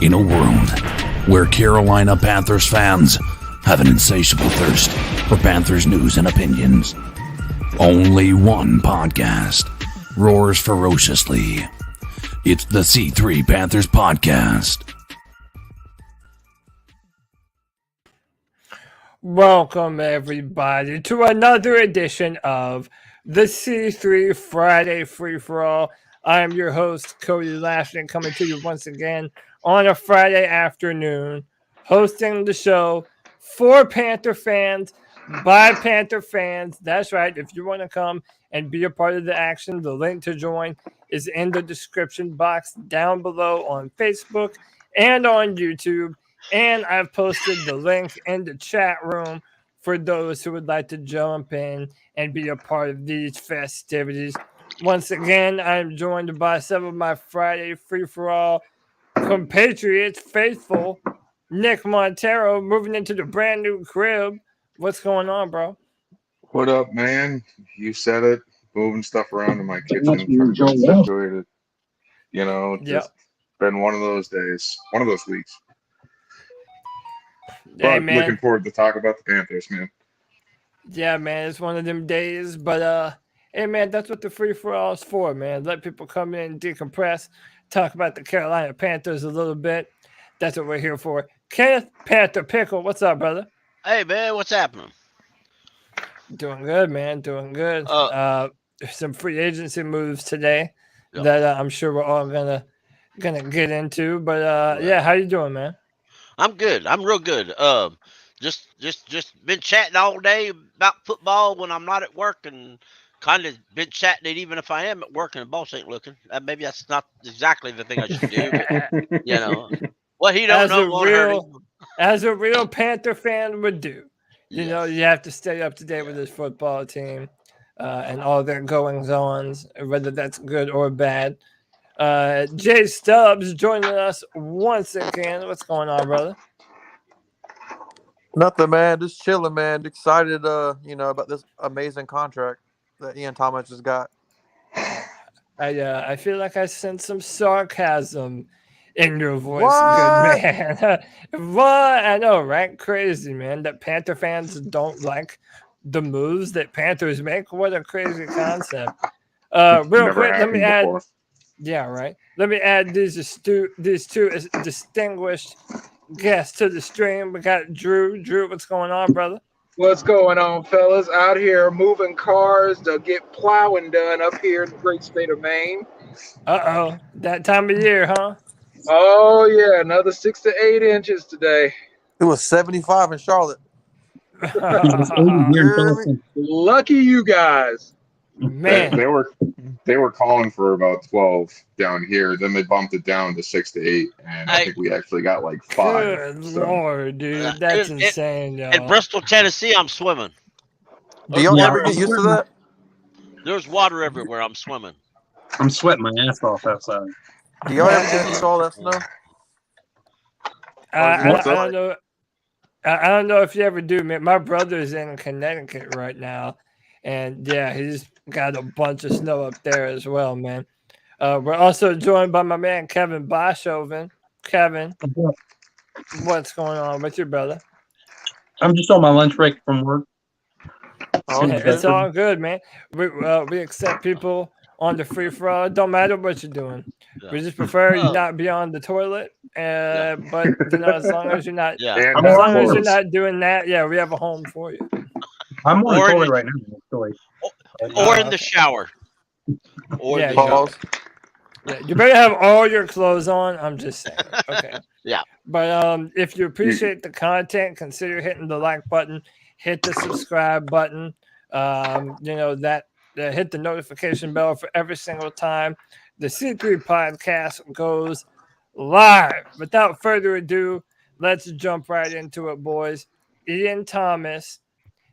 In a world where Carolina Panthers fans have an insatiable thirst for Panthers news and opinions, only one podcast roars ferociously. It's the C3 Panthers Podcast. Welcome, everybody, to another edition of the C3 Friday Free-For-All. I am your host, Cody Lashley, coming to you once again on a Friday afternoon, hosting the show for Panther fans, by Panther fans. That's right. If you want to come and be a part of the action, the link to join is in the description box down below on Facebook and on YouTube. And I've posted the link in the chat room for those who would like to jump in and be a part of these festivities. Once again, I'm joined by some of my Friday free-for-all compatriots, faithful Nick Montero, moving into the brand new crib. What's going on, bro? What up, man? You said it. Moving stuff around in my kitchen, trying to get situated. You know, just been one of those days, one of those weeks. Hey, but man. Looking forward to talk about the Panthers, man. Yeah, man, it's one of them days. But hey, man, that's what the free-for-all is for, man. Let people come in and decompress, talk about the Carolina Panthers a little bit. That's what we're here for. Kenneth Panther Pickle, what's up, brother? Hey, man, what's happening? Doing good, man. Doing good. Some free agency moves today that I'm sure we're all gonna get into. But yeah, how you doing, man? I'm good. I'm real good. Just been chatting all day about football when I'm not at work, and kind of been chatting it even if I am at work and the boss ain't looking. Maybe that's not exactly the thing I should do. But, you know, what he don't know won't hurt him. As a real Panther fan would do. You know, you have to stay up to date with this football team and all their goings-ons, whether that's good or bad. Jay Stubbs joining us once again. What's going on, brother? Nothing, man. Just chilling, man. Excited, about this amazing contract that Ian Thomas has got. I feel like I sense some sarcasm in your voice, what? Good man. What? I know, right? Crazy, man. That Panther fans don't like the moves that Panthers make. What a crazy concept. Real quick, let me add. Before. Yeah, right. Let me add these two distinguished guests to the stream. We got Drew. Drew, what's going on, brother? What's going on, fellas? Out here moving cars to get plowing done up here in the great state of Maine. Uh-oh. That time of year, huh? Oh, yeah. Another 6 to 8 inches today. It was 75 in Charlotte. Lucky you guys. Man, they were calling for about 12 down here. Then they bumped it down to 6 to 8, and I think we actually got like 5. Good Lord, dude, that's insane, y'all. In Bristol, Tennessee, I'm swimming. Do y'all ever get used to that? There's water everywhere. I'm swimming. I'm sweating my ass off outside. Do y'all ever get used to all that snow? I don't know if you ever do, man. My brother's in Connecticut right now, and yeah, he's got a bunch of snow up there as well, man. We're also joined by my man Kevin Boshoven. Kevin, what's going on with your brother? I'm just on my lunch break from work. It's all good, man. We accept people on the free for all. It don't matter what you're doing. We just prefer you not be on the toilet. But you know, as long as you're not, as you're not doing that, we have a home for you. I'm on the toilet right now, actually. Or in the shower. Or in the shower. Yeah, you better have all your clothes on. I'm just saying. Okay. Yeah. But if you appreciate the content, consider hitting the like button, hit the subscribe button. Hit the notification bell for every single time the C3 podcast goes live. Without further ado, let's jump right into it, boys. Ian Thomas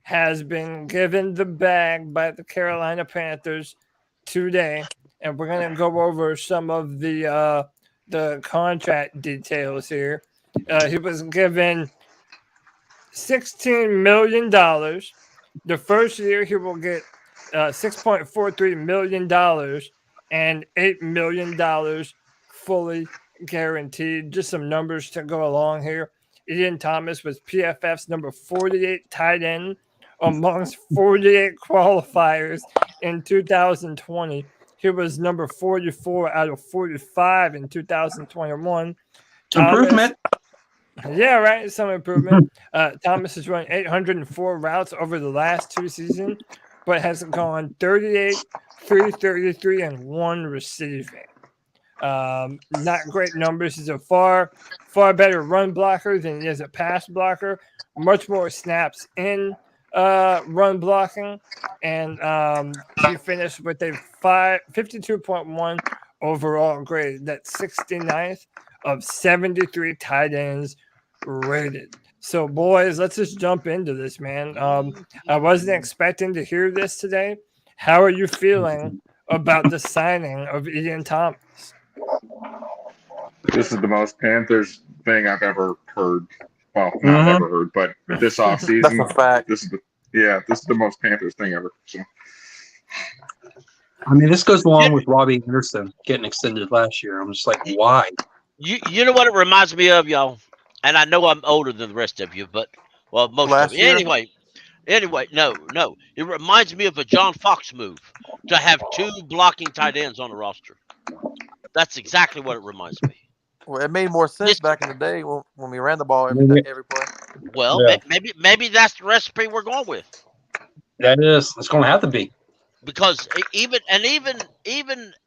has been given the bag by the Carolina Panthers today, and we're going to go over some of the contract details here. He was given $16 million. The first year he will get $6.43 million and $8 million fully guaranteed. Just some numbers to go along here. Ian Thomas was PFF's number 48 tight end amongst 48 qualifiers in 2020. He was number 44 out of 45 in 2021. Improvement. Yeah, right. Some improvement. Thomas has run 804 routes over the last 2 seasons, but has gone 38, 333, and 1 receiving. Not great numbers. He's a far better run blocker than he is a pass blocker. Much more snaps in run blocking, and he finished with a 52.1 overall grade. That's 69th of 73 tight ends rated. So, boys, let's just jump into this, man. I wasn't expecting to hear this today. How are you feeling about the signing of Ian Thomas? This is the most Panthers thing I've ever heard. Well, not ever heard, but this offseason. That's a fact. This is the most Panthers thing ever. So. I mean, this goes along with Robbie Anderson getting extended last year. I'm just like, why? You know what it reminds me of, y'all? And I know I'm older than the rest of you, but most Last of you. year? Anyway, no. It reminds me of a John Fox move to have 2 blocking tight ends on the roster. That's exactly what it reminds me. Well, it made more sense back in the day when we ran the ball every play. Well, Yeah. maybe that's the recipe we're going with. That is. It's going to have to be. Because even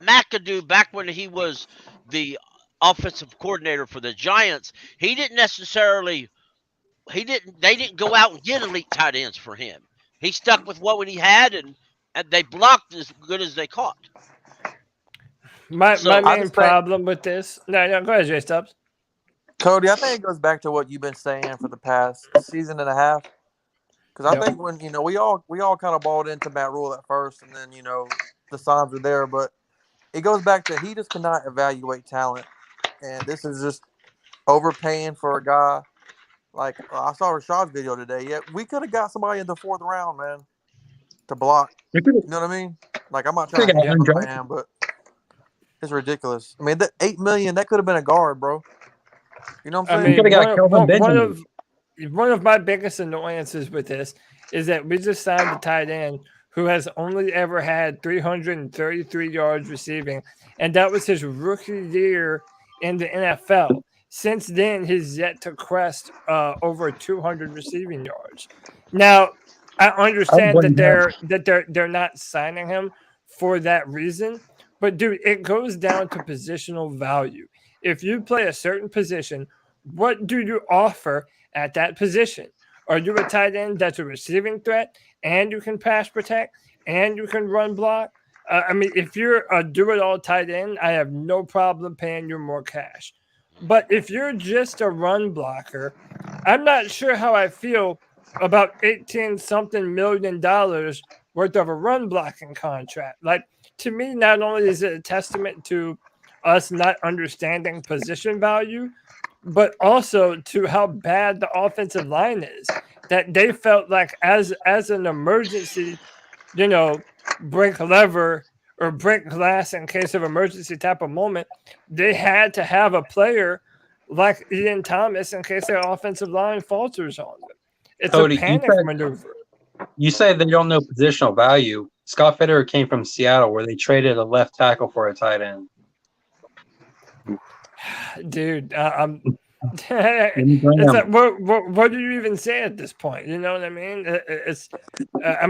McAdoo, back when he was the offensive coordinator for the Giants, they didn't go out and get elite tight ends for him. He stuck with what he had, and they blocked as good as they caught. My main problem with this. No, go ahead, Jay Stubbs. Cody, I think it goes back to what you've been saying for the past season and a half. Because I think when we all kind of bought into Matt Rule at first, and then the signs were there, but it goes back to he just cannot evaluate talent, and this is just overpaying for a guy. Like I saw Rashad's video today. Yeah, we could have got somebody in the 4th round, man, to block. You know what I mean? Like I'm not trying to get the man, but it's ridiculous. I mean, that $8 million that could have been a guard, bro. You know what I'm saying? One of my biggest annoyances with this is that we just signed a tight end who has only ever had 333 yards receiving, and that was his rookie year in the NFL. Since then, he's yet to crest over 200 receiving yards. Now, I understand that they're not signing him for that reason, but dude, it goes down to positional value. If you play a certain position, what do you offer at that position? Are you a tight end that's a receiving threat and you can pass protect and you can run block? I mean, if you're a do-it-all tight end, I have no problem paying you more cash. But if you're just a run blocker, I'm not sure how I feel about $18-something million worth of a run blocking contract. Like, to me, not only is it a testament to us not understanding position value, but also to how bad the offensive line is, that they felt like as an emergency, break lever or break glass in case of emergency type of moment, they had to have a player like Ian Thomas in case their offensive line falters on them. It's Cody, a panic maneuver. You say they don't know positional value. Scott Fitterer came from Seattle where they traded a left tackle for a tight end. Dude, it's like, what do you even say at this point? You know what I mean? I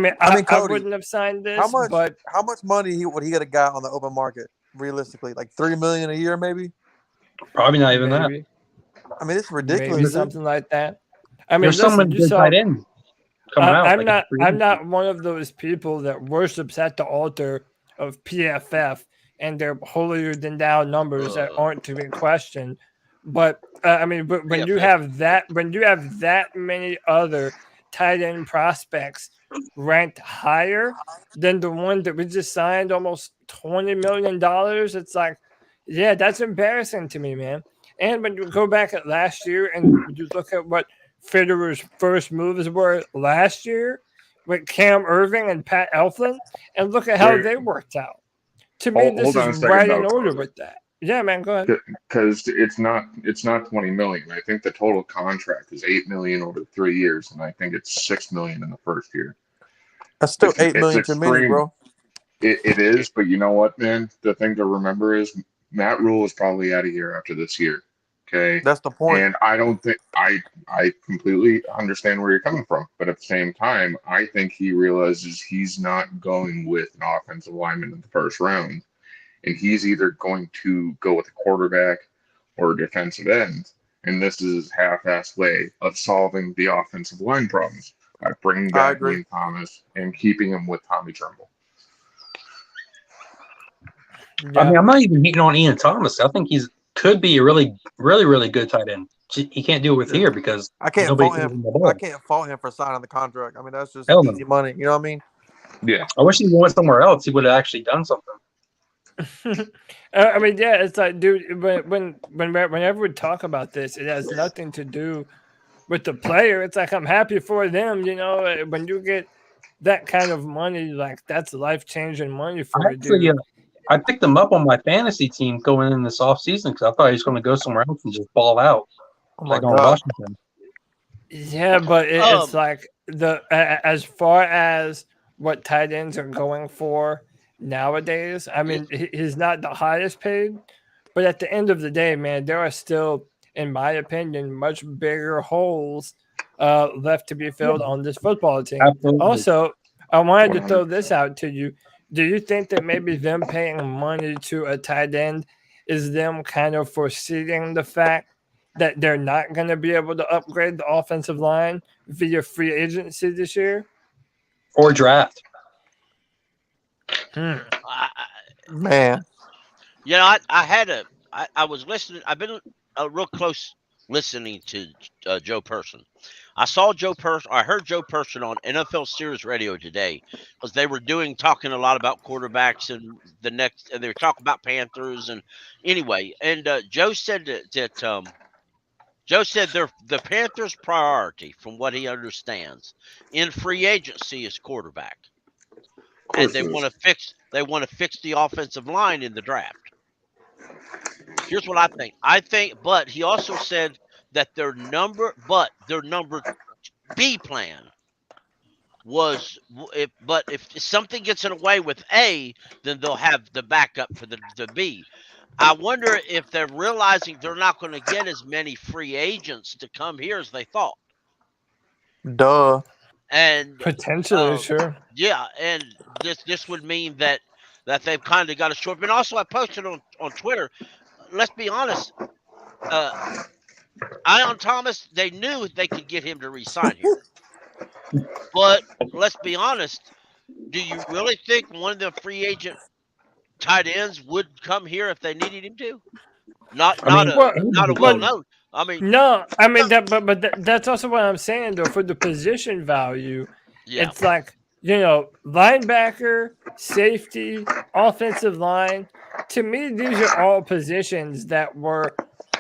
wouldn't have signed this. How much money would he have got on the open market realistically? Like $3 million a year, maybe? Probably not even that. I mean, it's ridiculous. Maybe something like that. I mean, there's someone good tight end coming out. I'm not one of those people that worships at the altar of PFF and their holier than thou numbers that aren't to be questioned. But when you have that many other tight end prospects ranked higher than the one that we just signed, almost $20 million, it's like, yeah, that's embarrassing to me, man. And when you go back at last year and you look at what Fitterer's first moves were last year with Cam Irving and Pat Elflein, and look at how they worked out. To me, this is right in order with that. Yeah, man, go ahead. Because it's not $20 million. I think the total contract is $8 million over 3 years, and I think it's $6 million in the first year. That's still $8 million too many, bro. It is, but you know what, man? The thing to remember is Matt Rule is probably out of here after this year. Okay, that's the point. And I don't think I completely understand where you're coming from, but at the same time, I think he realizes he's not going with an offensive lineman in the first round, and he's either going to go with a quarterback or a defensive end, and this is his half-assed way of solving the offensive line problems by bringing back Wayne Thomas and keeping him with Tommy Tremble. Yeah. I mean, I'm not even hating on Ian Thomas. I think he's could be a really, really, really good tight end. He can't do it with here because I can't fault him. I can't fault him for signing the contract. I mean, that's just easy money. You know what I mean? Yeah. I wish he went somewhere else. He would have actually done something. I mean, yeah, it's like, dude, whenever we talk about this, it has nothing to do with the player. It's like, I'm happy for them. You know, when you get that kind of money, like that's life-changing money for you, dude. I picked him up on my fantasy team going in this offseason because I thought he was going to go somewhere else and just ball out, like on Washington. Yeah, but it's like as far as what tight ends are going for nowadays, I mean, he's not the highest paid, but at the end of the day, man, there are still, in my opinion, much bigger holes left to be filled on this football team. Absolutely. Also, I wanted to throw this out to you. Do you think that maybe them paying money to a tight end is them kind of foreseeing the fact that they're not going to be able to upgrade the offensive line via free agency this year? Or draft. Man. You know, I was listening. I've been real close listening to Joe Person. I heard Joe Person on NFL Sirius Radio today because they were talking a lot about quarterbacks and and they were talking about Panthers and anyway. And Joe said that Joe said the Panthers' priority, from what he understands, in free agency is quarterback, and they want to fix the offensive line in the draft. Here's what I think. But he also said that their number B plan was if something gets in the way with A, then they'll have the backup for the B. I wonder if they're realizing they're not going to get as many free agents to come here as they thought. Duh. And potentially, sure. Yeah, and this would mean that they've kind of got a short. But also, I posted on Twitter. Let's be honest. Ian Thomas, they knew they could get him to re-sign here. But let's be honest. Do you really think one of the free agent tight ends would come here if they needed him to? Not a well-known. I mean, no. I mean that, but that's also what I'm saying though. For the position value, it's like, you know, linebacker, safety, offensive line. To me, these are all positions that were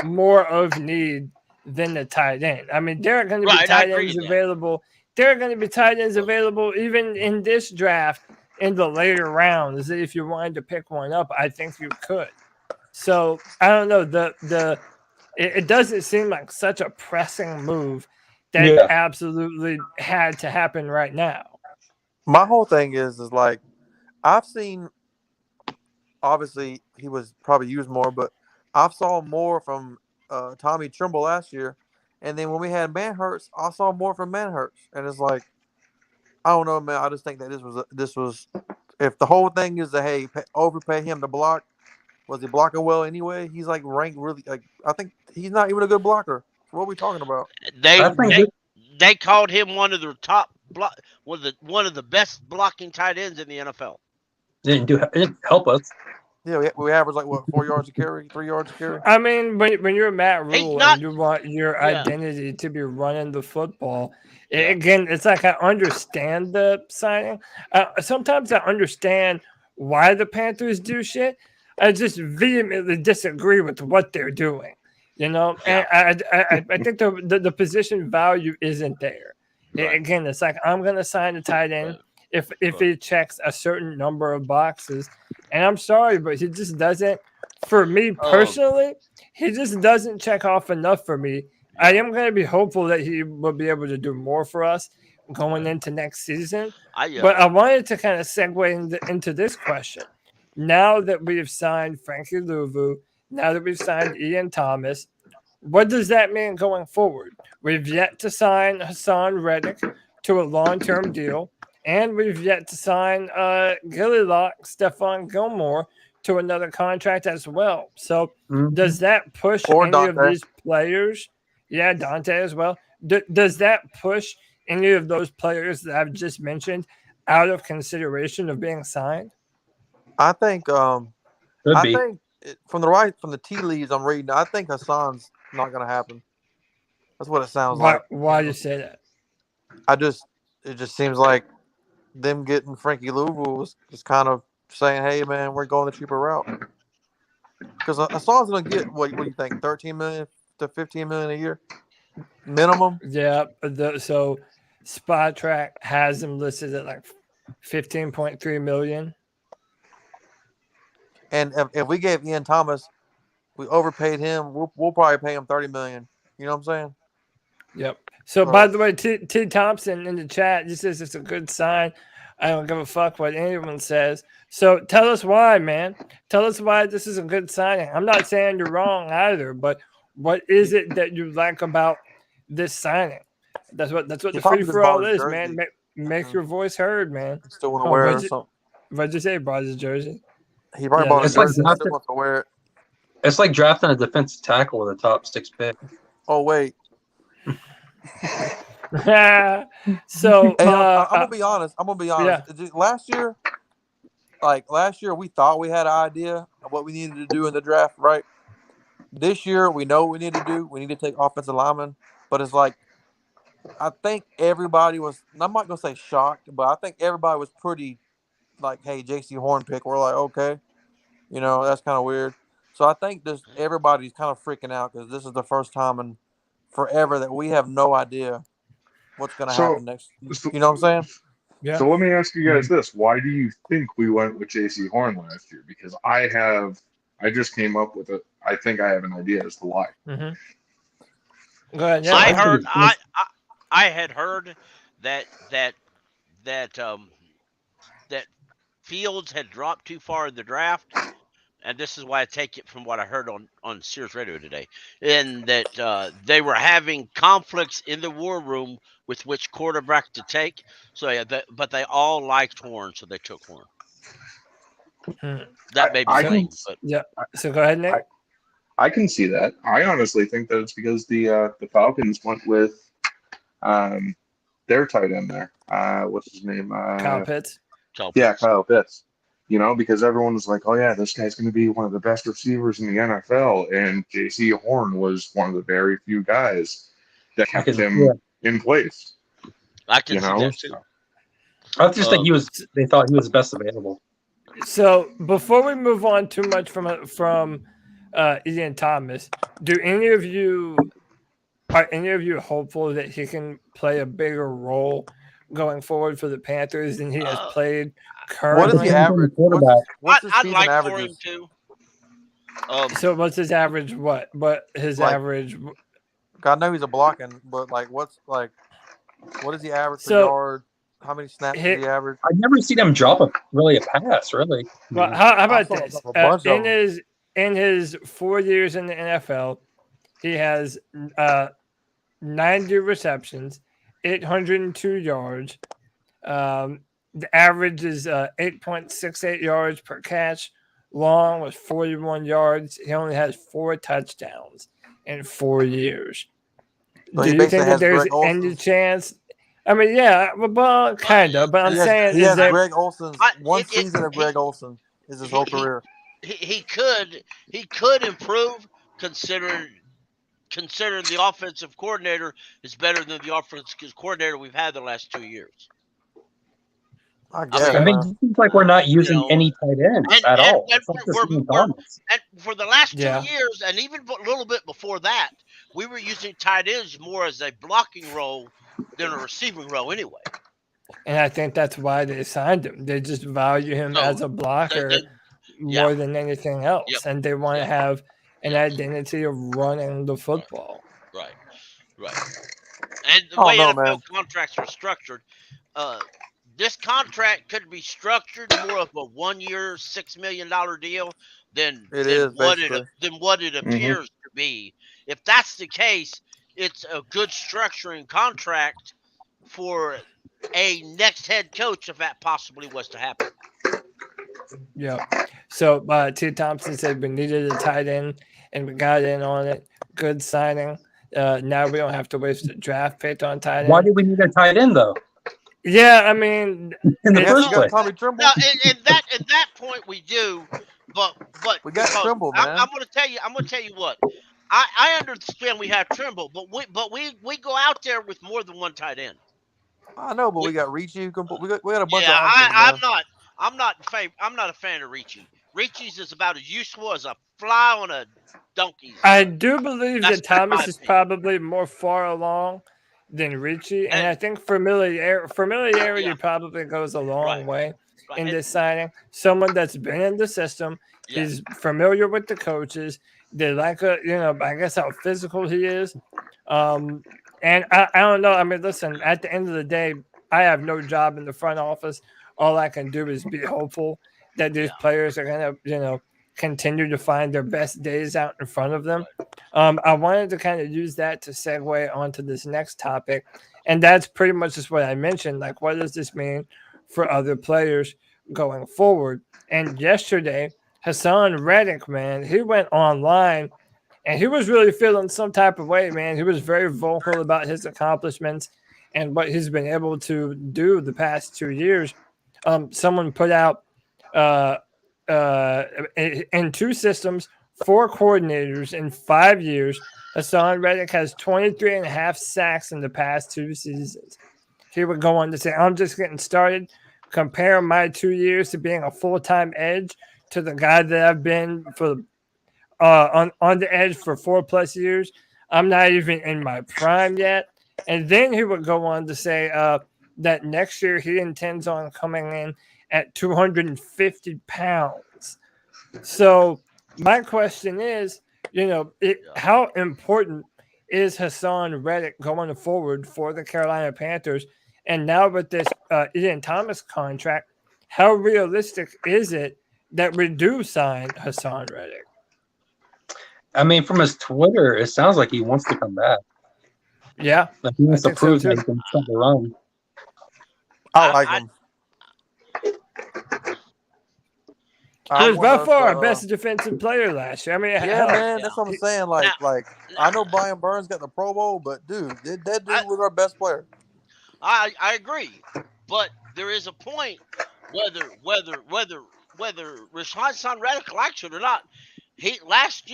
more of need than the tight end. I mean, there are going to be tight ends available. There are going to be tight ends available even in this draft in the later rounds. If you wanted to pick one up, I think you could. So I don't know. It doesn't seem like such a pressing move that it absolutely had to happen right now. My whole thing is like, I've seen, obviously he was probably used more, but I've saw more from Tommy Tremble last year. And then when we had Manhurts, I saw more from Manhurts. And it's like, I don't know, man. I just think that this was if the whole thing is overpay him to block, was he blocking well anyway? He's like ranked really, like, I think he's not even a good blocker. What are we talking about? They called him one of the top one of the best blocking tight ends in the NFL. It didn't help us. Yeah, we average like 4 yards a carry, 3 yards a carry. I mean, when you're Matt Rule and you want your identity to be running the football, again, it's like I understand the signing. Sometimes I understand why the Panthers do shit. I just vehemently disagree with what they're doing. You know, and I think the position value isn't there. Right. Again, it's like I'm going to sign a tight end. if he checks a certain number of boxes. And I'm sorry, but he just doesn't. For me personally, he just doesn't check off enough for me. I am going to be hopeful that he will be able to do more for us going into next season. But I wanted to kind of segue into this question. Now that we've signed Frankie Louvu, now that we've signed Ian Thomas, what does that mean going forward? We've yet to sign Haason Reddick to a long-term deal, and we've yet to sign Gillylock, Stephon Gilmore, to another contract as well. So does that push any Dante. of these players? Yeah, Dante as well. Does that push any of those players that I've just mentioned out of consideration of being signed? I think from the tea leaves I'm reading, I think Hassan's not going to happen. That's what it sounds like. Why do you say that? It just seems like them getting Frankie Louvu was just kind of saying, "Hey, man, we're going the cheaper route." Because Hassan's going to get what do you think, 13 million to 15 million a year minimum? Yeah. So Spot Track has him listed at like 15.3 million. And if we gave Ian Thomas, we overpaid him, we'll probably pay him 30 million. You know what I'm saying? Yep. So by the way, T. Thompson in the chat just says it's a good sign. I don't give a fuck what anyone says. So tell us why, man. Tell us why this is a good signing. I'm not saying you're wrong either, but what is it that you like about this signing? That's what the free for all is, man. Make your voice heard, man. Still want to wear it or something. What'd you say? Brought his jersey. He probably bought his jersey. Still wants to wear it. It's like drafting a defensive tackle with a top 6 pick. Oh wait. So hey, I'm gonna be honest. Yeah. Last year we thought we had an idea of what we needed to do in the draft, right? This year we know what we need to do. We need to take offensive linemen, but it's like I think everybody was. I'm not gonna say shocked, but I think everybody was pretty like, "Hey, J.C. Horn pick." We're like, okay, that's kind of weird. So I think everybody's kind of freaking out because this is the first time in forever that we have no idea what's going to happen next. You know what I'm saying? Yeah. So let me ask you guys this: why do you think we went with J.C. Horn last year? Because I just came up with it. I think I have an idea as to why. Mm-hmm. Go ahead. Yeah. I had heard that Fields had dropped too far in the draft, and this is why I take it from what I heard on Sears Radio today, in that they were having conflicts in the war room with which quarterback to take. So yeah, but they all liked Horn, so they took Horn. That may be something, but yeah. So go ahead, Nick. I can see that. I honestly think that it's because the Falcons went with their tight end there. What's his name? Kyle Pitts. Kyle Pitts. Because everyone was like, "Oh yeah, this guy's going to be one of the best receivers in the NFL," and J.C. Horn was one of the very few guys that kept him in place. I can see that too. I just think they thought he was the best available. So before we move on too much from Ian Thomas, are any of you hopeful that he can play a bigger role going forward for the Panthers than he has played currently? What is the average? What's his season like averages? Too. So what's his average? What his average? I know he's a blocking, but what is the average per yard? How many snaps does he average? I've never seen him drop a pass, really. Well, how about this? In his 4 years in the NFL, he has 90 receptions, 802 yards. The average is 8.68 yards per catch. Long was 41 yards. He only has 4 touchdowns in 4 years. So do you think that there's any chance? I mean, yeah, well, kind of, but I'm saying he has Greg Olson's one season of Greg Olson is his whole career. He could improve considering the offensive coordinator is better than the offensive coordinator we've had the last 2 years. I guess. I mean, it seems like we're not using any tight ends at all. And for the last 2 years, and even a little bit before that, we were using tight ends more as a blocking role than a receiving role anyway. And I think that's why they signed him. They just value him So, as a blocker more than anything else. Yep. And they want to have an identity of running the football. Right. And the way NFL contracts are structured, this contract could be structured more of a 1 year, $6 million deal than what it appears to be. If that's the case, it's a good structuring contract for a next head coach if that possibly was to happen. Yeah. So T. Thompson said we needed a tight end and we got in on it. Good signing. Now we don't have to waste a draft pick on tight end. Why do we need a tight end though? Yeah, I mean, in the first place. Now, at that point we do, but we got Trimble, man. I'm going to tell you what. I understand we have Trimble, but we go out there with more than one tight end. I know, but we got Ricci. We got a bunch of options. I'm not a fan of Ricci. Ricci's is about as useful as a fly on a donkey. I do believe that Thomas is probably more far along than Ricci, and I think familiarity probably goes a long way in this signing. Someone that's been in the system, he's familiar with the coaches. They like I guess how physical he is. And I don't know. I mean, listen, at the end of the day, I have no job in the front office. All I can do is be hopeful that these players are going to, continue to find their best days out in front of them. I wanted to kind of use that to segue onto this next topic. And that's pretty much just what I mentioned. Like, what does this mean for other players going forward? And yesterday, Haason Reddick, man, he went online and he was really feeling some type of way, man. He was very vocal about his accomplishments and what he's been able to do the past 2 years. Someone put out in 2 systems, 4 coordinators in 5 years, Haason Reddick has 23.5 sacks in the past 2 seasons. He would go on to say, I'm just getting started. Compare my 2 years to being a full-time edge to the guy that I've been for on the edge for 4+ years. I'm not even in my prime yet. And then he would go on to say that next year he intends on coming in at 250 pounds. So my question is, how important is Haason Reddick going forward for the Carolina Panthers? And now with this Ian Thomas contract, how realistic is it that we do sign Haason Reddick? I mean, from his Twitter, it sounds like he wants to come back. Yeah. Like he wants to prove that he can start the run. I like him. He was by far our best defensive player last year. I mean, man, that's what I'm saying. Like I know Brian Burns got the Pro Bowl, but dude, that dude was our best player. I agree, but there is a point whether Haason Reddick likes it or not. The last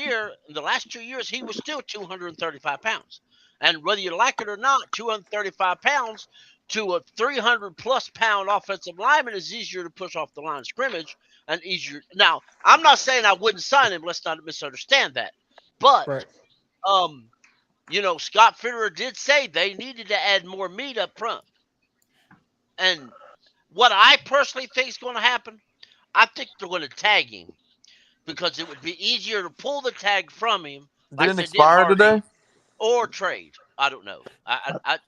2 years, he was still 235 pounds, and whether you like it or not, 235 pounds to a 300+ pound offensive lineman is easier to push off the line of scrimmage and easier. Now, I'm not saying I wouldn't sign him. Let's not misunderstand that. But, Scott Fitterer did say they needed to add more meat up front. And what I personally think is going to happen, I think they're going to tag him because it would be easier to pull the tag from him. Didn't expire today? Or trade. I don't know. I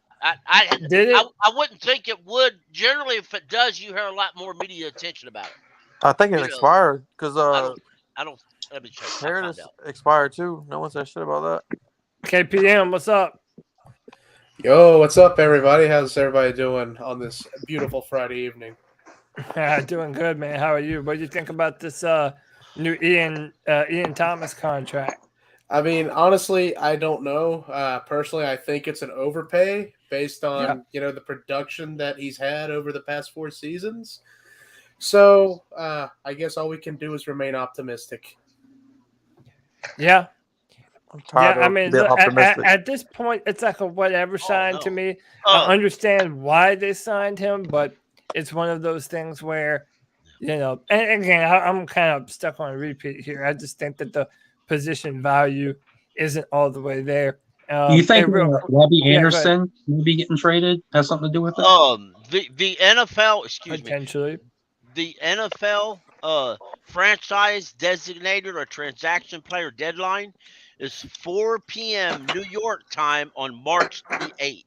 wouldn't think it would. Generally, if it does, you hear a lot more media attention about it. I think it expired because I don't. Let me check. Heritage expired too. No one said shit about that. KPM, what's up? Yo, what's up, everybody? How's everybody doing on this beautiful Friday evening? Doing good, man. How are you? What do you think about this new Ian Thomas contract? I mean, honestly, I don't know. Personally, I think it's an overpay based on the production that he's had over the past 4 seasons. So I guess all we can do is remain optimistic. Yeah. I mean, look, at this point, it's like a whatever sign to me. I understand why they signed him, but it's one of those things where, and again, I'm kind of stuck on a repeat here. I just think that the position value isn't all the way there. Do you think Robbie Anderson maybe getting traded has something to do with it? The NFL, excuse me, potentially. the NFL franchise designated or transaction player deadline is 4 p.m. New York time on March the 8th.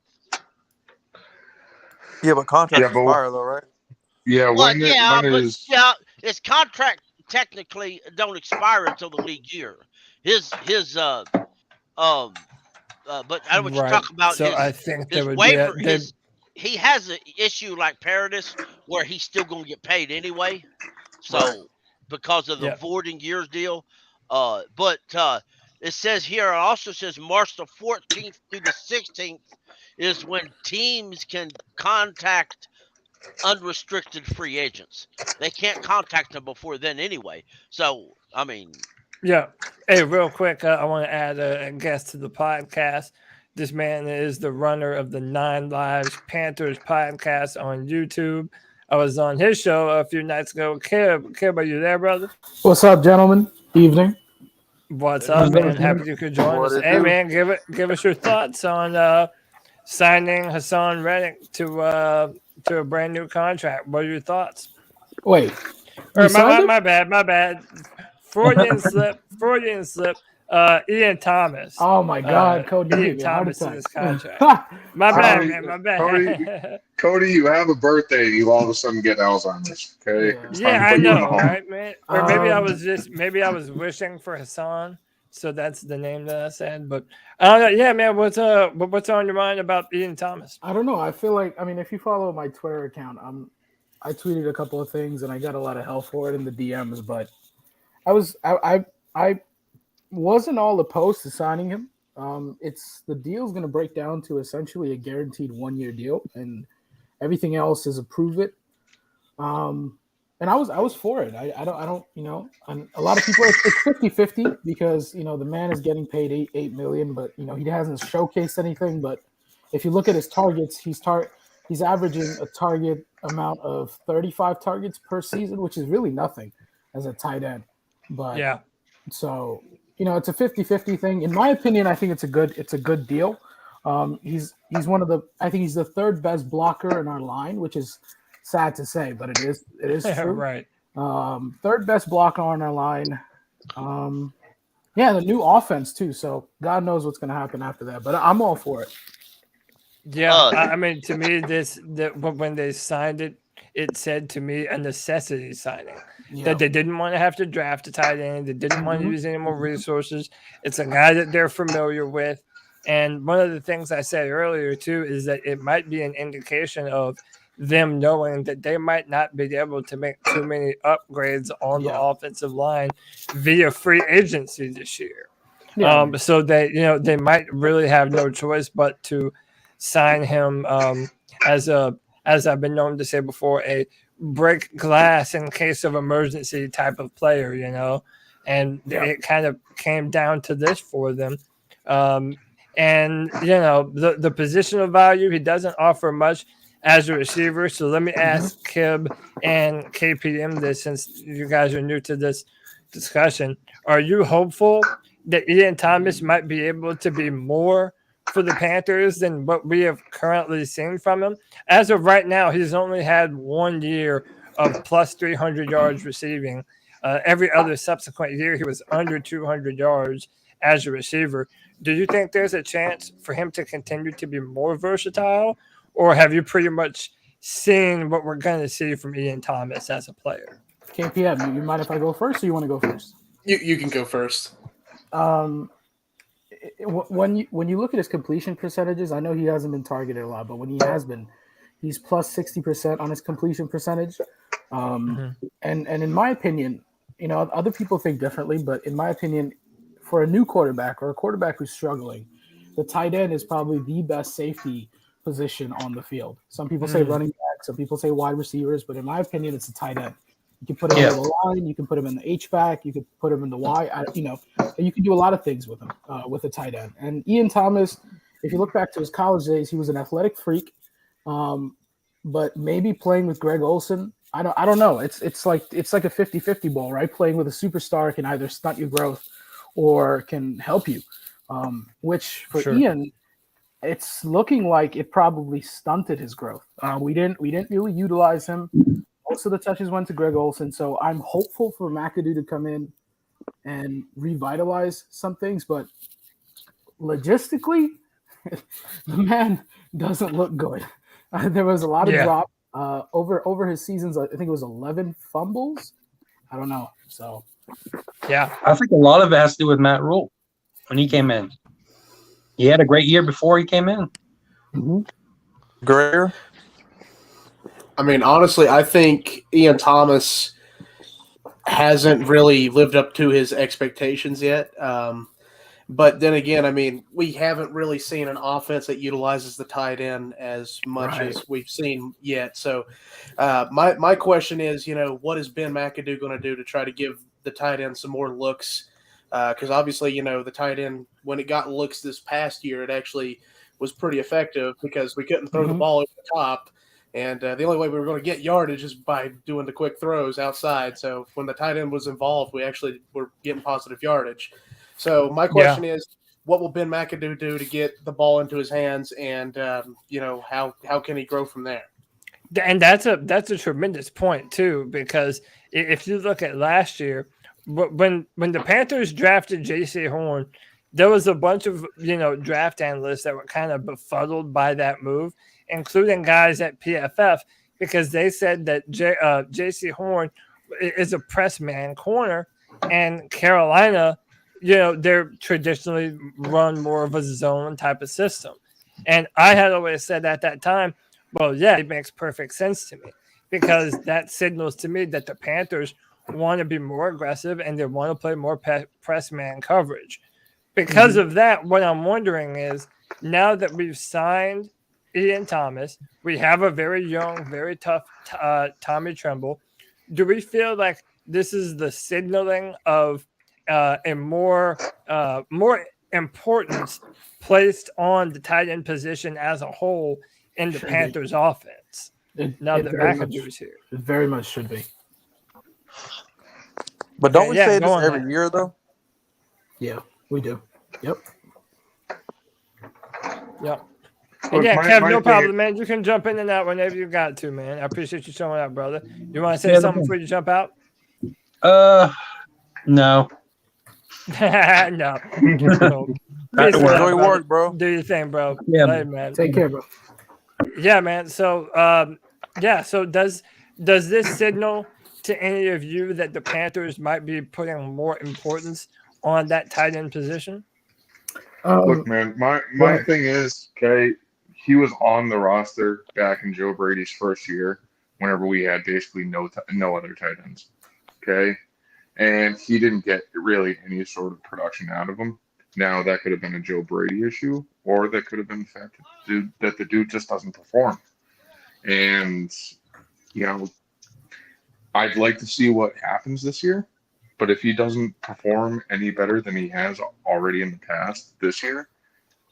Yeah, but contracts Yeah, but expire though, right? yeah, Well, when yeah, but is yeah, his contract technically don't expire until the league year. His but I know what you're Right. talking about. So I think there His would be waiver, they he has an issue like Paradis where he's still gonna get paid anyway. So because of the yeah. voiding years deal, but it says here, it also says March the 14th through the 16th is when teams can contact unrestricted free agents. They can't contact them before then anyway. So I mean, Yeah. Hey, real quick, I want to add a guest to the podcast. This man is the runner of the 9 Lives Panthers podcast on YouTube. I was on his show a few nights ago. Kib, are you there, brother? What's up, gentlemen? Evening. What's up, man? Happy you could join us. What it Hey, do? man, give us your thoughts on signing Haason Reddick to a brand new contract. What are your thoughts? Wait. Or You signed him? my bad. Freudian slip. Ian Thomas. Oh my God, Cody, you Ian gave me a heart Thomas in attack. his contract. My bad, man. My bad. Cody, you have a birthday, and you all of a sudden get Alzheimer's. Okay. Yeah. It's time Yeah, to I put you in know, the home. right, man? Or maybe I was wishing for Haason, so that's the name that I said. But yeah, man, what's on your mind about Ian Thomas? I don't know. I feel like, I mean, if you follow my Twitter account, I tweeted a couple of things and I got a lot of hell for it in the DMs, but I wasn't all opposed to signing him. The deal's going to break down to essentially a guaranteed 1-year deal, and everything else is a prove it. And I was for it. I don't, and a lot of people, it's 50-50 because, the man is getting paid $8 million, but, he hasn't showcased anything. But if you look at his targets, he's averaging a target amount of 35 targets per season, which is really nothing as a tight end. But Yeah. So, it's a 50-50 thing. In my opinion, I think it's a good deal. He's I think he's the third best blocker in our line, which is sad to say, but it is true. Right. Third best blocker on our line. The new offense too. So God knows what's going to happen after that, but I'm all for it. Yeah, I mean, to me, when they signed it, it said to me a necessity signing. Yeah. That they didn't want to have to draft a tight end. They didn't want to use any more resources. It's a guy that they're familiar with. And one of the things I said earlier, too, is that it might be an indication of them knowing that they might not be able to make too many upgrades on the offensive line via free agency this year. Yeah. So they might really have no choice but to sign him as I've been known to say before, a break glass in case of emergency type of player, and it kind of came down to this for them. And the positional value, he doesn't offer much as a receiver. So let me ask Kib and KPM this, since you guys are new to this discussion. Are you hopeful that Ian Thomas might be able to be more for the Panthers than what we have currently seen from him? As of right now, he's only had 1 year of plus 300 yards receiving. Every other subsequent year, he was under 200 yards as a receiver. Do you think there's a chance for him to continue to be more versatile, or have you pretty much seen what we're going to see from Ian Thomas as a player? KPM, you mind if I go first, or you want to go first? You can go first. When you look at his completion percentages, I know he hasn't been targeted a lot, but when he has been, he's plus 60% on his completion percentage. And in my opinion, other people think differently, but in my opinion, for a new quarterback or a quarterback who's struggling, the tight end is probably the best safety position on the field. Some people say running back, some people say wide receivers, but in my opinion, it's a tight end. You can put him in the line, you can put him in the H-back, you can put him in the Y, you can do a lot of things with him, with a tight end. And Ian Thomas, if you look back to his college days, he was an athletic freak, but maybe playing with Greg Olsen, I don't know. It's like a 50-50 ball, right? Playing with a superstar can either stunt your growth or can help you, which for Ian, it's looking like it probably stunted his growth. We didn't really utilize him. Most of the touches went to Greg Olsen, so I'm hopeful for McAdoo to come in and revitalize some things, but logistically, the man doesn't look good. There was a lot of drop over his seasons. I think it was 11 fumbles. I don't know. So, yeah, I think a lot of it has to do with Matt Rule when he came in. He had a great year before he came in. Mm-hmm. Greer? I mean, honestly, I think Ian Thomas hasn't really lived up to his expectations yet. But then again, I mean, we haven't really seen an offense that utilizes the tight end as much as we've seen yet. So my question is, what is Ben McAdoo going to do to try to give the tight end some more looks? Because obviously, the tight end, when it got looks this past year, it actually was pretty effective because we couldn't throw the ball over the top. And the only way we were going to get yardage is by doing the quick throws outside. So when the tight end was involved, we actually were getting positive yardage. So my question is, what will Ben McAdoo do to get the ball into his hands, and how can he grow from there? And that's a tremendous point too, because if you look at last year, when the Panthers drafted J.C. Horn, there was a bunch of draft analysts that were kind of befuddled by that move, including guys at PFF, because they said that J.C. Horn is a press man corner, and Carolina, they're traditionally run more of a zone type of system. And I had always said at that time, well, yeah, it makes perfect sense to me, because that signals to me that the Panthers want to be more aggressive and they want to play more press man coverage. Because of that, what I'm wondering is, now that we've signed Ian Thomas, we have a very young, very tough Tommy Tremble. Do we feel like this is the signaling of a more importance placed on the tight end position as a whole in the Panthers' offense? Now that McAdoo's here, it very much should be. But don't we say this every year, though? Yeah, we do. Yep. And Kev, no problem, man. You can jump in and out whenever you got to, man. I appreciate you showing up, brother. You want to say something before you jump out? No. No. Enjoy work, bro. Do your thing, bro. Yeah, man. Take care, bro. Yeah, man. So, So does this signal to any of you that the Panthers might be putting more importance on that tight end position? Look, man, my thing is, okay, he was on the roster back in Joe Brady's first year, whenever we had basically no other tight ends, okay, and he didn't get really any sort of production out of him. Now, that could have been a Joe Brady issue, or that could have been the fact that the dude just doesn't perform. And I'd like to see what happens this year. But if he doesn't perform any better than he has already in the past this year,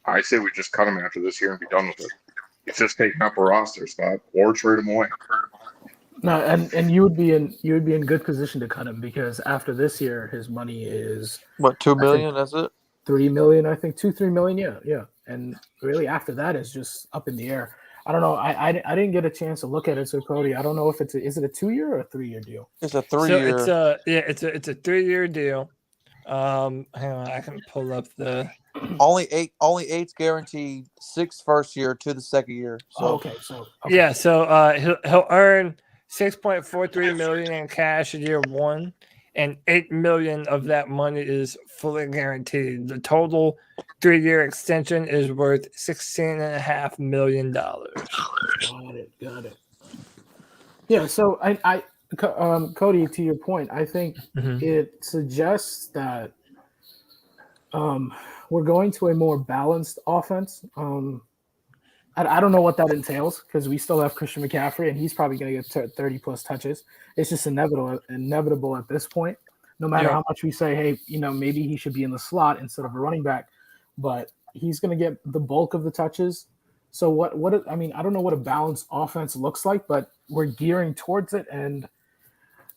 I say we just cut him after this year and be done with it. It's just taking up a roster spot or trade him away. No, and you would be in good position to cut him, because after this year, his money is what, $2 million? That's it. $3 million, I think. $2-3 million. Yeah. And really, after that, is just up in the air. I don't know. I didn't get a chance to look at it, so Cody, I don't know if is it a 2-year or a 3-year deal? It's a 3-year. So it's a 3-year deal. Hang on, I can pull up the only eight's guaranteed. 6 first year, 2 the second year. So okay. Yeah, so he'll earn $6.43 million in cash in year 1, and $8 million of that money is fully guaranteed. The total 3-year extension is worth $16.5 million. Got it. Yeah, so I Cody, to your point, I think it suggests that we're going to a more balanced offense. I don't know what that entails, because we still have Christian McCaffrey, and he's probably going to get 30-plus touches. It's just inevitable at this point, no matter how much we say, hey, maybe he should be in the slot instead of a running back, but he's going to get the bulk of the touches. So I don't know what a balanced offense looks like, but we're gearing towards it. And,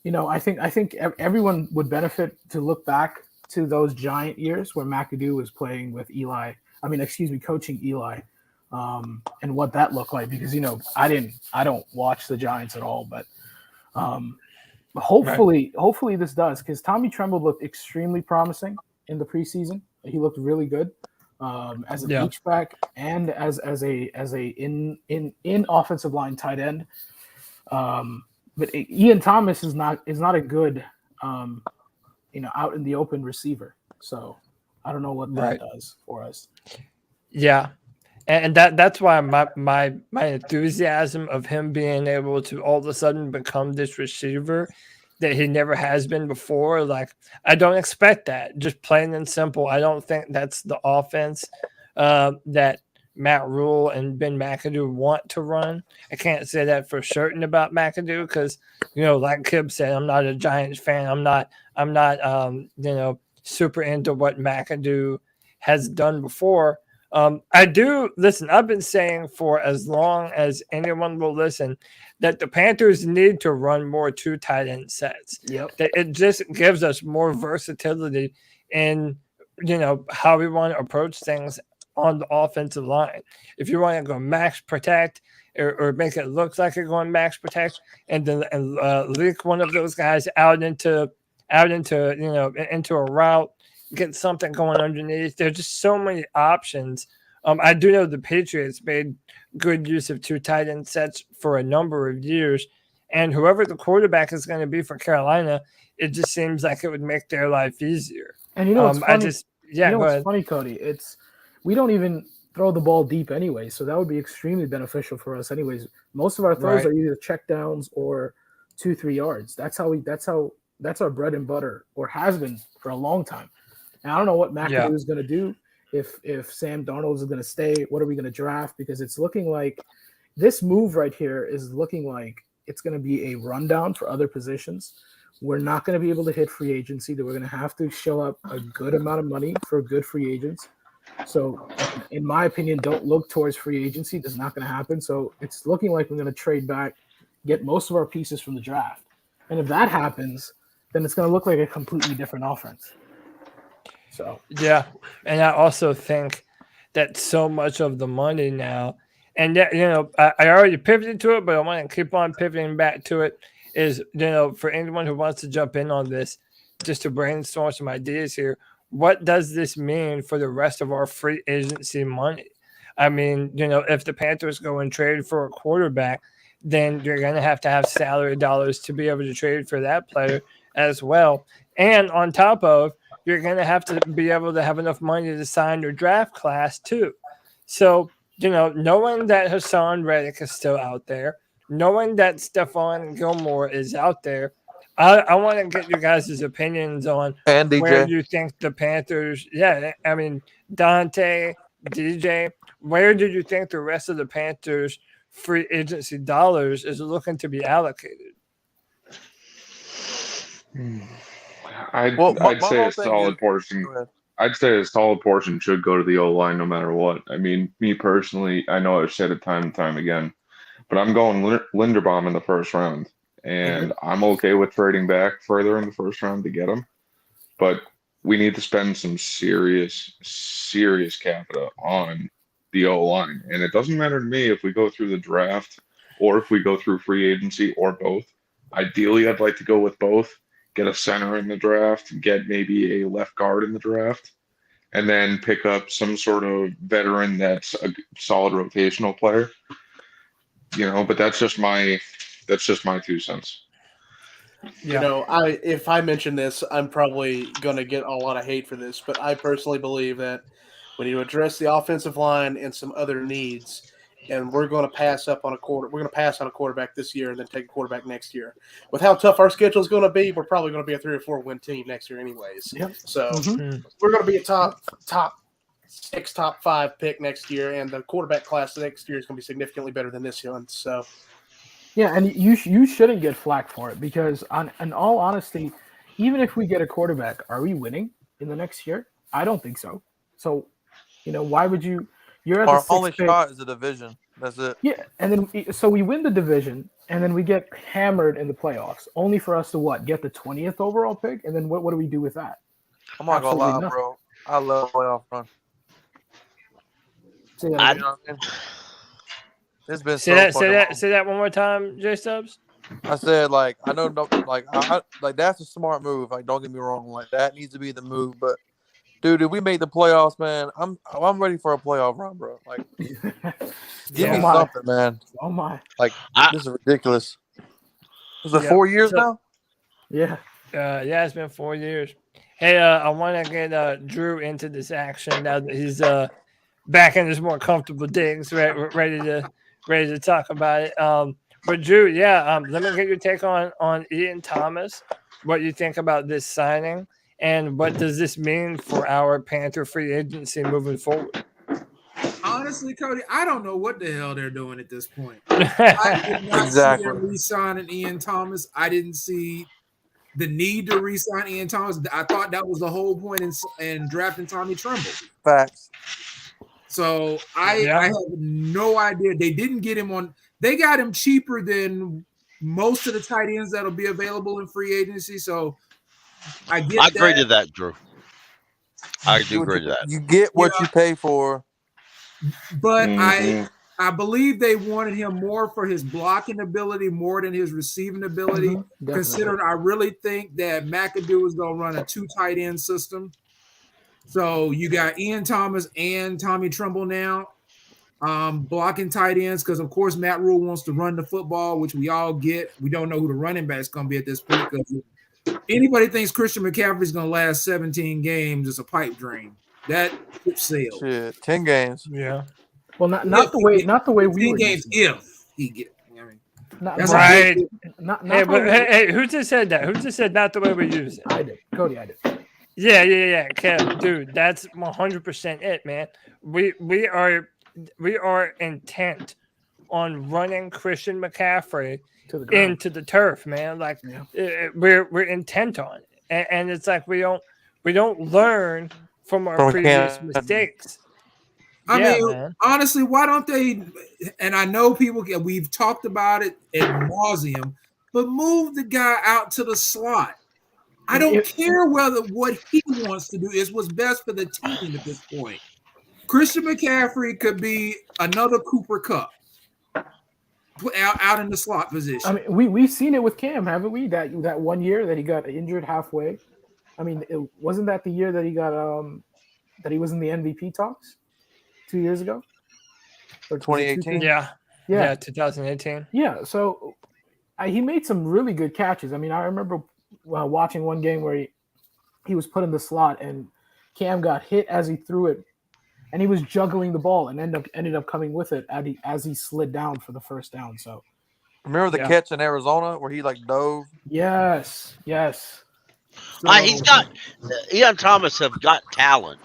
I think everyone would benefit to look back to those Giant years where McAdoo was playing with coaching Eli. and what that looked like, because I don't watch the Giants at all, but hopefully this does, because Tommy Tremble looked extremely promising in the preseason. He looked really good as an H-back and as a in offensive line tight end. But Ian Thomas is not a good out in the open receiver. So I don't know what that does for us. Yeah. And that's why my enthusiasm of him being able to all of a sudden become this receiver that he never has been before. Like, I don't expect that. Just plain and simple. I don't think that's the offense that Matt Rule and Ben McAdoo want to run. I can't say that for certain about McAdoo because, like Kib said, I'm not a Giants fan. I'm not super into what McAdoo has done before. I do listen. I've been saying for as long as anyone will listen that the Panthers need to run more 2 tight end sets. Yep. That it just gives us more versatility in how we want to approach things on the offensive line. If you want to go max protect or make it look like you're going max protect and then leak one of those guys out into a route. Get something going underneath. There's just so many options. I do know the Patriots made good use of 2 tight end sets for a number of years, and whoever the quarterback is going to be for Carolina, it just seems like it would make their life easier. And what's funny? What's funny, Cody? We don't even throw the ball deep anyway, so that would be extremely beneficial for us anyways. Most of our throws are either check downs or 2-3 yards. That's our bread and butter, or has been for a long time. And I don't know what McAdoo is going to do if Sam Darnold is going to stay. What are we going to draft? Because it's looking like this move right here is looking like it's going to be a rundown for other positions. We're not going to be able to hit free agency. That we're going to have to show up a good amount of money for good free agents. So, in my opinion, don't look towards free agency. That's not going to happen. So it's looking like we're going to trade back, get most of our pieces from the draft. And if that happens, then it's going to look like a completely different offense. So yeah, and I also think that so much of the money now, and that I already pivoted to it, but I want to keep on pivoting back to it. Is for anyone who wants to jump in on this, just to brainstorm some ideas here. What does this mean for the rest of our free agency money? I mean, if the Panthers go and trade for a quarterback, then you're going to have salary dollars to be able to trade for that player as well, and on top of. You're going to have to be able to have enough money to sign your draft class too. So, knowing that Haason Reddick is still out there, knowing that Stephon Gilmore is out there, I want to get you guys' opinions on where you think the Panthers, Dante, DJ, where do you think the rest of the Panthers free agency dollars is looking to be allocated? I'd say a solid portion. I'd say a solid portion should go to the O-line no matter what. I mean, me personally, I know I've said it time and time again, but I'm going Linderbaum in the first round, and I'm okay with trading back further in the first round to get him. But we need to spend some serious capital on the O-line, and it doesn't matter to me if we go through the draft or if we go through free agency or both. Ideally, I'd like to go with both. Get a center in the draft, get maybe a left guard in the draft, and then pick up some sort of veteran that's a solid rotational player. But that's just my 2 cents. Yeah. If I mention this, I'm probably going to get a lot of hate for this, but I personally believe that when you address the offensive line and some other needs, and we're going to pass on a quarterback this year and then take a quarterback next year. With how tough our schedule is going to be, we're probably going to be a 3 or 4 win team next year anyways. Yep. So we're going to be a top 6, top 5 pick next year, and the quarterback class next year is going to be significantly better than this one. So, yeah, and you shouldn't get flack for it because, in all honesty, even if we get a quarterback, are we winning in the next year? I don't think so. So, why would you? You're at Our the only pick. shot is the division. That's it. Yeah, and then so we win the division, and then we get hammered in the playoffs, only for us to get the 20th overall pick, and then what do we do with that? I'm not gonna lie, bro. I love playoff run. So, I- You know what I mean? It's been Say so that. fucking Say that. long. Say that one more time, J Subs. I said, like, I know, like, like that's a smart move. Like, don't get me wrong, like that needs to be the move. But, dude, if we made the playoffs, man, I'm ready for a playoff run, bro. Like, give me something, man. Oh my! Like, this is ridiculous. Is it 4 years now? Yeah. Yeah, it's been 4 years. Hey, I want to get Drew into this action now that he's back in his more comfortable digs, ready to talk about it. But Drew, let me get your take on Ian Thomas. What you think about this signing, and what does this mean for our Panther free agency moving forward? Honestly, Cody, I don't know what the hell they're doing at this point. I did not see them re-signing Ian Thomas. I didn't see the need to re-sign Ian Thomas. I thought that was the whole point in drafting Tommy Tremble. Facts. So I have no idea. They didn't get him on. They got him cheaper than most of the tight ends that'll be available in free agency. So I agree to that, Drew. I do agree to that. You get what you pay for. But I believe they wanted him more for his blocking ability more than his receiving ability. Considering I really think that McAdoo is going to run a 2 tight end system. So you got Ian Thomas and Tommy Tremble now blocking tight ends because, of course, Matt Rule wants to run the football, which we all get. We don't know who the running back is going to be at this point because anybody thinks Christian McCaffrey is going to last 17 games is a pipe dream. That sailed. Shit, 10 games. Yeah. Well, not the way we were. Games if he get. I mean, that's right. Hey, who just said that? Who just said not the way we use it? I did. Cody, I did. Yeah. Kev, dude, that's 100% it, man. We are intent on running Christian McCaffrey into the turf, man. Like we're intent on it, and it's like we don't learn from our previous mistakes. I mean, honestly, why don't they? And I know we've talked about it ad nauseum, but move the guy out to the slot. I don't care whether what he wants to do is what's best for the team at this point. Christian McCaffrey could be another Cooper Kupp out in the slot position. I mean, we've seen it with Cam, haven't we? That 1 year that he got injured halfway. I mean, wasn't that the year that he got that he was in the MVP talks 2 years ago? Or 2018? Yeah, 2018. Yeah, so he made some really good catches. I mean, I remember watching one game where he was put in the slot and Cam got hit as he threw it, and he was juggling the ball and ended up coming with it as he slid down for the first down. So remember the catch in Arizona where he dove? Yes. He's got Ian Thomas have got talent.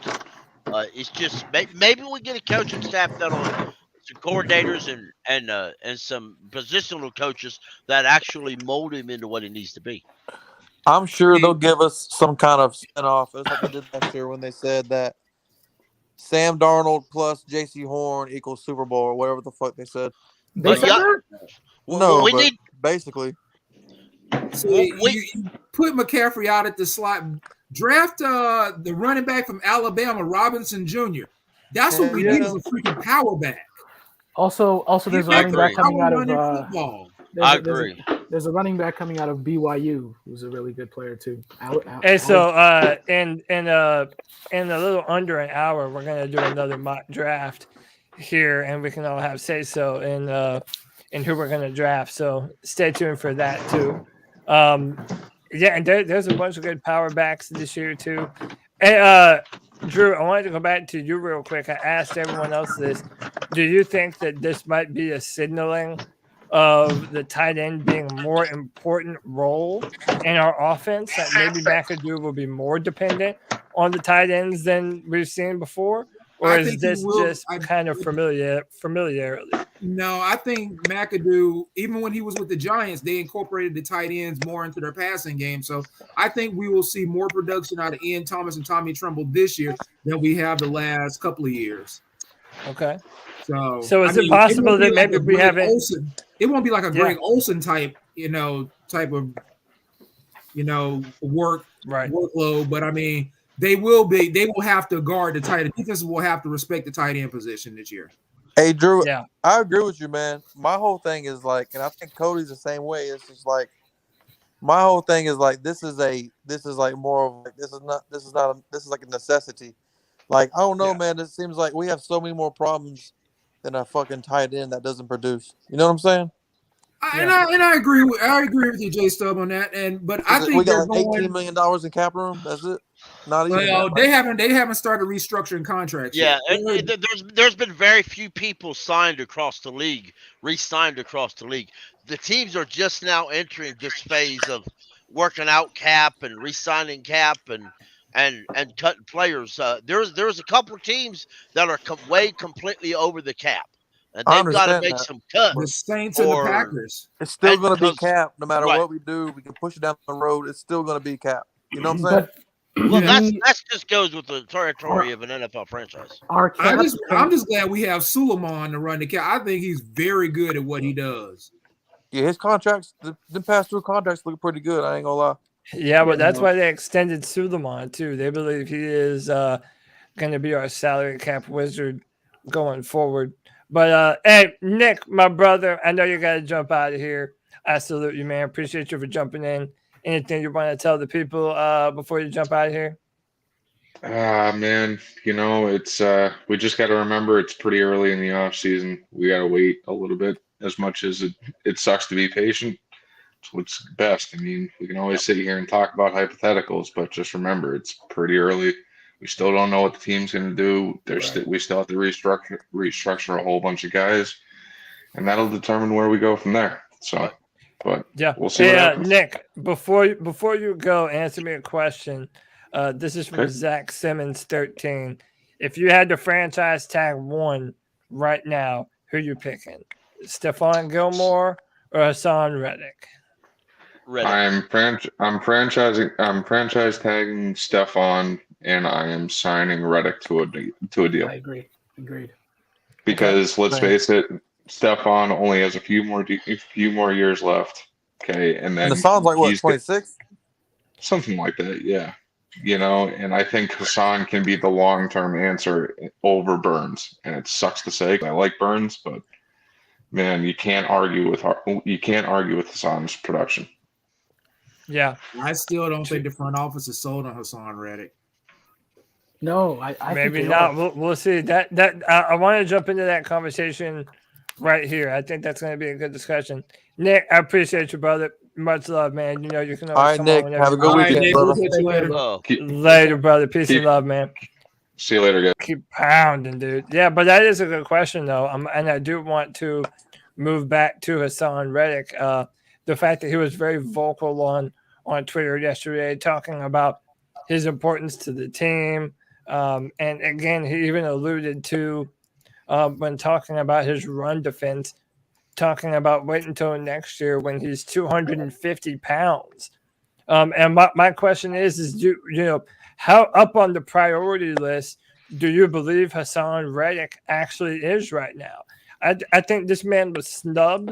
It's just maybe we get a coaching staff that on some coordinators and some positional coaches that actually mold him into what he needs to be. I'm sure they'll give us some kind of spinoff. It's like they did last year when they said that Sam Darnold plus J.C. Horn equals Super Bowl or whatever the fuck they said. They said that? No, basically. So you put McCaffrey out at the slot. Draft the running back from Alabama, Robinson Jr. That's what we need is a freaking power back. Also, there's a running back coming out of. I agree. There's a running back coming out of BYU who's a really good player too. Hey, so in a little under an hour, we're gonna do another mock draft here, and we can all have say so in who we're gonna draft. So stay tuned for that too. And there's a bunch of good power backs this year too. Hey, Drew, I wanted to go back to you real quick. I asked everyone else this. Do you think that this might be a signaling of the tight end being a more important role in our offense, that maybe McAdoo will be more dependent on the tight ends than we've seen before? Or is this just kind of familiarity? No, I think McAdoo, even when he was with the Giants, they incorporated the tight ends more into their passing game. So I think we will see more production out of Ian Thomas and Tommy Tremble this year than we have the last couple of years. Okay. So is it possible that maybe we haven't? It won't be like a Greg Olsen type of workload. But I mean, they will have to guard the tight end. Defenses will have to respect the tight end position this year. Hey, Drew, Yeah. I agree with you, man. My whole thing is like, and I think Cody's the same way. It's just like, my whole thing is like, this is like more of like, this is like a necessity. Like, I don't know, man. It seems like we have so many more problems than a fucking tight end that doesn't produce. You know what I'm saying? And I agree with you, J Stub, on that. But I think we got like $18 million in cap room. That's it. Not even. Well, they haven't started restructuring contracts. Yeah, yet. there's been very few people signed across the league, re-signed across the league. The teams are just now entering this phase of working out cap and re-signing cap and cutting players. There's a couple of teams that are way completely over the cap, and they've got to make some cuts. The Saints and the Packers. It's still going to be cap, no matter what we do. We can push it down the road. It's still going to be cap. You know what I'm saying? Well, that just goes with the territory of an NFL franchise. I'm just glad we have Suleiman to run the cap. I think he's very good at what he does. Yeah, his contracts, the past 2 contracts look pretty good. I ain't gonna lie. Yeah, but that's why they extended Suleiman too. They believe he is going to be our salary cap wizard going forward. But hey, Nick, my brother, I know you got to jump out of here. I salute you, man. Appreciate you for jumping in. Anything you want to tell the people before you jump out of here? Man, it's we just got to remember it's pretty early in the off season. We got to wait a little bit. As much as it sucks to be patient, it's what's best. I mean, we can always sit here and talk about hypotheticals, but just remember it's pretty early. We still don't know what the team's going to do. We still have to restructure a whole bunch of guys, and that'll determine where we go from there. So. But yeah, we'll see. Hey, Nick, before you go, answer me a question. This is from Zach Simmons 13. If you had to franchise tag one right now, who you picking? Stephon Gilmore or Haason Reddick? I'm franchise tagging Stephon, and I am signing Reddick to a deal. I agree. Agreed. Because let's face it. Stephon only has a few more years left. Okay, and then it sounds like what, 26? Something like that, yeah. And I think Haason can be the long-term answer over Burns. And it sucks to say, I like Burns, but man, you can't argue with Hasson's production. Yeah, I still don't think the front office is sold on Haason Reddick. No, I maybe think not. We'll see. That I want to jump into that conversation right here. I think that's going to be a good discussion. Nick, I appreciate you, brother. Much love, man. You can always all right, Nick. Have a good weekend, brother. Later, brother. Peace and love, man. See you later, guys. Keep pounding, dude. Yeah, but that is a good question, though. And I do want to move back to Haason Reddick. The fact that he was very vocal on Twitter yesterday, talking about his importance to the team. And again, he even alluded to when talking about his run defense, talking about wait until next year when he's 250 pounds. And my question is how up on the priority list do you believe Haason Reddick actually is right now? I think this man was snubbed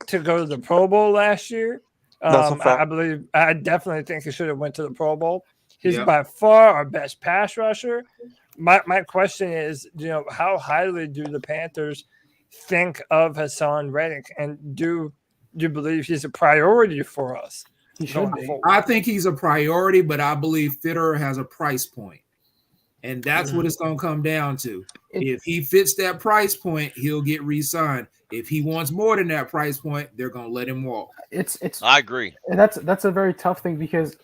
to go to the Pro Bowl last year. I definitely think he should have went to the Pro Bowl. He's by far our best pass rusher. My question is, how highly do the Panthers think of Haason Reddick, and do you believe he's a priority for us? He should be. I think he's a priority, but I believe Fitter has a price point, and that's what it's going to come down to. If he fits that price point, he'll get re-signed. If he wants more than that price point, they're going to let him walk. I agree. And that's a very tough thing because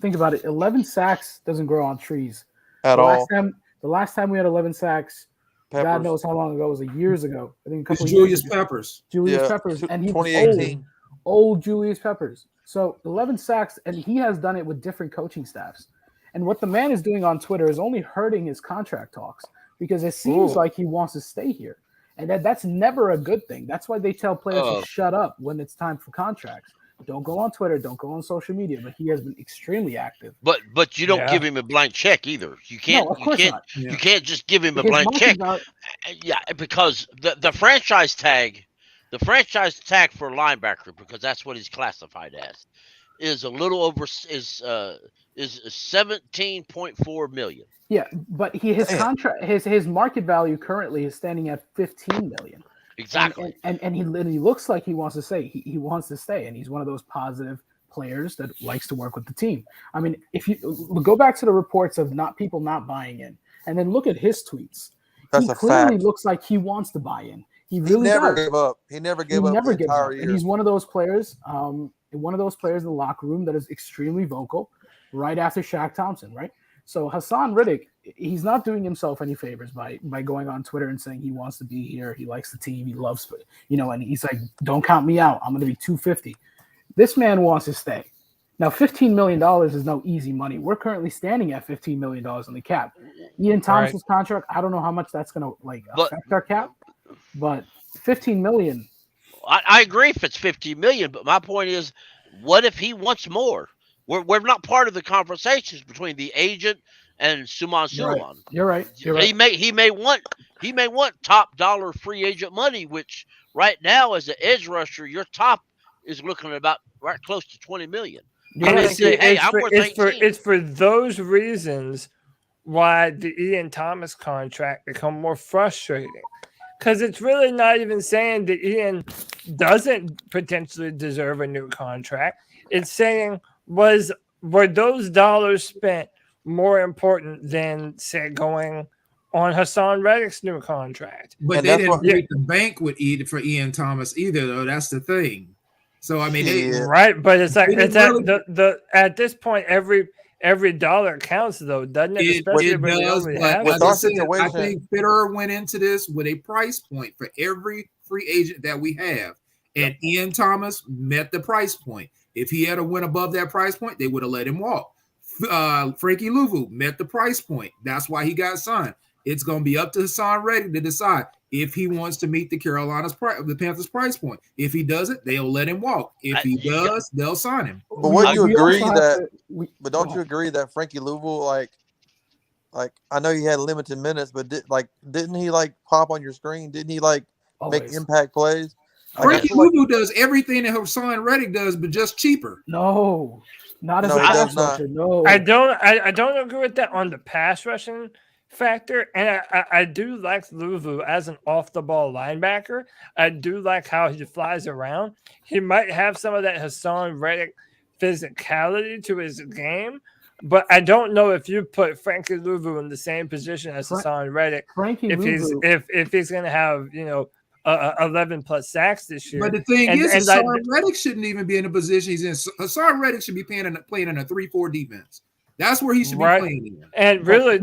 think about it. 11 sacks doesn't grow on trees at all. The last time we had 11 sacks, Peppers. God knows how long ago. It was years ago. I think a couple Julius years ago. Peppers. Julius Peppers, and he 2018. was old Julius Peppers. So 11 sacks, and he has done it with different coaching staffs. And what the man is doing on Twitter is only hurting his contract talks because it seems like he wants to stay here, and that's never a good thing. That's why they tell players to shut up when it's time for contracts. Don't go on Twitter. Don't go on social media. But he has been extremely active. But you don't give him a blank check either. You can't. No, of course not. You can't just give him a blank check. Yeah, because the franchise tag The franchise tag for a linebacker, because that's what he's classified as, is a little over is 17.4 million. Yeah, but his contract, his market value currently is standing at 15 million. Exactly. And he looks like he wants to stay. He wants to stay, and he's one of those positive players that likes to work with the team. I mean, if you go back to the reports of people not buying in, and then look at his tweets, he clearly looks like he wants to buy in. He really never does. gave up. He never gave up the entire year. And he's one of those players, in the locker room that is extremely vocal. Right after Shaq Thompson, right? So Haason Reddick, he's not doing himself any favors by going on Twitter and saying he wants to be here, he likes the team, he loves, and he's like, don't count me out. I'm going to be 250. This man wants to stay. Now, $15 million is no easy money. We're currently standing at $15 million on the cap. Ian Thomas's contract, I don't know how much that's going to affect our cap, but $15 million. I agree if it's $15 million, but my point is, what if he wants more? We're not part of the conversations between the agent and Suman Suleiman. You're right. He may want top dollar free agent money, which right now as an edge rusher, your top is looking at about right close to 20 million. It's for those reasons why the Ian Thomas contract become more frustrating. Because it's really not even saying that Ian doesn't potentially deserve a new contract. It's saying, were those dollars spent more important than, say, going on Haason Reddick's new contract? But they didn't break the bank with for Ian Thomas either, though. That's the thing. So I mean, right? But it's like at this point, every dollar counts, though, doesn't it? It does. But like I said, I think Fitterer went into this with a price point for every free agent that we have, and Ian Thomas met the price point. If he had went above that price point, they would have let him walk. Frankie Louvu met the price point. That's why he got signed. It's going to be up to Haason Reddick to decide if he wants to meet the Panthers price point. If he doesn't, they'll let him walk. If he does, they'll sign him. But wouldn't you agree that? But don't you agree that Frankie Louvu, like I know he had limited minutes, but didn't he pop on your screen? Didn't he make impact plays? Frankie Louvu does everything that Haason Reddick does, but just cheaper. No, not as a pass rusher. No, I don't agree with that on the pass rushing factor, and I do like Louvu as an off the ball linebacker. I do like how he flies around. He might have some of that Haason Reddick physicality to his game, but I don't know if you put Frankie Louvu in the same position as Haason Reddick. If he's going to have 11 plus sacks this year. But the thing is, Haason Reddick shouldn't even be in the position he's in. Haason Reddick should be playing in a 3-4 defense. That's where he should be playing in. And really,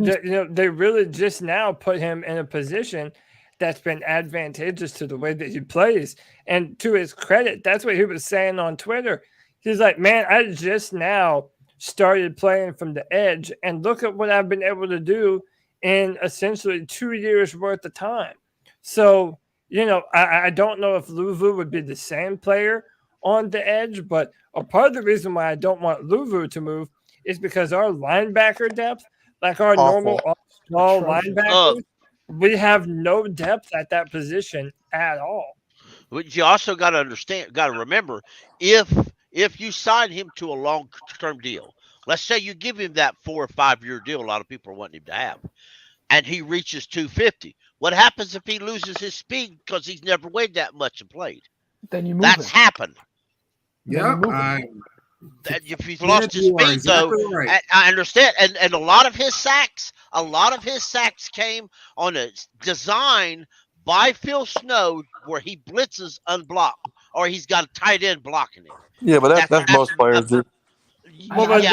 they really just now put him in a position that's been advantageous to the way that he plays. And to his credit, that's what he was saying on Twitter. He's like, man, I just now started playing from the edge, and look at what I've been able to do in essentially 2 years worth of time. So, I don't know if Louvu would be the same player on the edge, but a part of the reason why I don't want Louvu to move is because our linebacker depth, like our normal small linebackers, we have no depth at that position at all. But you also got to remember, if you sign him to a long-term deal, let's say you give him that 4 or 5 year deal a lot of people are wanting him to have, and he reaches 250. What happens if he loses his speed because he's never weighed that much and played? Then you move That's happened. Yeah. If he's lost his speed, though, I understand. And a lot of his sacks came on a design by Phil Snow where he blitzes unblocked, or he's got a tight end blocking him. Yeah, but that's most players do. But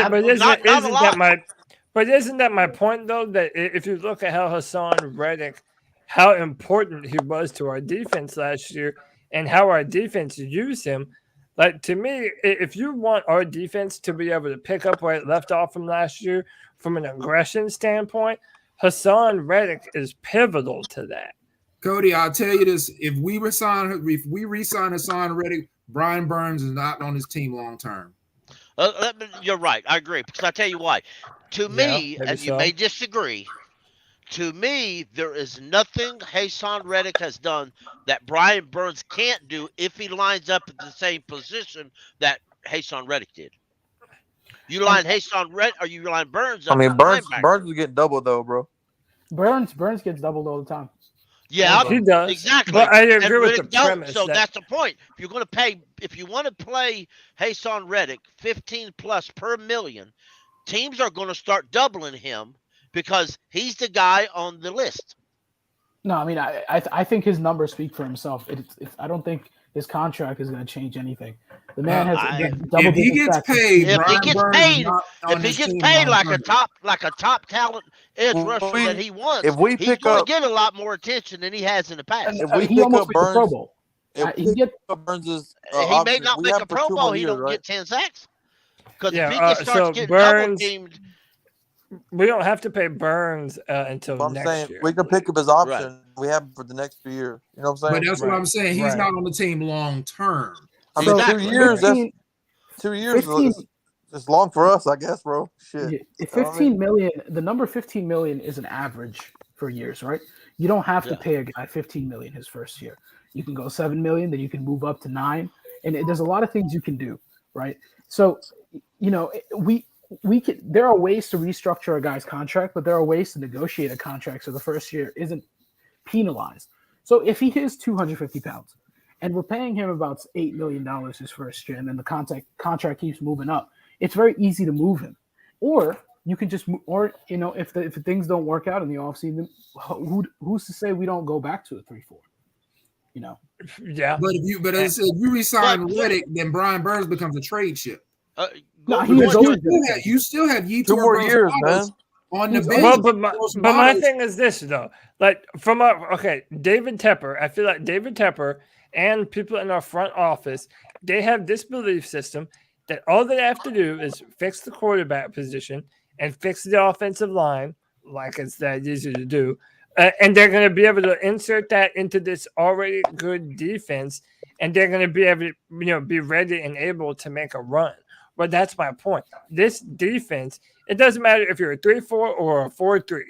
isn't that my point, though? That if you look at how Haason Reddick, how important he was to our defense last year, and how our defense used him, like, to me, if you want our defense to be able to pick up where it left off from last year from an aggression standpoint, Haason Reddick is pivotal to that. Cody, I'll tell you this: if we re-sign Haason Reddick, Brian Burns is not on his team long term. You're right. I agree, because I tell you why. To me, and you may disagree, To me, there is nothing Haason Reddick has done that Brian Burns can't do if he lines up at the same position that Haason Reddick did. You line Haason Reddick or you line Burns up. I mean, at Burns linebacker. is getting double though, bro. Burns gets doubled all the time. Yeah, he does. exactly. But I agree And with Reddick the premise. So that's the point. If you're going to pay, if you want to play Haason Reddick 15 plus per million, teams are going to start doubling him because he's the guy on the list. No, I mean, I think his numbers speak for himself. I don't think his contract is going to change anything. The man has if he gets paid, if he gets paid like a top talent edge rusher that he wants, he's going to get a lot more attention than he has in the past. If we he pick almost up made the Pro Burns, Bowl. Burns' he may not make a Pro Bowl. He don't get 10 sacks because if he starts getting double teamed. We don't have to pay Burns until next year. We can pick up his option. Right. We have him for the next 2 years. You know what I'm saying? But that's what I'm saying. He's not on the team long term. I mean, 2 years. 2 years. 15, it's long for us, I guess, bro. Shit. 15 million. The number 15 million is an average for years, right? You don't have to pay a guy 15 million his first year. You can go 7 million, then you can move up to 9, and there's a lot of things you can do, right? So, you know, there are ways to restructure a guy's contract, but there are ways to negotiate a contract so the first year isn't penalized. So if he is 250 pounds and we're paying him about $8 million his first year, and then the contract keeps moving up, it's very easy to move him. Or you can just, or you know, if things don't work out in the offseason, who's to say we don't go back to a 3-4? You know. Yeah. But if you resign Reddick, then Brian Burns becomes a trade chip. You still have 2 more years, man. On the bench. But my thing is this though, like David Tepper. I feel like David Tepper and people in our front office, they have this belief system that all they have to do is fix the quarterback position and fix the offensive line, like it's that easy to do, and they're going to be able to insert that into this already good defense, and they're going to be able to, be ready and able to make a run. But that's my point. This defense, it doesn't matter if you're a 3-4 or a 4-3.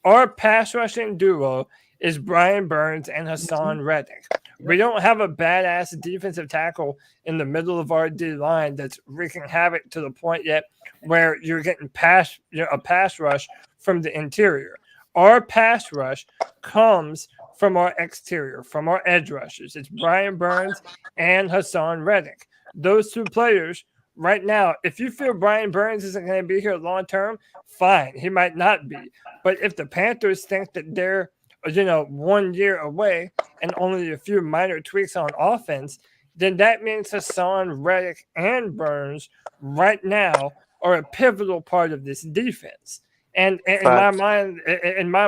Our pass rushing duo is Brian Burns and Haason Reddick. We don't have a badass defensive tackle in the middle of our D line that's wreaking havoc to the point yet where you're getting a pass rush from the interior. Our pass rush comes from our exterior, from our edge rushers. It's Brian Burns and Haason Reddick. Those two players. Right now, if you feel Brian Burns isn't going to be here long term, fine. He might not be. But if the Panthers think that they're, 1 year away and only a few minor tweaks on offense, then that means Haason Reddick and Burns right now are a pivotal part of this defense. And in my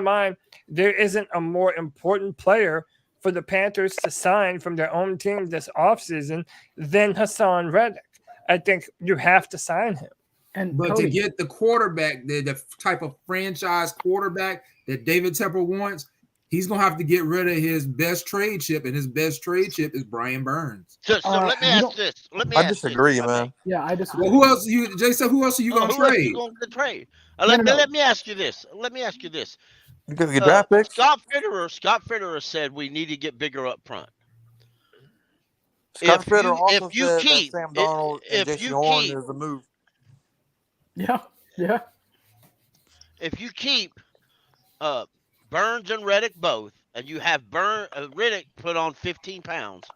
mind, there isn't a more important player for the Panthers to sign from their own team this offseason than Haason Reddick. I think you have to sign him. But Cody, to get the quarterback, the type of franchise quarterback that David Tepper wants, he's going to have to get rid of his best trade chip, and his best trade chip is Brian Burns. So let me ask this. I disagree, man. Yeah, I disagree. Well, who else are you going to trade? Who going to trade? Let me ask you this. Because you draft picks? Scott Fitterer said we need to get bigger up front. Scott Fitterer also said that Sam Darnold and Jason Horn is a move. Yeah. If you keep Burns and Reddick both, and you have Reddick put on 15 pounds,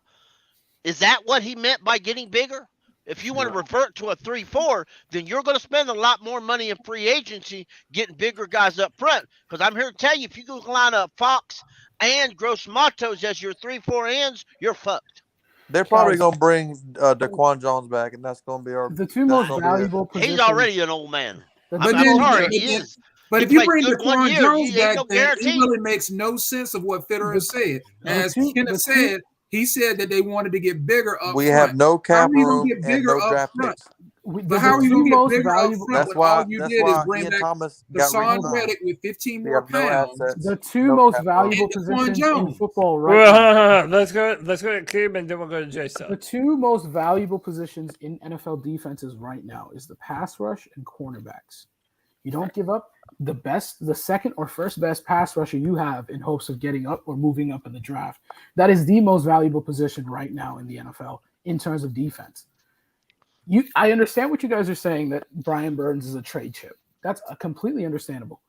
is that what he meant by getting bigger? If you want to revert to a 3-4, then you're going to spend a lot more money in free agency getting bigger guys up front. Because I'm here to tell you, if you go line up Fox and Gross Matos as your 3-4 ends, you're fucked. They're probably going to bring Daquan Jones back, and that's going to be the two most valuable positions. He's already an old man. But if you bring Daquan Jones back, then it really makes no sense of what Fitterer said. As Kenneth said, he said that they wanted to get bigger up front. We have no cap room and no draft picks. But how are you going to get bigger up front when all you did is bring Ian back Thomas Haason Reddick with 15 more pounds? The two most valuable positions in football right now. Let's go to Kim and then we'll go to Jason. The two most valuable positions in NFL defenses right now is the pass rush and cornerbacks. You don't give up the second or first best pass rusher you have in hopes of getting up or moving up in the draft. That is the most valuable position right now in the NFL in terms of defense. I understand what you guys are saying, that Brian Burns is a trade chip. That's completely understandable.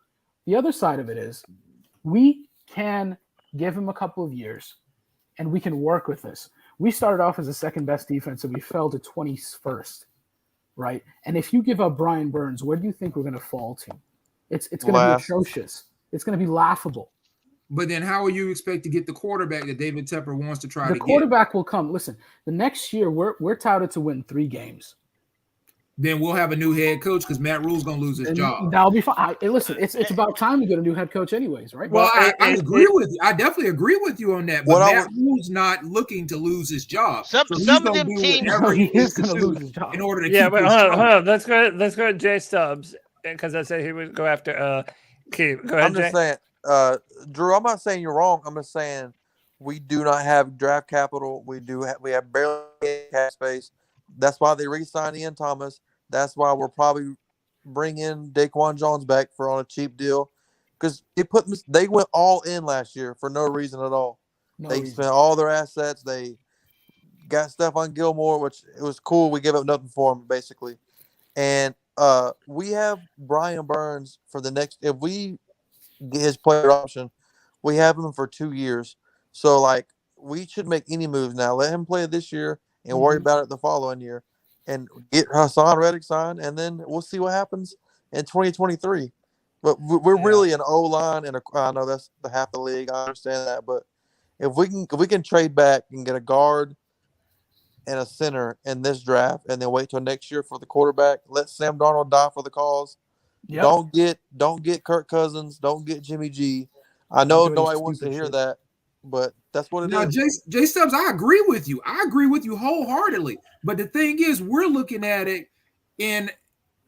The other side of it is we can give him a couple of years and we can work with this. We started off as the second best defense and we fell to 21st, right? And if you give up Brian Burns, where do you think we're going to fall to? It's going to be atrocious. It's going to be laughable. But then how will you expect to get the quarterback that David Tepper wants to try to get? The quarterback will come. Listen, the next year we're touted to win 3 games. Then we'll have a new head coach because Matt Rule's going to lose his job. That'll be fine. Listen, it's about time to get a new head coach anyways, right? Well, I agree with you. I definitely agree with you on that. But Matt Rule's not looking to lose his job. Some of them teams he is going to lose his job in order to keep his job. Hold on. Let's go to Jay Stubbs, because I said he would go after Keith. Go ahead, I'm just saying, Drew, I'm not saying you're wrong. I'm just saying we do not have draft capital. We have barely cap space. That's why they re-signed Ian Thomas. That's why we're probably bringing Daquan Jones back on a cheap deal, because they went all in last year for no reason at all. They spent all their assets. They got Stephon Gilmore, which it was cool. We gave up nothing for him basically, and we have Brian Burns for the next. If we get his player option, we have him for 2 years. So we should make any moves now. Let him play this year and worry about it the following year. And get Haason Reddick signed, and then we'll see what happens in 2023. But we're really an O-line, and I know that's the half the league. I understand that, but if we can trade back and get a guard and a center in this draft, and then wait till next year for the quarterback, let Sam Darnold die for the cause. Yep. Don't get Kirk Cousins. Don't get Jimmy G. I know nobody wants to hear that, but that's what it is. Now, Jay Stubbs, I agree with you. I agree with you wholeheartedly. But the thing is, we're looking at it in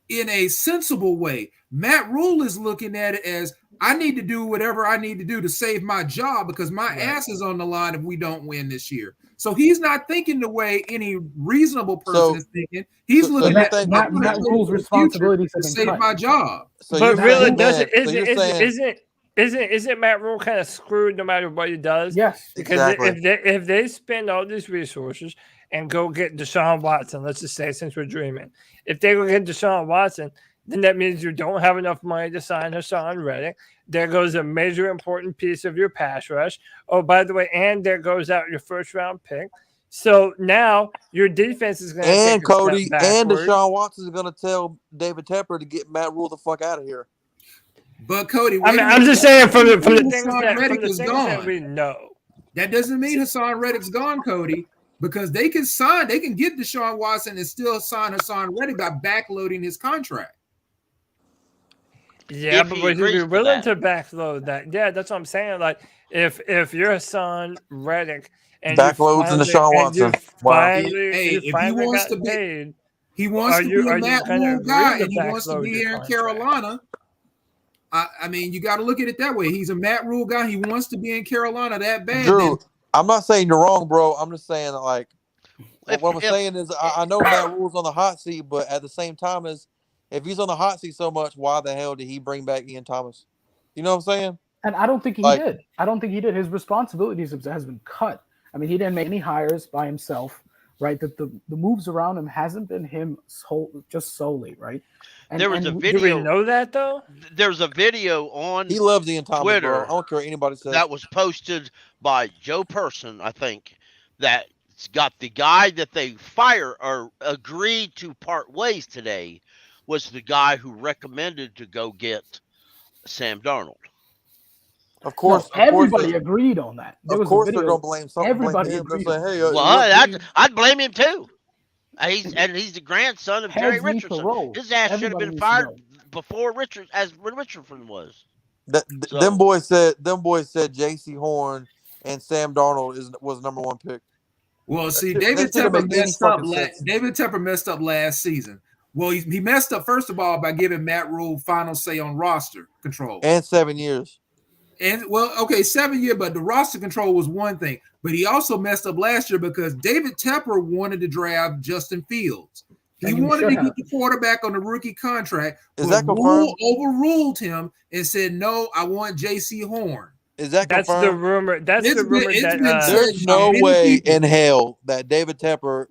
a sensible way. Matt Rule is looking at it as, I need to do whatever I need to do to save my job because my ass is on the line if we don't win this year. So he's not thinking the way any reasonable person is thinking. He's looking at Matt Rule's responsibility to save my job. But really, isn't Matt Rule kind of screwed no matter what he does? Yes, because if they spend all these resources and go get Deshaun Watson, let's just say, since we're dreaming, if they go get Deshaun Watson, then that means you don't have enough money to sign Haason Reddick. There goes a major important piece of your pass rush. Oh, by the way, and there goes out your first round pick. So now your defense is going to take Cody and Deshaun Watson is going to tell David Tepper to get Matt Rule the fuck out of here. But Cody, I'm just saying from the things that we know. That doesn't mean Haason Reddick's gone, Cody, because they can get Deshaun Watson and still sign Haason Reddick by backloading his contract. Yeah, but would you be willing to backload that? Yeah, that's what I'm saying. Like if you're Haason Reddick and backloads and Deshaun Watson, if he wants to be, he wants to be a Matt Rule guy, and he wants to be here in Carolina. I mean, you got to look at it that way. He's a Matt Rule guy. He wants to be in Carolina that bad. Drew, I'm not saying you're wrong, bro. I'm just saying what I'm saying is I know Matt Rule's on the hot seat, but at the same time, if he's on the hot seat so much, why the hell did he bring back Ian Thomas? You know what I'm saying? And I don't think he did. I don't think he did. His responsibilities has been cut. I mean, he didn't make any hires by himself, right? The moves around him hasn't been him just solely, right? There was a video. Do we know that though? There's a video on he loves Ian Thomas, Twitter. Bro. I don't care what anybody says. That was posted by Joe Person, I think. That's got the guy that they fire or agreed to part ways today was the guy who recommended to go get Sam Darnold. Of course, everybody agreed on that. Of course, they're gonna blame something. Everybody agreed. I'd blame him too. He's the grandson of Jerry Richardson. His ass should have been fired before when Richardson was. Them boys said J.C. Horn and Sam Darnold was number 1 pick. Well, see, David Tepper messed up last season. Well, he messed up first of all by giving Matt Rule final say on roster control and 7 years. And 7 years, but the roster control was one thing. But he also messed up last year because David Tepper wanted to draft Justin Fields. He wanted to get the quarterback on the rookie contract. Is that confirmed? Overruled him and said, "No, I want J.C. Horn." Is that That's confirmed? the rumor. That's the rumor that there's no way in hell that David Tepper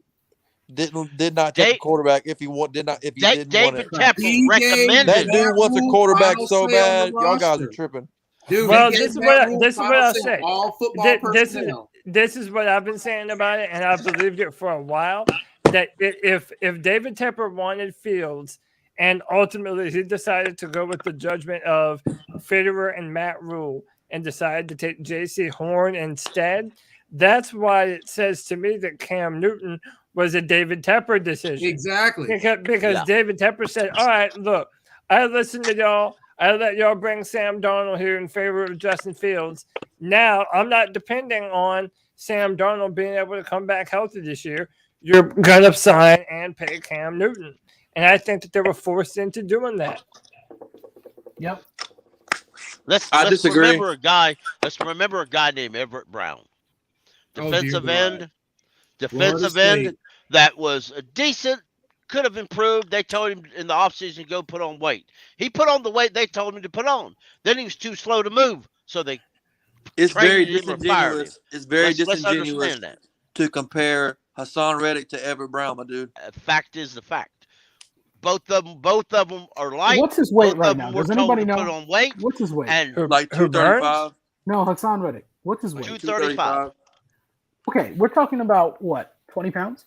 did not take a quarterback if he didn't want it. David Tepper recommended that dude wants a quarterback so bad. Y'all guys are tripping. Dude, well, this is what I say. All football personnel. This is what I've been saying about it, and I've believed it for a while. That if David Tepper wanted Fields, and ultimately he decided to go with the judgment of Fitterer and Matt Rule, and decided to take J.C. Horn instead, that's why it says to me that Cam Newton was a David Tepper decision. Exactly. Because David Tepper said, all right, look, I listened to y'all. I let y'all bring Sam Darnold here in favor of Justin Fields. Now I'm not depending on Sam Darnold being able to come back healthy this year. You're going to sign and pay Cam Newton. And I think that they were forced into doing that. Yep. Let's disagree. remember a guy. Let's remember a guy named Everett Brown, defensive end that was a decent, could have improved. They told him in the offseason to go put on weight. He put on the weight they told him to put on. Then he was too slow to move, so they It's very trained him or fired him. disingenuous. It's very Let's disingenuous understand that. to compare Haason Reddick to Everett Brown, my dude. Fact is the fact. Both of them are light. What's his weight Both right of now? them were Does told anybody to know? put on weight. What's his weight? And Like 235. No, Haason Reddick. What's his weight? 235. Okay, we're talking about what? 20 pounds?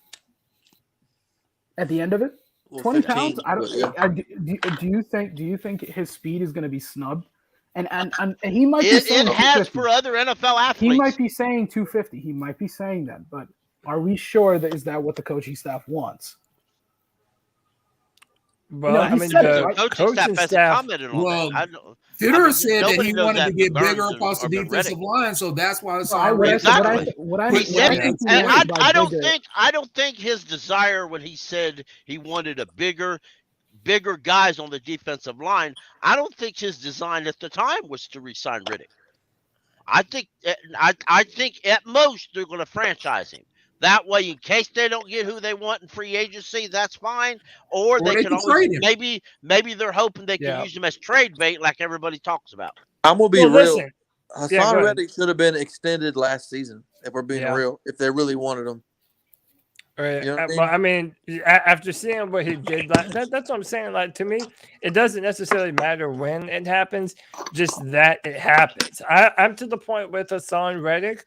At the end of it? Well, 20 15, pounds? Do you think his speed is going to be snubbed? And he might be saying it has 250. for other NFL athletes. He might be saying 250. He might be saying that, but are we sure that is that what the coaching staff wants? Well, I mean, the coaching staff commented on that. Fitterer said that nobody he knows wanted that to get Burns bigger and- across the or defensive Reddick. line, so that's why it's I don't think his desire when he said he wanted a bigger guys on the defensive line, I don't think his design at the time was to re-sign Reddick. I think at most they're going to franchise him. That way, in case they don't get who they want in free agency, that's fine. Or they can always maybe they're hoping they can use him as trade bait, like everybody talks about. I'm gonna be real. Listen. Haason Reddick should have been extended last season, if we're being real. If they really wanted him. Right. You know Well, I mean, after seeing what he did, that's what I'm saying. Like, to me, it doesn't necessarily matter when it happens, just that it happens. I'm to the point with Haason Reddick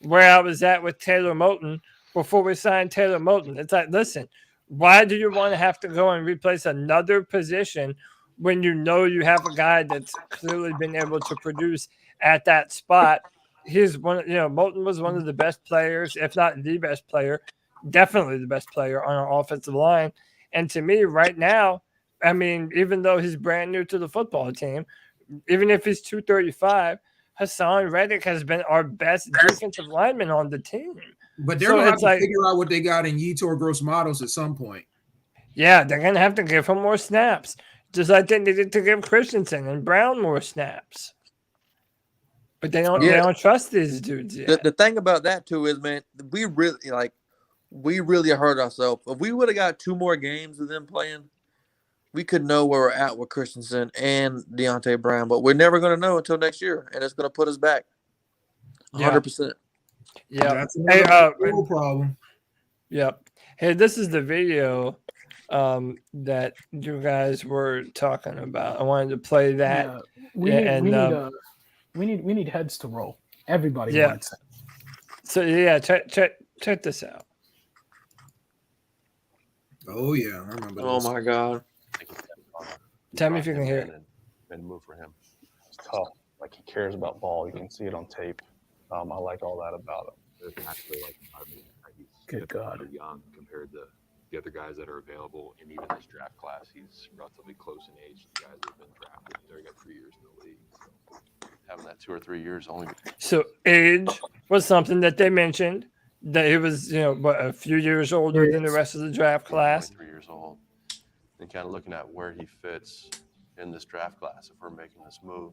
where I was at with Taylor Moton before we signed Taylor Moton. It's like, listen, why do you want to have to go and replace another position when you know you have a guy that's clearly been able to produce at that spot? He's one, Moton was one of the best players, if not the best player, definitely the best player on our offensive line. And to me, right now, I mean, even though he's brand new to the football team, even if he's 235, Haason Reddick has been our best defensive lineman on the team. But they're going to have to figure out what they got in Yetur Gross-Matos at some point. Yeah, they're going to have to give him more snaps, just like they needed to give Christensen and Brown more snaps. But they don't trust these dudes yet. The thing about that too is, man, we really hurt ourselves. If we would have got 2 more games of them playing, we could know where we're at with Christensen and Deontay Brown. But we're never going to know until next year, and it's going to put us back 100%. Yeah, that's another problem. Yep. Hey, this is the video that you guys were talking about. I wanted to play that. Yeah, we need heads to roll. Everybody wants it. So yeah, check this out. Oh yeah, I remember. Oh my God! Tell me if you can hear it. And move for him. It's tough. Like, he cares about ball. You can see it on tape. I like all that about him. Good God. Young compared to the other guys that are available, and even this draft class, he's relatively close in age to the guys that have been drafted. They've got 3 years in the league. So having that 2 or 3 years only. So age was something that they mentioned, that he was, a few years older than the rest of the draft class. 3 years old. And kind of looking at where he fits in this draft class. If we're making this move,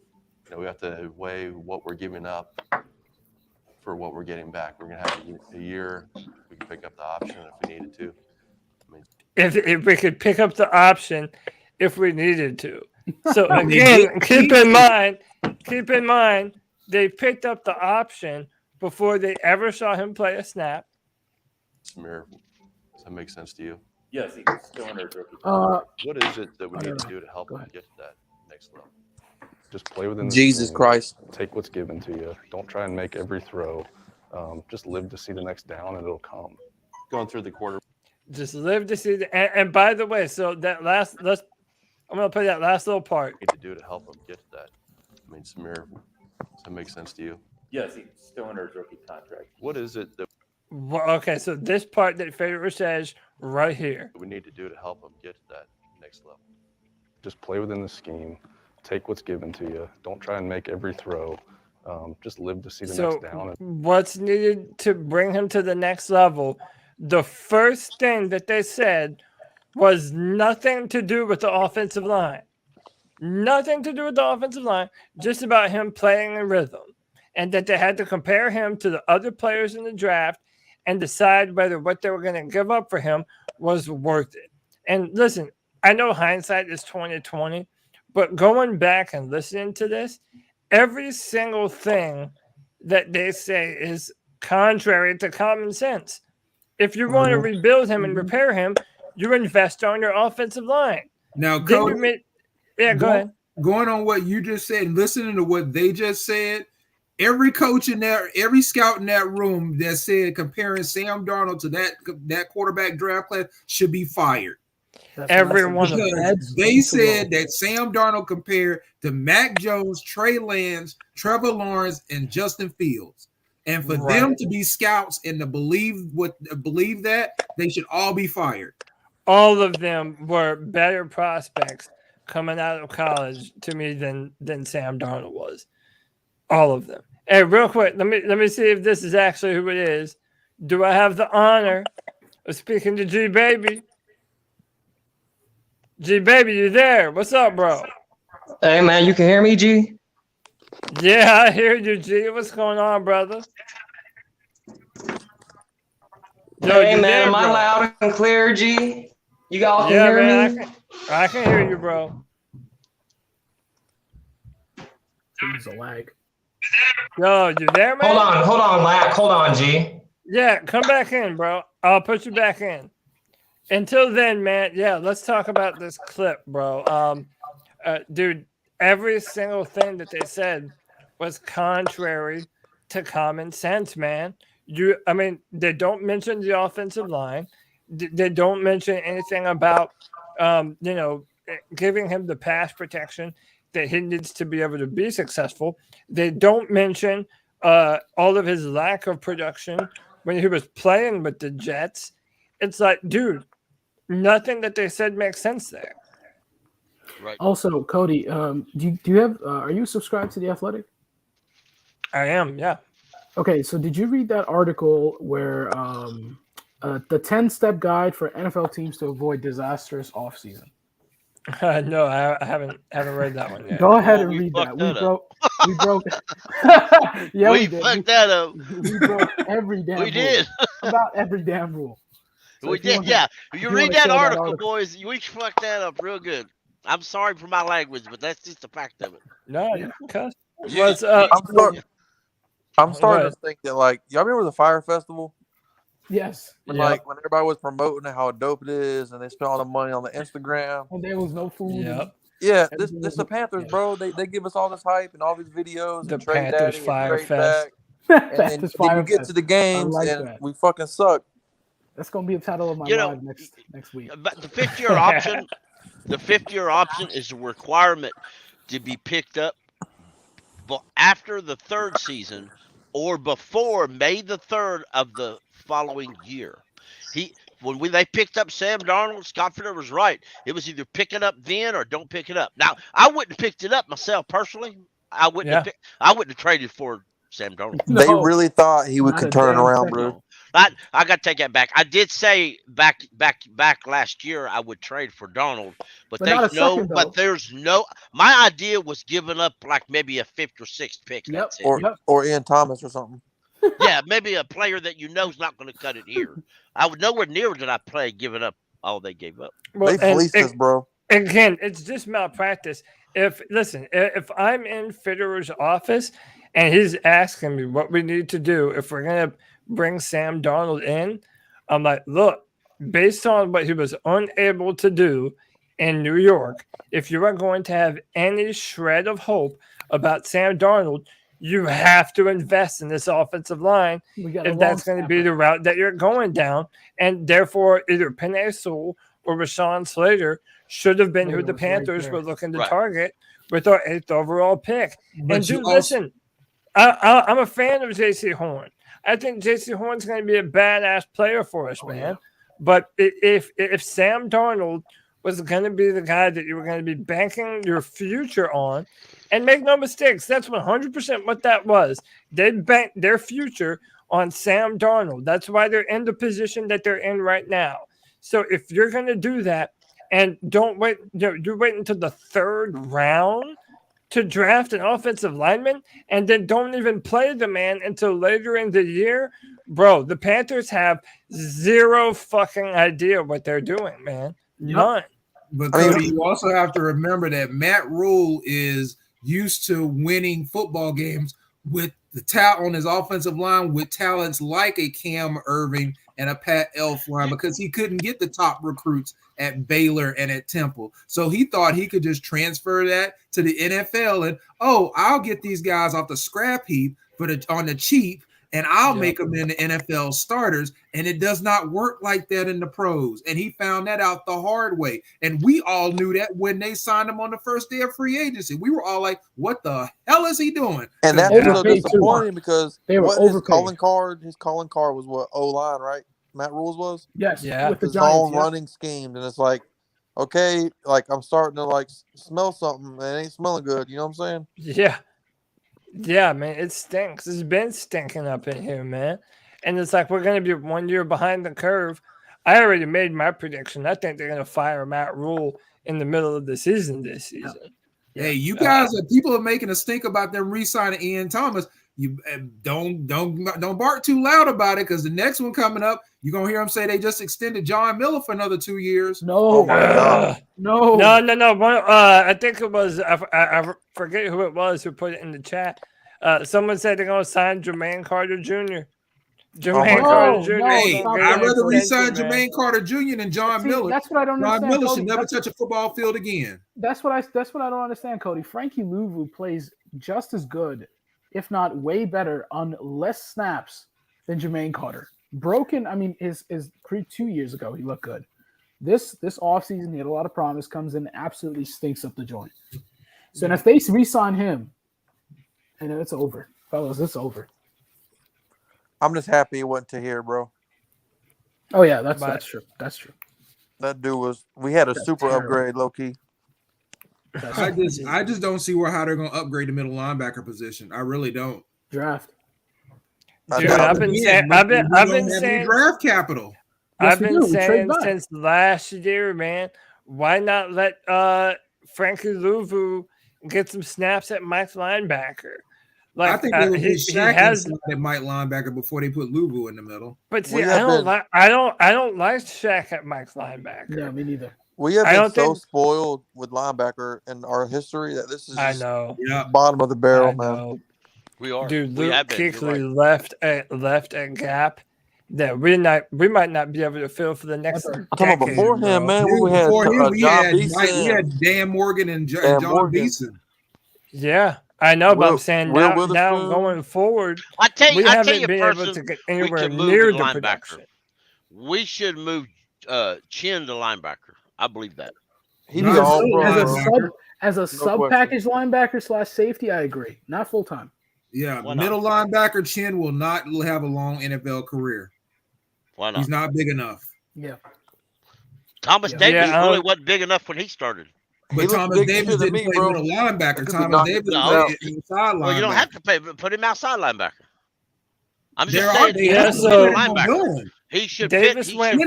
we have to weigh what we're giving up for what we're getting back. We're going to have a year. We can pick up the option if we needed to. I mean, if we could pick up the option if we needed to. So again, keep in mind, they picked up the option before they ever saw him play a snap. Samir, does that make sense to you? Yes, he's still under his rookie contract. What is it that we need to do to help him get to that next level? Just play within the Jesus scheme. Christ. Take what's given to you. Don't try and make every throw. Just live to see the next down, and it'll come. Going through the quarter. Just live to see and by the way, so that I'm gonna play that last little part. Need to do to help him get to that. I mean, Samir, does that make sense to you? Yes, he's still under his rookie contract. What is it that Well, okay, so this part that Federer says right here. we need to do to help him get to that next level? Just play within the scheme. Take what's given to you. Don't try and make every throw. Just live to see the next down. What's needed to bring him to the next level? The first thing that they said was nothing to do with the offensive line. Nothing to do with the offensive line, just about him playing in rhythm. And that they had to compare him to the other players in the draft and decide whether what they were going to give up for him was worth it. And listen, I know hindsight is 20/20, but going back and listening to this, every single thing that they say is contrary to common sense. If you want to rebuild him and repair him, you invest on your offensive line. Now, Cody, go ahead. Going on what you just said, listening to what they just said, every coach in there, every scout in that room that said comparing Sam Darnold to that quarterback draft class should be fired. Everyone, because they said that Sam Darnold compared to Mac Jones, Trey Lance, Trevor Lawrence, and Justin Fields. And for them to be scouts and to believe that, they should all be fired. All of them were better prospects coming out of college to me than Sam Darnold was. All of them. Hey, real quick, let me see if this is actually who it is. Do I have the honor of speaking to G Baby? G Baby, you there? What's up, bro? Hey man, you can hear me, G? Yeah, I hear you, G. What's going on, brother? Yo, hey man, am I loud and clear, G? You all can hear me? I can hear you, bro. There's a lag. Yo, you there, man? Hold on, lag. Hold on, G. Yeah, come back in, bro. I'll put you back in. Until then, man, yeah, let's talk about this clip, bro. Dude, every single thing that they said was contrary to common sense, man. They don't mention the offensive line. They don't mention anything about, giving him the pass protection that he needs to be able to be successful. They don't mention all of his lack of production when he was playing with the Jets. It's like, dude, nothing that they said makes sense there. Right. Also, Cody, do you have? Are you subscribed to The Athletic? I am, yeah. Okay, so did you read that article where the 10-step guide for NFL teams to avoid disastrous offseason? No, I haven't read that one yet. Go ahead and read that. We broke. Yeah, we did. Fucked that up. We broke every damn. We did about every damn rule. So we did. Yeah, you read that article, boys. We fucked that up real good. I'm sorry for my language, but that's just the fact of it. No, you can cuss. I'm starting to think that, like, y'all remember the Fire Festival? Yes. When everybody was promoting how dope it is, and they spent all the money on the Instagram. And there was no food. Yep. Yeah, this the Panthers, bro. They give us all this hype and all these videos. The and Trade Panthers Daddy Fire and Fest. And then you get to the games and we fucking suck. That's gonna be the title of my live next week. But the 5th-year option, the 5th-year option is a requirement to be picked up after the 3rd season or before May the 3rd of the following year. When they picked up Sam Darnold, Scott Fitter was right. It was either pick it up then or don't pick it up. Now, I wouldn't have picked it up myself personally. I wouldn't have traded for Sam Darnold. They really thought he could turn around, bro. I got to take that back. I did say back last year I would trade for Darnold, but there's no. My idea was giving up like maybe a 5th or 6th pick. Or Ian Thomas or something. Yeah, maybe a player that you know is not going to cut it here. I would nowhere near did I play giving up all they gave up. They fleeced us, bro. Again, it's just malpractice. If I'm in Fitterer's office and he's asking me what we need to do if we're gonna bring Sam Darnold in, I'm like, look, based on what he was unable to do in New York, if you are going to have any shred of hope about Sam Darnold, you have to invest in this offensive line if that's going to be the route that you're going down. And therefore, either Penei Sewell or Rashawn Slater should have been who the Panthers were looking to target with our 8th overall pick. But and dude, listen, I'm a fan of J.C. Horn. I think J.C. Horn's going to be a badass player for us, man. Yeah. But if Sam Darnold was going to be the guy that you were going to be banking your future on, and make no mistakes, that's 100% what that was. They banked their future on Sam Darnold. That's why they're in the position that they're in right now. So if you're going to do that, and don't wait, you're waiting until the 3rd round to draft an offensive lineman, and then don't even play the man until later in the year, bro, the Panthers have zero fucking idea what they're doing, man. None. But Cody, you also have to remember that Matt Rule is used to winning football games with the talent on his offensive line with talents like a Cam Irving and a Pat Elflein, because he couldn't get the top recruits at Baylor and at Temple. So he thought he could just transfer that to the NFL and, I'll get these guys off the scrap heap on the cheap, and I'll make them into NFL starters. And it does not work like that in the pros. And he found that out the hard way. And we all knew that when they signed him on the first day of free agency. We were all like, what the hell is he doing? And that's so disappointing because his calling card was what, O-line, right? Matt Rule's was? Yes. Yeah. With the his own running scheme. And it's like, okay, like I'm starting to smell something. It ain't smelling good. You know what I'm saying? Yeah. Yeah, man, it stinks. It's been stinking up in here, man. And it's like we're going to be 1 year behind the curve. I already made my prediction. I think they're going to fire Matt Rule in the middle of the season this season. Hey, you guys, people are making a stink about them re-signing Ian Thomas. You don't bark too loud about it, because the next one coming up, you're gonna hear them say they just extended John Miller for another 2 years. No, no. I think it was I forget who it was who put it in the chat. Someone said they're gonna sign Jermaine Carter Jr. Carter Jr. Hey, I'd rather re-sign Jermaine Carter Jr. than John Miller. That's what I don't understand. John Miller should never touch a football field again. That's what I don't understand, Cody. Frankie Louvu plays just as good, if not way better, on less snaps than Jermaine Carter. Broken, I mean, his 2 years ago, he looked good. This offseason, he had a lot of promise, comes in, absolutely stinks up the joint. So, and if they re-sign him, and it's over. Fellas, it's over. I'm just happy it went to here, bro. Oh, yeah, that's true. That's true. That dude we had a super upgrade, low-key. I just don't see how they're going to upgrade the middle linebacker position. I really don't. Draft. Dude, I've been saying draft capital. I've been saying since last year, man. Why not let Frankie Louvu get some snaps at Mike's linebacker? Like, I think they would put Shaq at Mike linebacker before they put Louvu in the middle. But see, I don't like Shaq at Mike's linebacker. Yeah, me neither. We have been spoiled with linebacker in our history that this is bottom of the barrel, man. We are. Dude, Luke Kuechly left a gap that we might not be able to fill for the next decade. Before him, man, we had Dan Morgan and John Beeson. Yeah, I know, but I'm saying now going forward, we haven't been able to get anywhere near the production. We should move Chin to linebacker. I believe that. As a sub-package linebacker / safety, I agree. Not full-time. Yeah, middle linebacker Chin will not have a long NFL career. Why not? He's not big enough. Yeah. Thomas Davis really wasn't big enough when he started. But Thomas Davis didn't play middle linebacker. Thomas Davis played inside linebacker. Well, you don't have to put him outside linebacker. I'm just saying linebacker. He should Davis fit.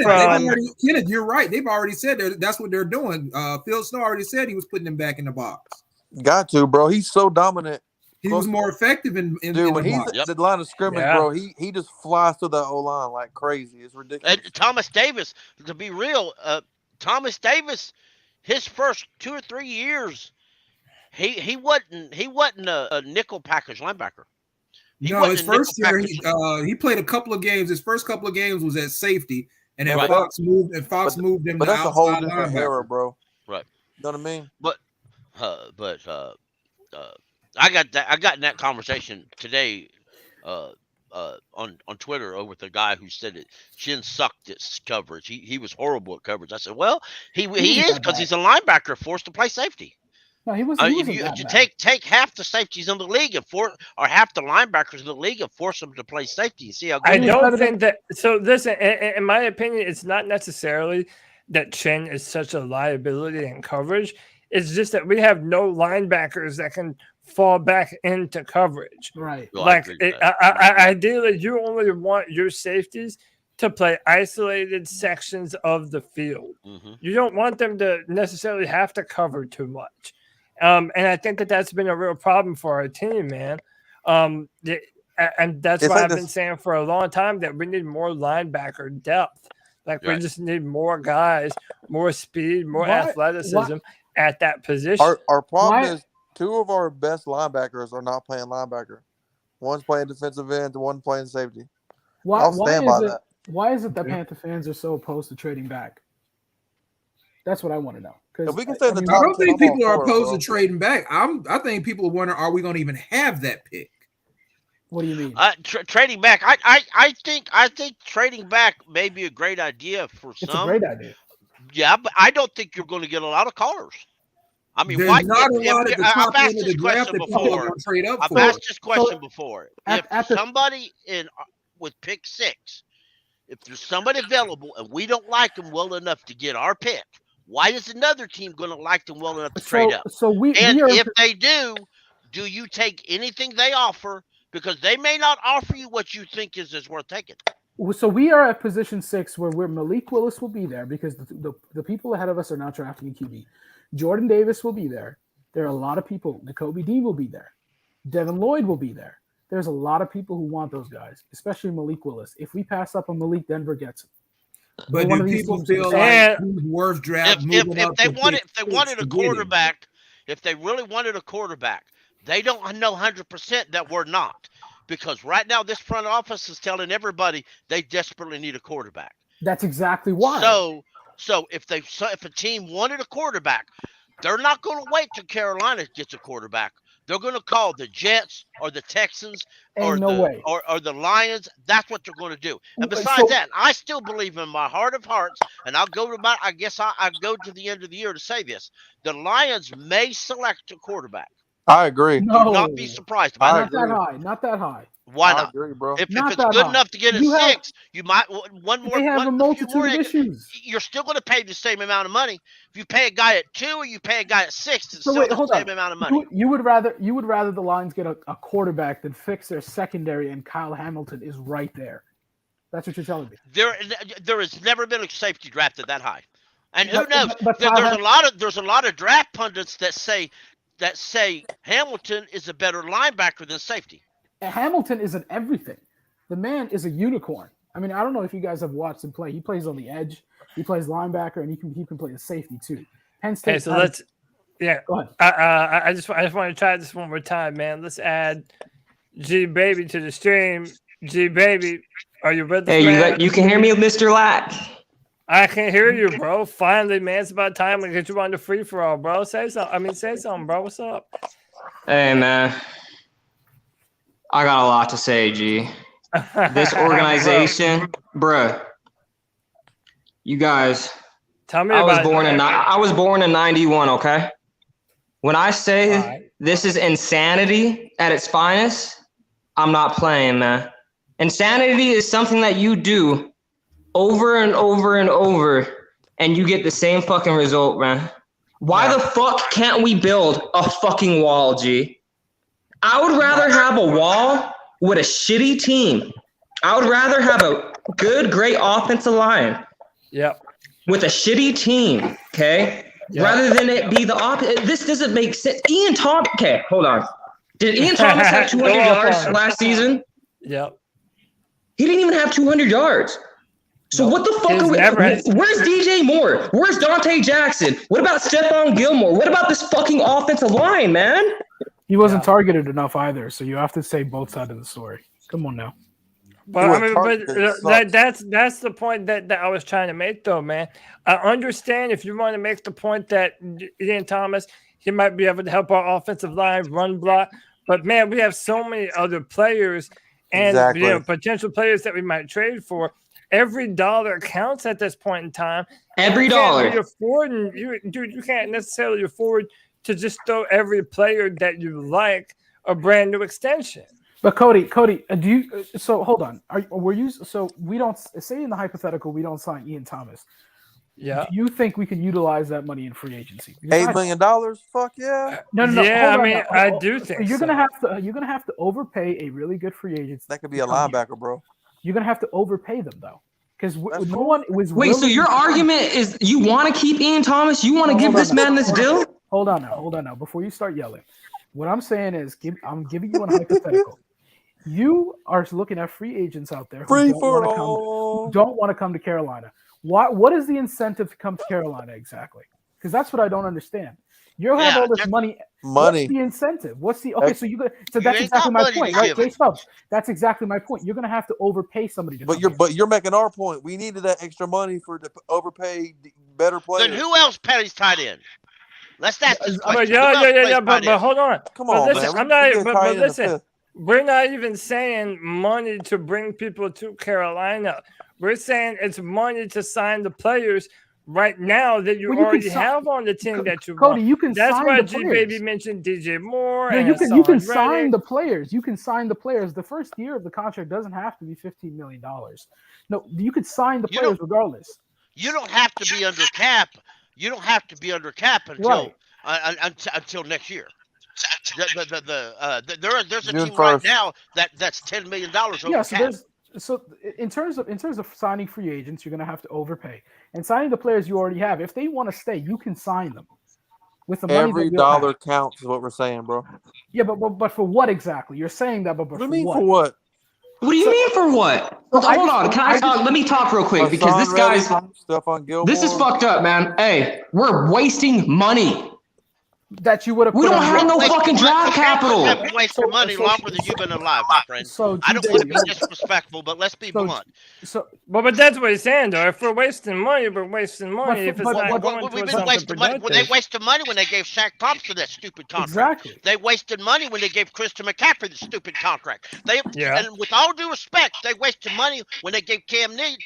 Kenneth, you're right. They've already said that's what they're doing. Phil Snow already said he was putting him back in the box. Got to, bro. He's so dominant. he was more effective in Dude, when the he's box. at the line of scrimmage, bro, he just flies through that O-line like crazy. It's ridiculous. And Thomas Davis, to be real, Thomas Davis, his first 2 or 3 years, he wasn't a nickel package linebacker. His first year he played a couple of games. His first couple of games was at safety, and then Fox moved him. But to that's a whole outside different linebacker. era, bro. Right. You know what I mean? But I got in that conversation today on Twitter over with the guy who said that Chin sucked at coverage. He was horrible at coverage. I said, well, he is because he's a linebacker forced to play safety. No, he wasn't. If you take half the safeties in the league or half the linebackers in the league and force them to play safety and see how good. I don't think that. So listen, in my opinion, it's not necessarily that Chin is such a liability in coverage. It's just that we have no linebackers that can fall back into coverage. Right. Like ideally, you only want your safeties to play isolated sections of the field. Mm-hmm. You don't want them to necessarily have to cover too much. And I think that that's been a real problem for our team, man. And that's why I've been saying for a long time that we need more linebacker depth. Like we just need more guys, more speed, more athleticism at that position. Our problem is 2 of our best linebackers are not playing linebacker. One's playing defensive end, one playing safety. I'll stand by that. Why is it that Panther fans are so opposed to trading back? That's what I want to know. If we can say I don't think people are opposed to trading back. I think people are wondering, are we going to even have that pick? What do you mean? Trading back, I think trading back may be a great idea for some. It's a great idea. Yeah, but I don't think you're going to get a lot of callers. I mean, There's not a lot at the top end of the draft that people are going to trade up for. I've asked this question before. If somebody with pick 6, if there's somebody available and we don't like them well enough to get our pick, why is another team going to like them well enough to trade up? If they do you take anything they offer? Because they may not offer you what you think is worth taking. So we are at position 6 where Malik Willis will be there because the people ahead of us are not drafting a QB. Jordan Davis will be there. There are a lot of people. N'Kobe Dean will be there. Devin Lloyd will be there. There's a lot of people who want those guys, especially Malik Willis. If we pass up on Malik, Denver gets him. But do people feel like he's worth drafting? If they wanted a quarterback, if they really wanted a quarterback, they don't know 100% that we're not. Because right now this front office is telling everybody they desperately need a quarterback. That's exactly why. So if a team wanted a quarterback, they're not going to wait till Carolina gets a quarterback. They're going to call the Jets or the Texans or the Lions. That's what they're going to do. And besides that, I still believe in my heart of hearts, and I'll go to I go to the end of the year to say this. The Lions may select a quarterback. I agree. Do not be surprised about that. Not that high. Why not? I agree, bro. If it's good enough to get a 6, you might one more. They have a multitude of issues. You're still going to pay the same amount of money. If you pay a guy at 2 or you pay a guy at 6, it's still the same amount of money. You would rather the Lions get a quarterback than fix their secondary, and Kyle Hamilton is right there. That's what you're telling me. There has never been a safety drafted that high, and who knows? There's a lot of draft pundits that say Hamilton is a better linebacker than safety. Hamilton isn't everything. The man is a unicorn. I mean, I don't know if you guys have watched him play. He plays on the edge. He plays linebacker, and he can play a safety too. Penn State. Okay, so let's. Yeah. Go ahead. I just want to try this one more time, man. Let's add G Baby to the stream. G Baby, are you with us? Hey, you can hear me, Mr. Lack? I can't hear you, bro. Finally, man, it's about time to get you on the free for all, bro. Say something, bro. What's up? Hey, man. I got a lot to say, G. This organization, bruh. You guys. Tell me I was born in 91, okay? When I say this is insanity at its finest, I'm not playing, man. Insanity is something that you do over and over and over, and you get the same fucking result, man. Why the fuck can't we build a fucking wall, G? I would rather have a wall with a shitty team. I would rather have a good, great offensive line. Yep. With a shitty team, okay? Yep. Rather than it be the opposite. This doesn't make sense. Okay, hold on. Did Ian Thomas have 200 yards last season? Yep. He didn't even have 200 yards. So what the fuck are we? Where's DJ Moore? Where's Dante Jackson? What about Stephon Gilmore? What about this fucking offensive line, man? He wasn't targeted enough either, so you have to say both sides of the story. Come on now. But I mean, that's the point that I was trying to make, though, man. I understand if you want to make the point that Ian Thomas, he might be able to help our offensive line run block, but man, we have so many other players and potential players that we might trade for. Every dollar counts at this point in time. Every dollar. You can't necessarily afford to just throw every player that you like a brand new extension. But Cody, do you? So hold on. So we don't say in the hypothetical we don't sign Ian Thomas. Yeah. Do you think we can utilize that money in free agency? $8 million? Fuck yeah. No. Yeah, I do think so. You're gonna have to overpay a really good free agent. That could be a linebacker, bro. You're gonna have to overpay them though, because no one was. Wait, so your argument is you want to keep Ian Thomas? You want to give this man this deal? Hold on now. Before you start yelling, what I'm saying is, I'm giving you a hypothetical. You are looking at free agents out there who don't want to come to Carolina. What is the incentive to come to Carolina exactly? Because that's what I don't understand. You have all this money. What's the incentive? So that's exactly my point, right? Jay Stubbs, that's exactly my point. You're going to have to overpay somebody. But you're making our point. We needed that extra money to overpay better players. Then who else pays tight end? Let's ask this question. But hold on. Come on, man. But listen. We're not even saying money to bring people to Carolina. We're saying it's money to sign the players right now that you already have on the team that you Cody, want. you can That's sign why the G players. Baby mentioned DJ Moore. Yeah, and you can Haason sign Reddick. the players. You can sign the players. The first year of the contract doesn't have to be $15 million. No, you could sign the players regardless. You don't have to be under cap. You don't have to be under cap until next year. There's a June team 1st. right now that's $10 million over cap. So in terms of signing free agents, you're going to have to overpay. And signing the players you already have, if they want to stay, you can sign them with the money. Every dollar counts is what we're saying, bro. Yeah, but for what exactly? You're saying that, but what do you mean for what? What do you mean for what? Hold on. Can I talk? Let me talk real quick because this guy's Stephon Gilmore. This is fucked up, man. Hey, we're wasting money. That you would have. We don't have no fucking draft capital. I've wasted money longer than you've been alive, my friend. I don't want to be disrespectful, but let's be blunt. But that's what he's saying, though. If we're wasting money, we're wasting money. If it's not going towards something productive. They wasted money when they gave Shaq Thompson that stupid contract. Exactly. They wasted money when they gave Christian McCaffrey the stupid contract. And with all due respect, they wasted money when they gave Cam Newton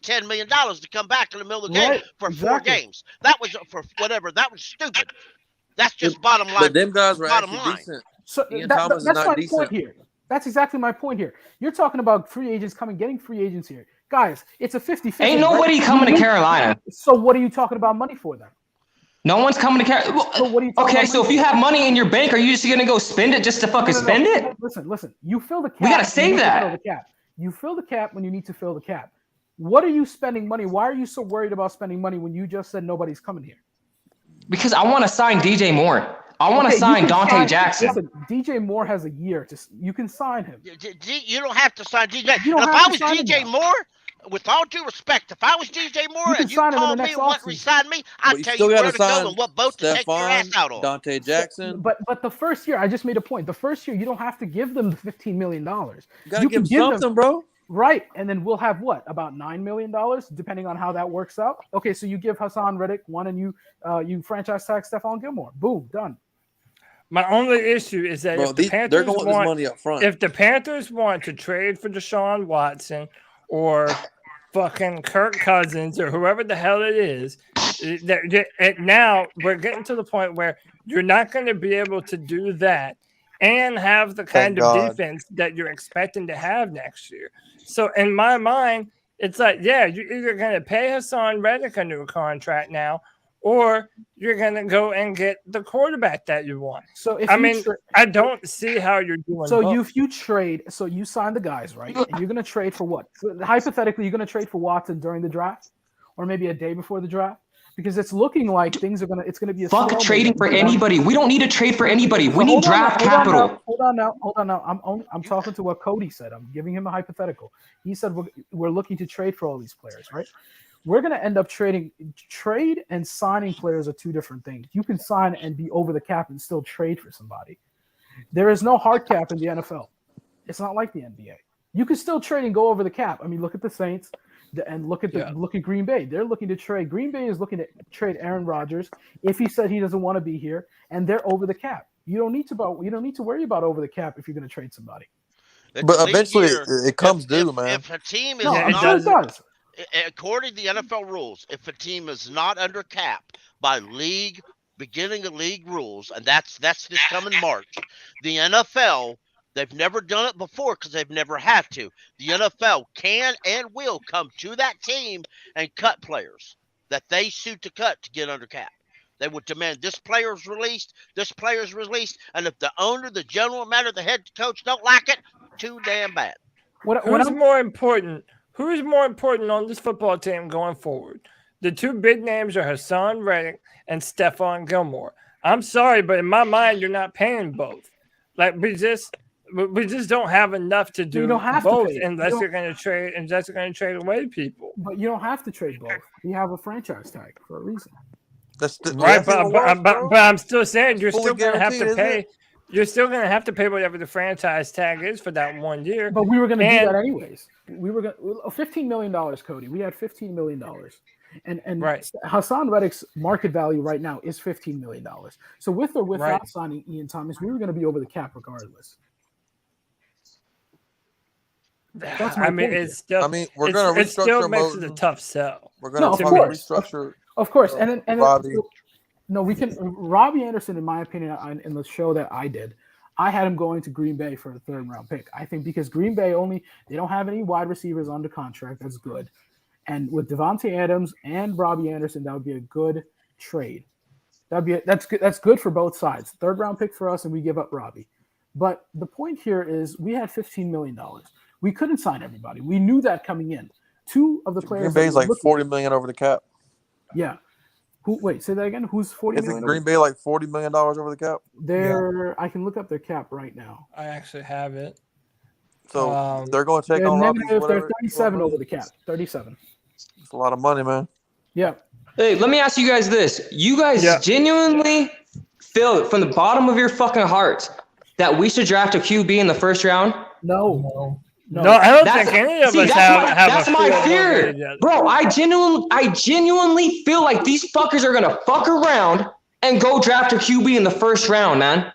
$10 million to come back in the middle of the game for 4 games. That was for whatever. That was stupid. That's just bottom line. But them guys were bottom actually line. decent. So that's my point here. That's exactly my point here. You're talking about free agents getting free agents here. Guys, it's a 50-50. Ain't nobody coming to Carolina. So what are you talking about money for then? No one's coming to Carolina. So what are you talking about so if you have money in your bank, are you just going to go spend it just to fucking spend it? Listen. You fill the cap. We got to save that. You fill the cap when you need to fill the cap. What are you spending money? Why are you so worried about spending money when you just said nobody's coming here? Because I want to sign DJ Moore. I want to sign Dante Jackson. Listen, DJ Moore has a year. You can sign him. You don't have to sign DJ. If I was DJ Moore, with all due respect, if I was DJ Moore and you called me and want to resign me, I'd tell you where to go and what boat to take your ass out on. Dante Jackson. But the first year, I just made a point. The first year, you don't have to give them the $15 million. You got to give them something, bro. Right, and then we'll have what, about $9 million, depending on how that works out. Okay, so you give Haason Reddick one, and you franchise tag Stephon Gilmore. Boom, done. My only issue is that if the Panthers want this money up front. If the Panthers want to trade for Deshaun Watson or fucking Kirk Cousins or whoever the hell it is, now we're getting to the point where you're not going to be able to do that and have the kind of defense that you're expecting to have next year. So in my mind, it's like, yeah, you're either going to pay Haason Reddick a new contract now, or you're going to go and get the quarterback that you want. So if I don't see how you're doing. So both. if you trade, so you sign the guys, right? And you're going to trade for what? So hypothetically, you're going to trade for Watson during the draft, or maybe a day before the draft. because it's looking like things are gonna. It's gonna be a fuck trading for anybody. We don't need to trade for anybody. We need draft capital. Hold on now. I'm talking to what Cody said. I'm giving him a hypothetical. He said we're looking to trade for all these players, right? We're gonna end up trade and signing players are two different things. You can sign and be over the cap and still trade for somebody. There is no hard cap in the NFL. It's not like the NBA. You can still trade and go over the cap. I mean, look at the Saints and look at Green Bay. They're looking to trade. Green Bay is looking to trade Aaron Rodgers if he said he doesn't want to be here, and they're over the cap. You don't need to worry about over the cap if you're going to trade somebody. But eventually, it comes due, man. If a team is does. According to the NFL rules, if a team is not under cap by beginning of league rules, and that's this coming March, the NFL. They've never done it before because they've never had to. The NFL can and will come to that team and cut players that they suit to cut to get under cap. They would demand this player's released, and if the owner, the general manager, the head coach don't like it, too damn bad. Who's more important on this football team going forward? The two big names are Haason Reddick and Stephon Gilmore. I'm sorry, but in my mind, you're not paying both. Like we just don't have enough to do both unless you're going to trade away people. But you don't have to trade both. You have a franchise tag for a reason. Right, but I'm still saying you're still going to have to pay. You're still going to have to pay whatever the franchise tag is for that 1 year. But we were going to do that anyways. We were going $15 million, Cody. We had $15 million. And right. Haason Reddick's market value right now is $15 million. So with or without signing Ian Thomas, we were going to be over the cap regardless. That's my point. It's still. I mean, we're going to restructure. It still makes it a tough sell. We're going to restructure. Of course, and Robbie. No, we can. Robbie Anderson, in my opinion, in the show that I did, I had him going to Green Bay for a 3rd-round pick. I think because Green Bay they don't have any wide receivers under contract. That's good, and with Devontae Adams and Robbie Anderson, that would be a good trade. That's good. That's good for both sides. 3rd-round pick for us, and we give up Robbie. But the point here is we had $15 million. We couldn't sign everybody. We knew that coming in. 2 of the players. Green Bay's like $40 million over the cap. Yeah. Wait, say that again. Who's $40 million? Green Bay like $40 million over the cap? I can look up their cap right now. I actually have it. So they're going to take on Robbie. They're 37 over the cap. 37. It's a lot of money, man. Yeah. Hey, let me ask you guys this. You guys genuinely feel from the bottom of your fucking heart that we should draft a QB in the 1st round? No. No, I don't think any of us have that's my fear. Bro, I genuinely feel like these fuckers are gonna fuck around and go draft a QB in the 1st round, man.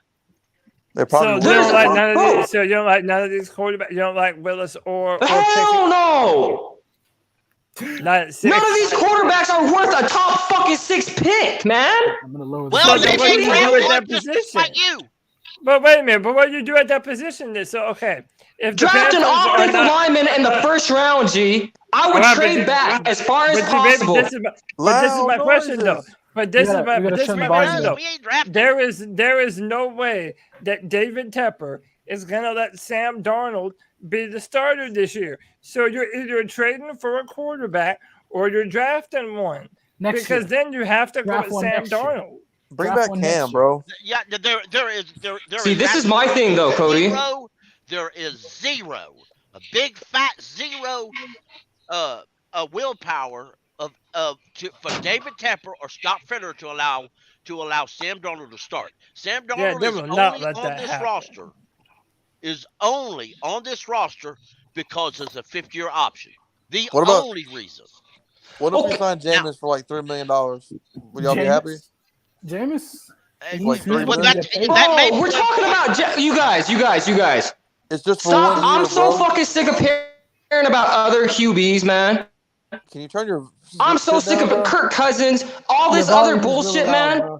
They probably so you don't like none of these. So you don't like none of these quarterbacks. You don't like Willis or hell no. None of these quarterbacks are worth a top fucking 6 pick, man. I'm gonna lower the what do you do at that position? Like you. But wait a minute. But what do you do at that position? Then? So okay, if draft an offensive lineman in the 1st round, G, I would trade back as far as possible. This is my question, though. But this is my question, though. There is no way that David Tepper is gonna let Sam Darnold be the starter this year. So you're either trading for a quarterback or you're drafting one. Because then you have to go with Sam Darnold. Bring back Cam, bro. Yeah, there is. See, this is my thing, though, Cody. There is a big fat zero, willpower for David Tepper or Scott Fitterer to allow Sam Darnold to start. Sam Darnold is only on this roster because it's a 5th-year option. The only reason. What if we sign Jameis for like $3 million? Would y'all be happy? Jameis. We're talking about you guys. It's just for stop. I'm so fucking sick of hearing about other QBs, man. Can you turn your? I'm so sick of Kirk Cousins, all this other bullshit, man.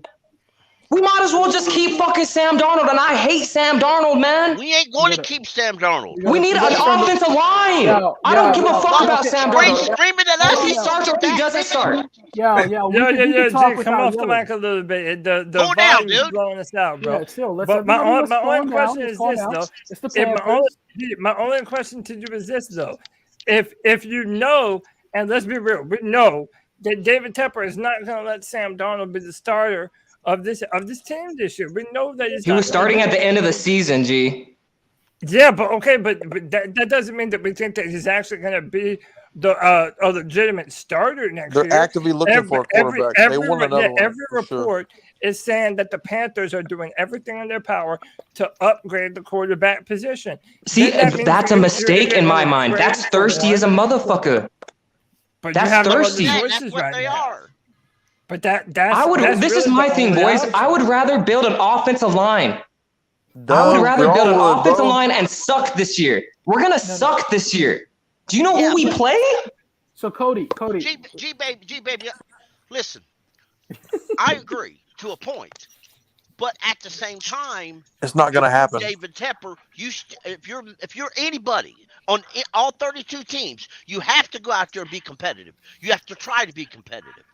We might as well just keep fucking Sam Darnold, and I hate Sam Darnold, man. We ain't going to keep Sam Darnold. We need an offensive line. I don't give a fuck about Sam Darnold. If he starts or he doesn't start. Yeah. Come off the mic a little bit. The volume is blowing us out, bro. Yeah, chill. But my only question is this, though. My only question to you is this, though. If you know, and let's be real, we know that David Tepper is not going to let Sam Darnold be the starter of this team this year. We know that he was starting at the end of the season, G. Yeah, but that doesn't mean that we think that he's actually going to be a legitimate starter next year. They're actively looking for a quarterback. They want another one. Every report is saying that the Panthers are doing everything in their power to upgrade the quarterback position. See, that's a mistake in my mind. That's thirsty as a motherfucker. But that's thirsty. That's what they are. But that's this is my thing, boys. I would rather build an offensive line. I would rather build an offensive line and suck this year. We're gonna suck this year. Do you know who we play? So Cody. G baby, listen. I agree to a point, but at the same time, it's not gonna happen. David Tepper, if you're anybody on all 32 teams, you have to go out there and be competitive. You have to try to be competitive.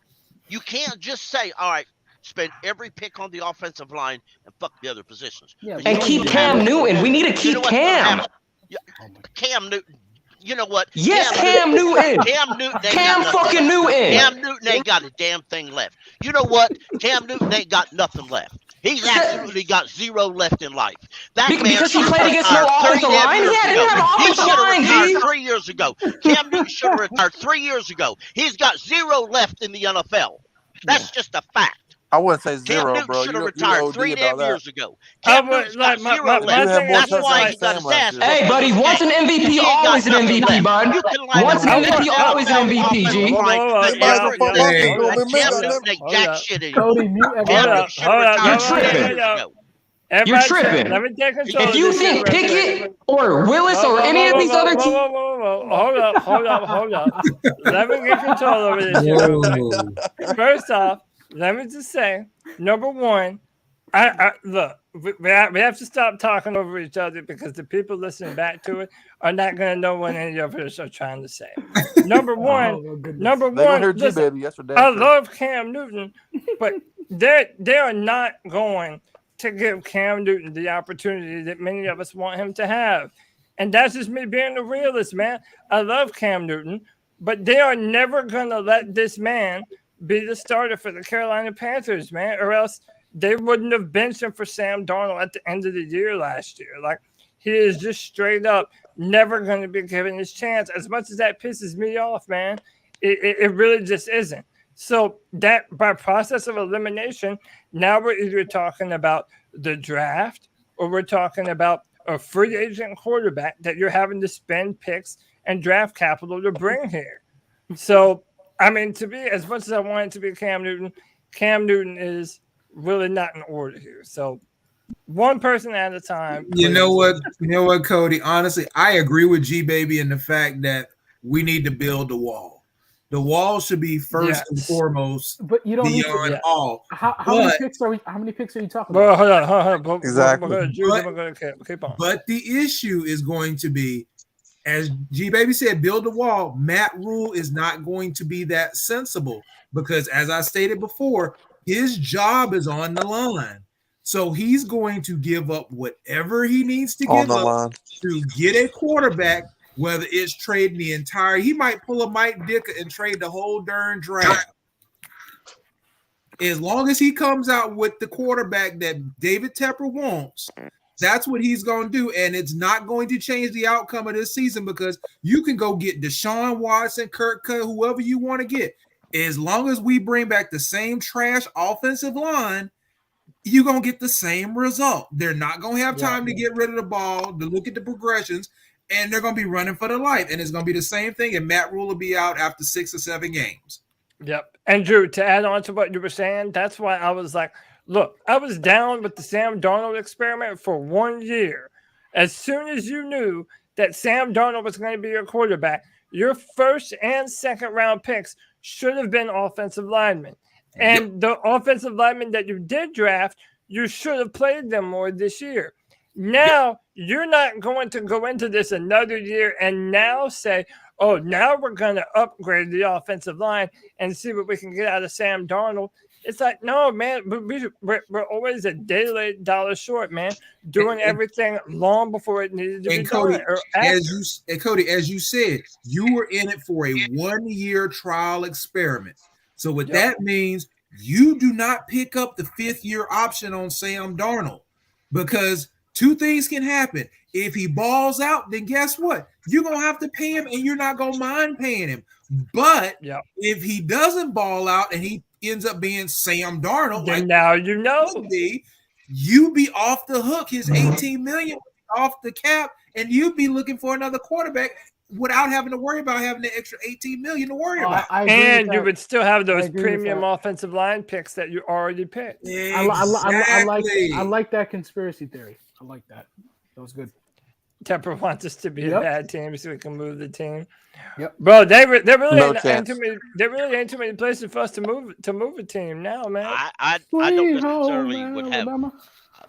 You can't just say, all right, spend every pick on the offensive line and fuck the other positions. Yeah, and keep Cam Newton. We need to keep Cam. Cam Newton. You know what? Yes, Cam Newton. Cam fucking Newton. Cam Newton ain't got a damn thing left. You know what? Cam Newton ain't got nothing left. He's absolutely got zero left in life. Because he played against no offensive line? Yeah, he didn't have offensive line, G. 3 years ago. Cam Newton should have retired 3 years ago. He's got zero left in the NFL. That's just a fact. I wouldn't say zero, Cam bro. Should have retired 3.5 years ago. Cam Newton's got zero left. That's why he got his ass. Hey, buddy, once an MVP, always an MVP, bud. Once an MVP, always an MVP, G. Cody, you're tripping. You're tripping. Let me take control. If you think Pickett or Willis or any of these other teams, hold up. Let me get control over this shit. First off, let me just say, number one, I look, we have to stop talking over each other because the people listening back to it are not going to know what any of us are trying to say. Number one, listen, I love Cam Newton, but they are not going to give Cam Newton the opportunity that many of us want him to have. And that's just me being a realist, man. I love Cam Newton, but they are never going to let this man be the starter for the Carolina Panthers, man, or else they wouldn't have benched him for Sam Darnold at the end of the year last year. Like, he is just straight up never going to be given his chance. As much as that pisses me off, man, it really just isn't. So that by process of elimination, now we're either talking about the draft or we're talking about a free agent quarterback that you're having to spend picks and draft capital to bring here. So, I mean, to be as much as I want it to be Cam Newton is really not in order here. So one person at a time. You know what, Cody? Honestly, I agree with G Baby in the fact that we need to build the wall. The wall should be first and foremost. But you don't beyond need to, all. How many picks are you talking about? Hold on. Exactly. Keep on. But the issue is going to be, as G Baby said, build the wall. Matt Rule is not going to be that sensible because, as I stated before, his job is on the line. So he's going to give up whatever he needs to give up to get a quarterback, whether it's trading the entire, he might pull a Mike Dicker and trade the whole darn draft. As long as he comes out with the quarterback that David Tepper wants, that's what he's going to do. And it's not going to change the outcome of this season because you can go get Deshaun Watson, Kirk Cousins, whoever you want to get. As long as we bring back the same trash offensive line, you're going to get the same result. They're not going to have time to get rid of the ball, to look at the progressions, and they're going to be running for their life. And it's going to be the same thing, and Matt Rule will be out after 6 or 7 games. Yep. And Drew, to add on to what you were saying, that's why I was like, look, I was down with the Sam Darnold experiment for 1 year. As soon as you knew that Sam Darnold was going to be your quarterback, your first and second round picks should have been offensive linemen. And the offensive linemen that you did draft, you should have played them more this year. Now, you're not going to go into this another year and now say, oh, now we're going to upgrade the offensive line and see what we can get out of Sam Darnold. It's like, no, man, we're always a $1 short, man, doing everything long before it needed to be done. Cody, as you said, you were in it for a 1 year trial experiment. So what that means, you do not pick up the 5th-year option on Sam Darnold, because two things can happen. If he balls out, then guess what? You're going to have to pay him, and you're not going to mind paying him. But if he doesn't ball out and he ends up being Sam Darnold, then now you know, you be off the hook. His $18 million off the cap, and you'd be looking for another quarterback without having to worry about having the extra $18 million to worry about. And you would still have those premium offensive line picks that you already picked. Exactly. I like that conspiracy theory. I like that. That was good. Tepper wants us to be a bad team so we can move the team. Yep, bro. There really ain't too many places for us to move a team now, man. I don't necessarily would have.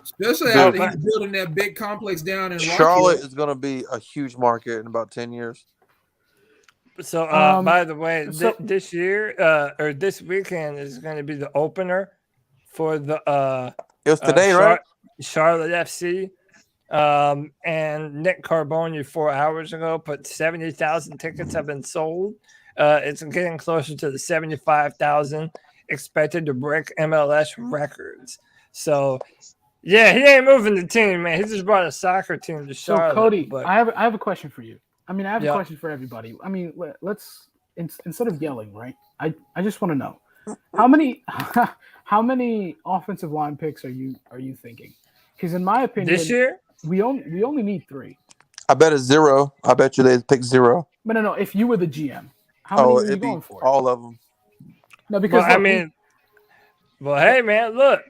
Especially after he's building that big complex down in Charlotte is going to be a huge market in about 10 years. So, by the way, this year or this weekend is going to be the opener for the it was today, right? Charlotte FC. And Nick Carboni 4 hours ago put 70,000 tickets have been sold. It's getting closer to the 75,000 expected to break MLS records. So, yeah, he ain't moving the team, man. He just brought a soccer team to Charlotte. So, Cody, I have a question for you. I mean, I have a question for everybody. I mean, let's instead of yelling, right? I just want to know how many offensive line picks are you thinking? Because in my opinion, this year we only need 3. I bet it's 0. I bet you they pick 0. But no. If you were the GM, how many are you going for? All of them. No, because hey, man, look.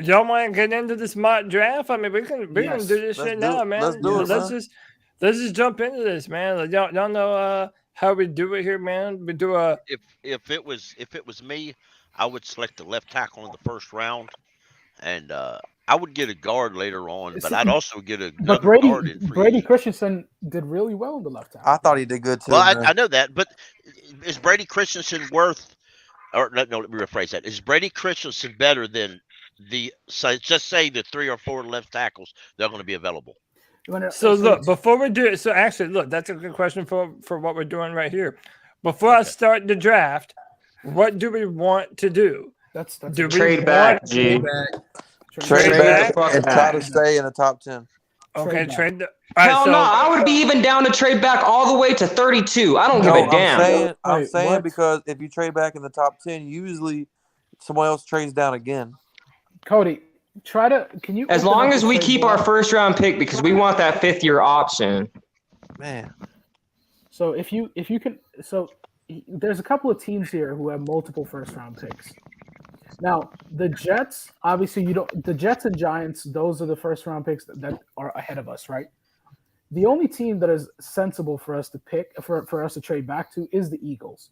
Y'all want to get into this mock draft? I mean, we can do this shit now, man. Let's do it. Let's just jump into this, man. Y'all know how we do it here, man. We do a. If it was me, I would select the left tackle in the first round, and I would get a guard later on, but I'd also get another guard in free. Brady Christensen did really well in the left tackle. I thought he did good too. Well, I know that, but is Brady Christensen worth? Or no, let me rephrase that. Is Brady Christensen better than just say the 3 or 4 left tackles that are going to be available? So look, before we do it, so actually, look, that's a good question for what we're doing right here. Before I start the draft, what do we want to do? That's trade back, G. Trade back and try to stay in the top 10. Okay, trade. Hell no, I would be even down to trade back all the way to 32. I don't give a damn. I'm saying because if you trade back in the top 10, usually someone else trades down again. Cody, can you? As long as we keep our first round pick, because we want that 5th-year option. Man. So if you can, there's a couple of teams here who have multiple first round picks. Now the Jets, obviously the Jets and Giants, those are the first round picks that are ahead of us, right? The only team that is sensible for us to pick for us to trade back to is the Eagles.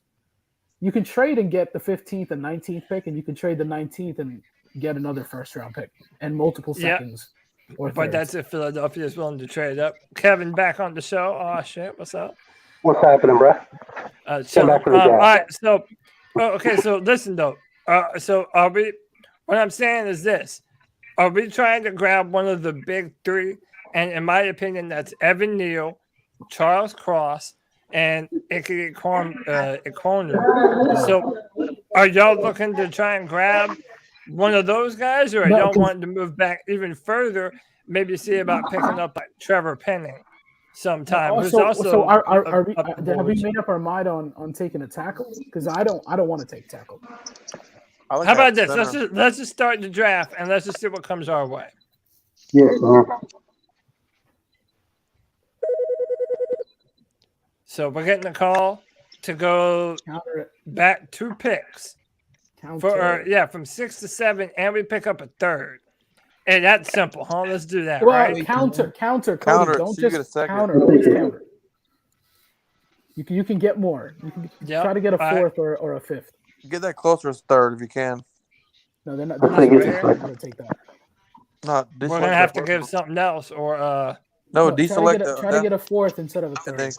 You can trade and get the 15th and 19th pick, and you can trade the 19th and get another first round pick and multiple seconds. But that's if Philadelphia is willing to trade up. Kevin back on the show. Oh shit, what's up? What's happening, bro? All right, so okay, so listen though. So are we? What I'm saying is this: are we trying to grab one of the big 3? And in my opinion, that's Evan Neal, Charles Cross, and Ike Ekwonu. So, are y'all looking to try and grab one of those guys, or y'all wanting to move back even further? Maybe see about picking up like Trevor Penning sometime. Have we made up our mind on taking a tackle? Because I don't want to take tackle. How about this? Let's just start the draft and let's just see what comes our way. Yeah. So we're getting a call to go back 2 picks from 6 to 7, and we pick up a 3rd. And that's simple, huh? Let's do that, right? Counter. Cody, don't just counter. Counter. You can get more. You can try to get a 4th or a 5th. Get that closer as 3rd if you can. No, they're not going to take that. We're going to have to give something else, or deselect. Try to get a 4th instead of a 3rd. And then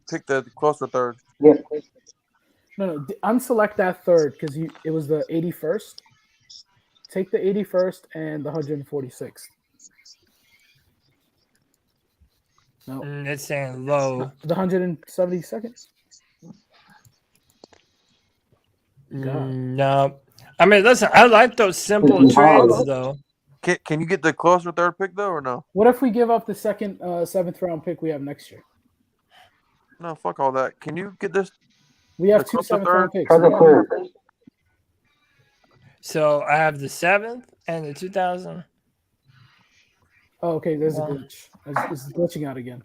pick the closer 3rd. Yeah. No, unselect that 3rd because it was the 81st. Take the 81st and the 146th. No, it's saying low. The 172nd. No. I mean, listen, I like those simple trades, though. Can you get the closer third pick, though, or no? What if we give up the second 7th round pick we have next year? No, fuck all that. Can you get this? We have 2 7th round picks. So I have the 7th and the 2000. Oh, okay. There's a glitch. It's glitching out again.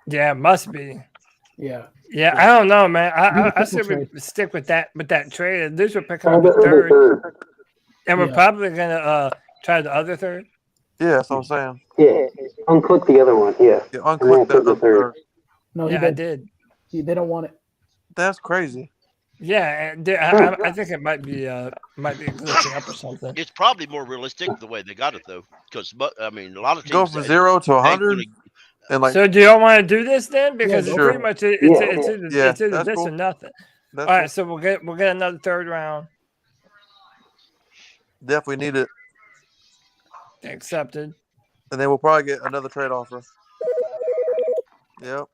Yeah, it must be. Yeah. Yeah, I don't know, man. I say we stick with that trade. At least we're picking up a third. And we're probably gonna try the other third. Yeah, that's what I'm saying. Yeah, unclick the other one. Yeah, unclick the third. No, I did. They don't want it. That's crazy. Yeah, I think it might be glitching up or something. It's probably more realistic the way they got it though, because I mean a lot of teams go from 0 to 100. And like, so do y'all want to do this then? Because it's sure. pretty much it's either this or nothing. All right, so we'll get another third round. Definitely need it. Accepted. And then we'll probably get another trade offer. Yep.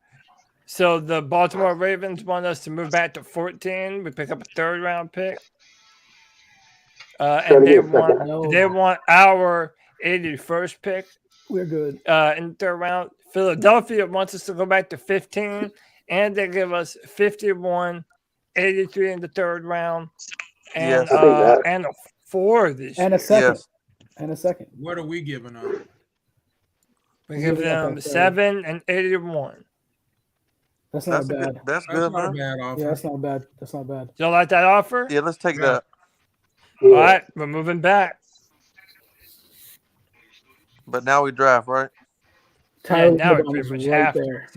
So the Baltimore Ravens want us to move back to 14. We pick up a third round pick. And they want our 81st pick. We're good. In the third round. Philadelphia wants us to go back to 15, and they give us 51, 83 in the third round, and and a 4 this year. And a second. And a second. What are we giving up? We give them 7 and 81. That's not bad. That's good, not man. a bad offer. Yeah, that's not bad. That's not bad. You like that offer? Yeah, let's take that. All right, we're moving back. But now we draft, right? Yeah, now we pretty much have there.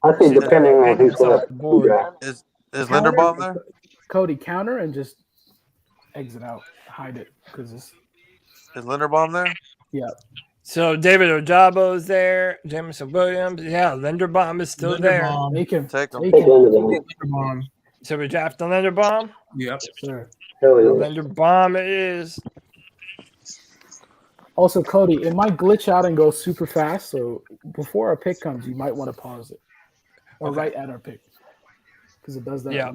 I think depending on who's left. Is Linderbaum there? Cody, counter and just exit out. Hide it. Is Linderbaum there? Yeah. So David Ojabo's there. Jameson Williams. Yeah, Linderbaum is still there. Take him. Take him. Linderbaum. So we draft the Linderbaum? Yep. Sure. Linderbaum it is. Also, Cody, it might glitch out and go super fast. So before our pick comes, you might want to pause it. Or right at our pick. Because it does that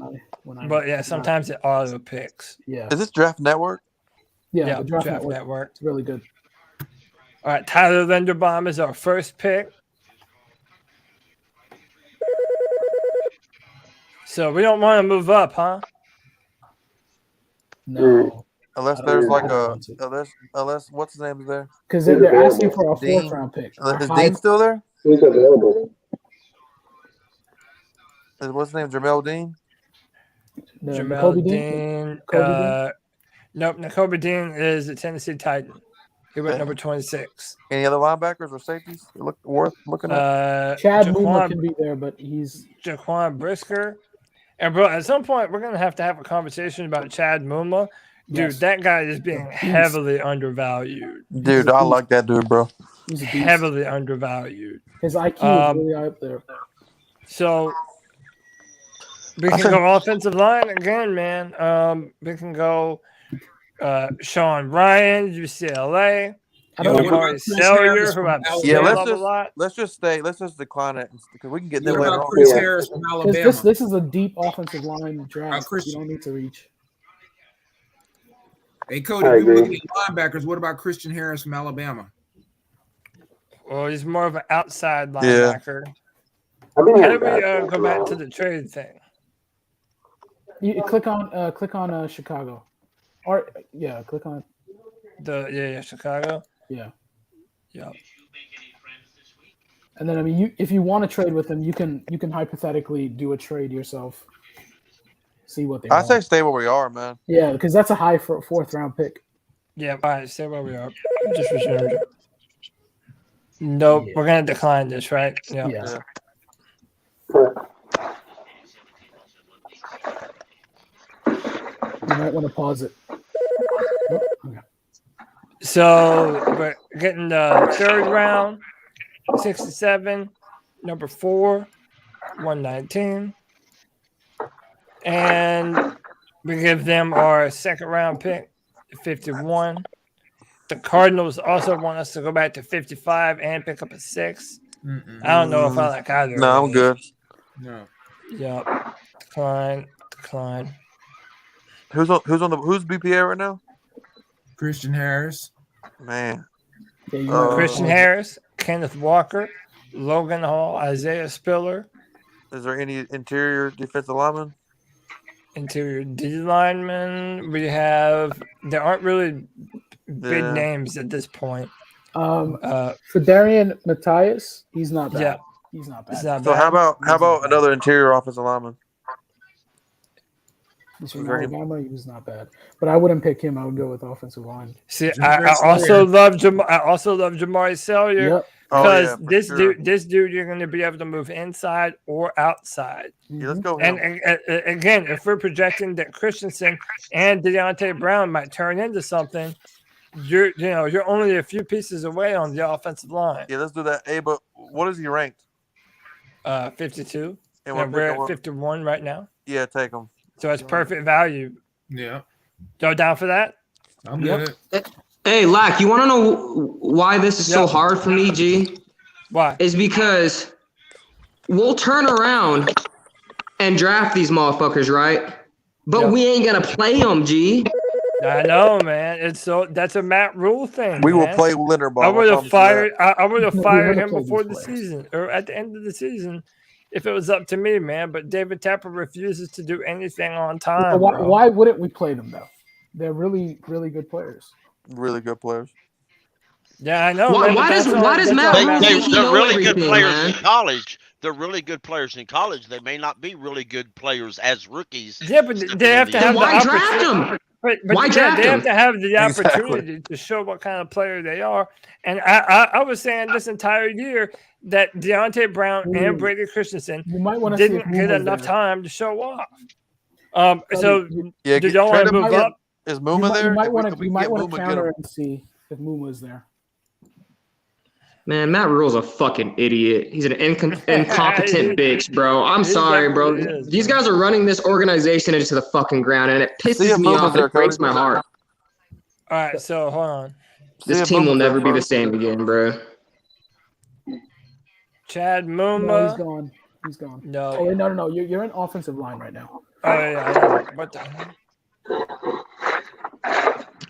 but sometimes it auto picks. Yeah. Is this Draft Network? Yeah, the Draft Network. Network. It's really good. All right, Tyler Linderbaum is our first pick. So we don't want to move up, huh? No. Unless there's like unless what's his name is there? Because they're asking for a 4th round pick. Is Dean still there? Who's available? What's his name? Jamel Dean? Jamel Dean. Nope, Nakobe Dean is the Tennessee Titan. He went number 26. Any other linebackers or safeties worth looking at? Chad Muma can be there, but he's Jaquan Brisker. And bro, at some point we're gonna have a conversation about Chad Muma. Dude, that guy is being heavily undervalued. Dude, I like that dude, bro. He's heavily undervalued. His IQ is really up there. So we can go offensive line again, man. We can go Sean Ryan, UCLA. Let's just decline it because we can get them later on. Chris Harris from Alabama. This is a deep offensive line draft. You don't need to reach. Hey, Cody, if you're looking at linebackers, what about Christian Harris from Alabama? Well, he's more of an outside linebacker. Yeah. How do we go back to the trade thing? You click on Chicago, or click on Chicago. Yeah. Yeah. And then if you want to trade with them, you can hypothetically do a trade yourself. See what they. I say stay where we are, man. Yeah, because that's a high for a 4th round pick. Yeah, all right, stay where we are. Just reserved. Nope, we're gonna decline this, right? Yeah. You might want to pause it. Oh, okay. So we're getting the 3rd round, 67, number 4, 119. And we give them our 2nd round pick, 51. The Cardinals also want us to go back to 55 and pick up a 6. I don't know if I like either. No, I'm good. No. Yep. Decline. Who's BPA right now? Christian Harris. Man. Christian Harris, Kenneth Walker, Logan Hall, Isaiah Spiller. Is there any interior defensive linemen? Interior D linemen. There aren't really big names at this point. Fedarian Matthias, he's not bad. Yeah. He's not bad. So how about another interior offensive lineman? He's from Alabama. He was not bad, but I wouldn't pick him. I would go with offensive line. See, I also love Jamari Sellier because this dude, you're going to be able to move inside or outside. Yeah, let's go. And again, if we're projecting that Christensen and Deontay Brown might turn into something, you're only a few pieces away on the offensive line. Yeah, let's do that. Hey, but what is he ranked? 52. And we're at 51 right now. Yeah, take him. So it's perfect value. Yeah. Go down for that? I'm good. Hey, Lack, you want to know why this is so hard for me, G? Why? It's because we'll turn around and draft these motherfuckers, right? But we ain't going to play them, G. I know, man. That's a Matt Rule thing. We will play Linderbaum. I would have fired him before the season or at the end of the season if it was up to me, man. But David Tepper refuses to do anything on time. Why wouldn't we play them though? They're really, really good players. Really good players. Yeah, I know. Why does Matt? They're really good players in college. They're really good players in college. They may not be really good players as rookies. Yeah, but they have to have the why draft them? But why draft they them? have to have the opportunity to show what kind of player they are. And I was saying this entire year that Deontay Brown and Brady Christensen didn't get enough time to show off. So did y'all want to move up? Is Muma there? You might want to counter and see if Muma's there. Man, Matt Rule's a fucking idiot. He's an incompetent bitch, bro. I'm sorry, bro. These guys are running this organization into the fucking ground, and it pisses me off. It breaks my heart. All right, so hold on. This team will never be the same again, bro. Chad Muma. No, he's gone. He's gone. No. Oh, wait, no. You're in offensive line right now. Oh, yeah. What the hell?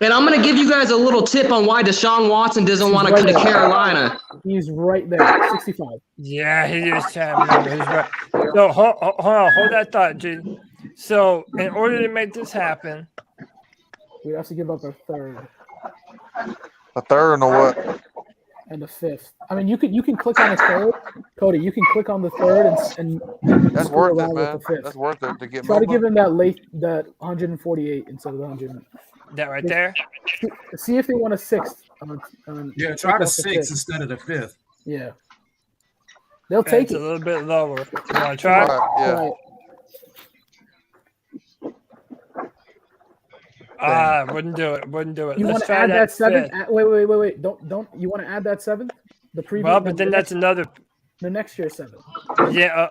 And I'm going to give you guys a little tip on why Deshaun Watson doesn't want to come to Carolina. He's right there, 65. Yeah, he is Chad Muma. He's right. So hold that thought, G. So in order to make this happen, we have to give up a third. A third and a what? And a fifth. I mean, you can click on the third, Cody. You can click on the third and that's worth it, man. That's worth it to get. Try to give him that 148 instead of the 100. That right there. See if they want a sixth. Yeah, try the sixth instead of the fifth. Yeah, they'll take it's it a little bit lower. You want to try? Yeah. Wouldn't do it. You want to add that seventh? Wait. Don't. You want to add that seventh? The previous. Well, but then that's another. The next year 7. Yeah.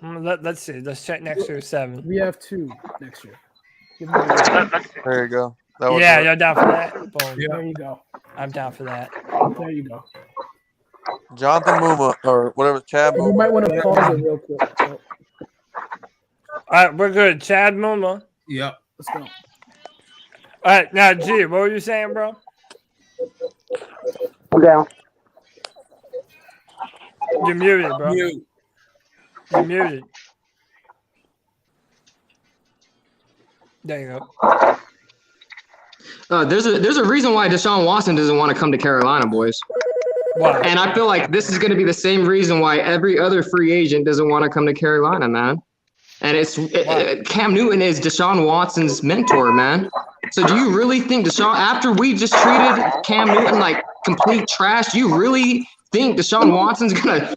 Let's see. Let's check next year 7. We have 2 next year. There you go. Yeah, you're down for that. Boom. Yeah. There you go. I'm down for that. There you go. Jonathan Muma or whatever, Chad Muma. You might want to pause it real quick. So. All right, we're good. Chad Muma. Yep. Let's go. All right, now G, what were you saying, bro? I'm down. You're muted, bro. You're muted. There you go. There's a reason why Deshaun Watson doesn't want to come to Carolina, boys. Why? And I feel like this is going to be the same reason why every other free agent doesn't want to come to Carolina, man. And Cam Newton is Deshaun Watson's mentor, man. So do you really think after we just treated Cam Newton like complete trash, do you really think Deshaun Watson's going to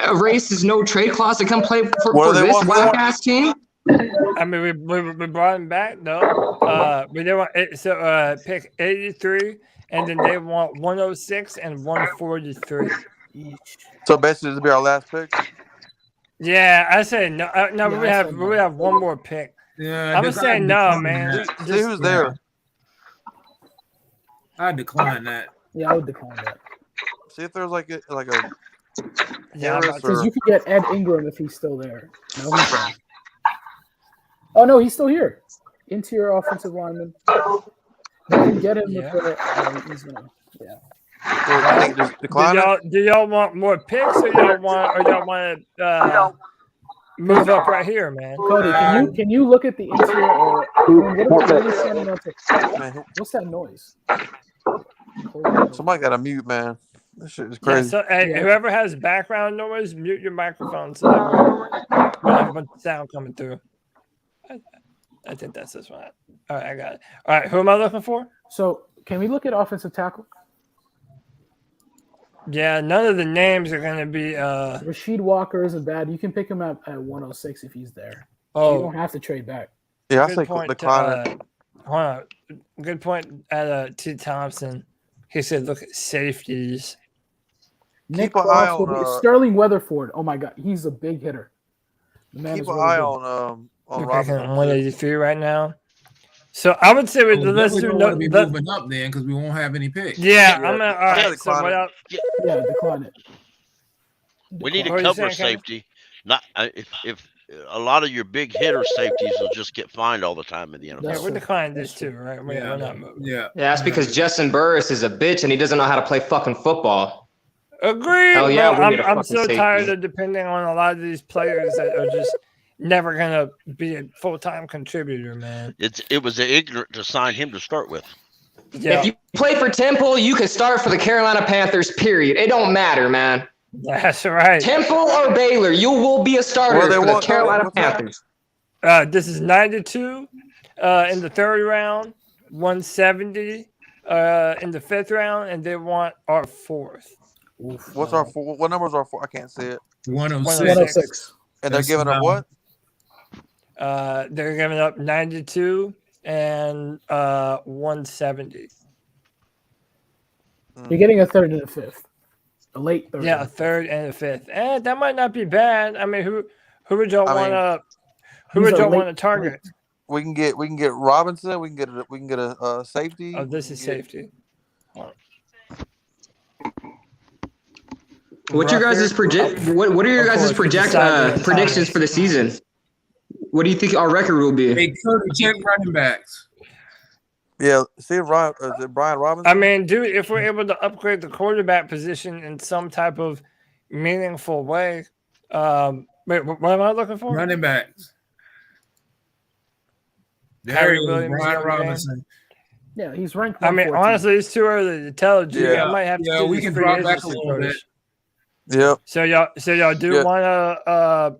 erase his no trade clause to come play for this whack-ass team? I mean, we brought him back, though. But they want pick 83, and then they want 106 and 143 each. So basically, this will be our last pick. Yeah, I say no. No, we have one more pick. Yeah, I'm gonna say no, man. See who's there. I decline that. Yeah, I would decline that. See if there's like a. Yeah, because you could get Ed Ingram if he's still there. No, he's gone. Oh no, he's still here. interior offensive lineman. They can get him with he's gonna, Do y'all want more picks, or y'all want to move up right here, man? Cody, can you look at the interior? What's that noise? Somebody got to mute, man. This shit is crazy. Yeah, so whoever has background noise, mute your microphone so that we have a bunch of sound coming through. I think that's this one. All right, I got it. All right, who am I looking for? So can we look at offensive tackle? Yeah, none of the names are going to be. Rasheed Walker isn't bad. You can pick him up at 106 if he's there. Oh, you don't have to trade back. Yeah, I say decline. Hold on. Good point at T. Thompson. He said, "Look at safeties." Nick Crawford, Sterling Weatherford. Oh my God, he's a big hitter. The man Keep is an really eye good. on You're picking 183 right now. So I would say let's do moving up then because we won't have any picks. Yeah, I'm gonna. All right, so what else? Yeah, decline it. We need a cover safety. Not if a lot of your big hitter safeties will just get fined all the time in the NFL. Yeah, we're declining this too, right? We're not moving. Yeah, that's because Justin Burris is a bitch and he doesn't know how to play fucking football. Agreed. Hell yeah, I'm so safety. Tired of depending on a lot of these players that are just never gonna be a full-time contributor, man. It was ignorant to sign him to start with. Yeah. If you play for Temple, you can start for the Carolina Panthers, period. It don't matter, man. That's right. Temple or Baylor, you will be a starter for the Carolina Panthers. This is 92 in the third round, 170 in the fifth round, and they want our fourth. What's our four? What number is our four? I can't see it. 106. And they're giving up what? They're giving up 92 and 170. You're getting a third and a fifth. A late third. Yeah, a third and a fifth. That might not be bad. I mean, who would y'all want to target? We can get Robinson. We can get a safety. Oh, this is safety. What's your guys' What are your guys' predictions for the season? What do you think our record will be? Hey, Cody, check running backs. Yeah, see is it Brian Robinson? I mean, dude, if we're able to upgrade the quarterback position in some type of meaningful way, wait, what am I looking for? Running backs. Harry Williams, Brian Robinson. Yeah, he's ranked. I mean, honestly, it's too early to tell. G. I might have to. Yeah, we can drop back a little bit. Yep. So y'all want to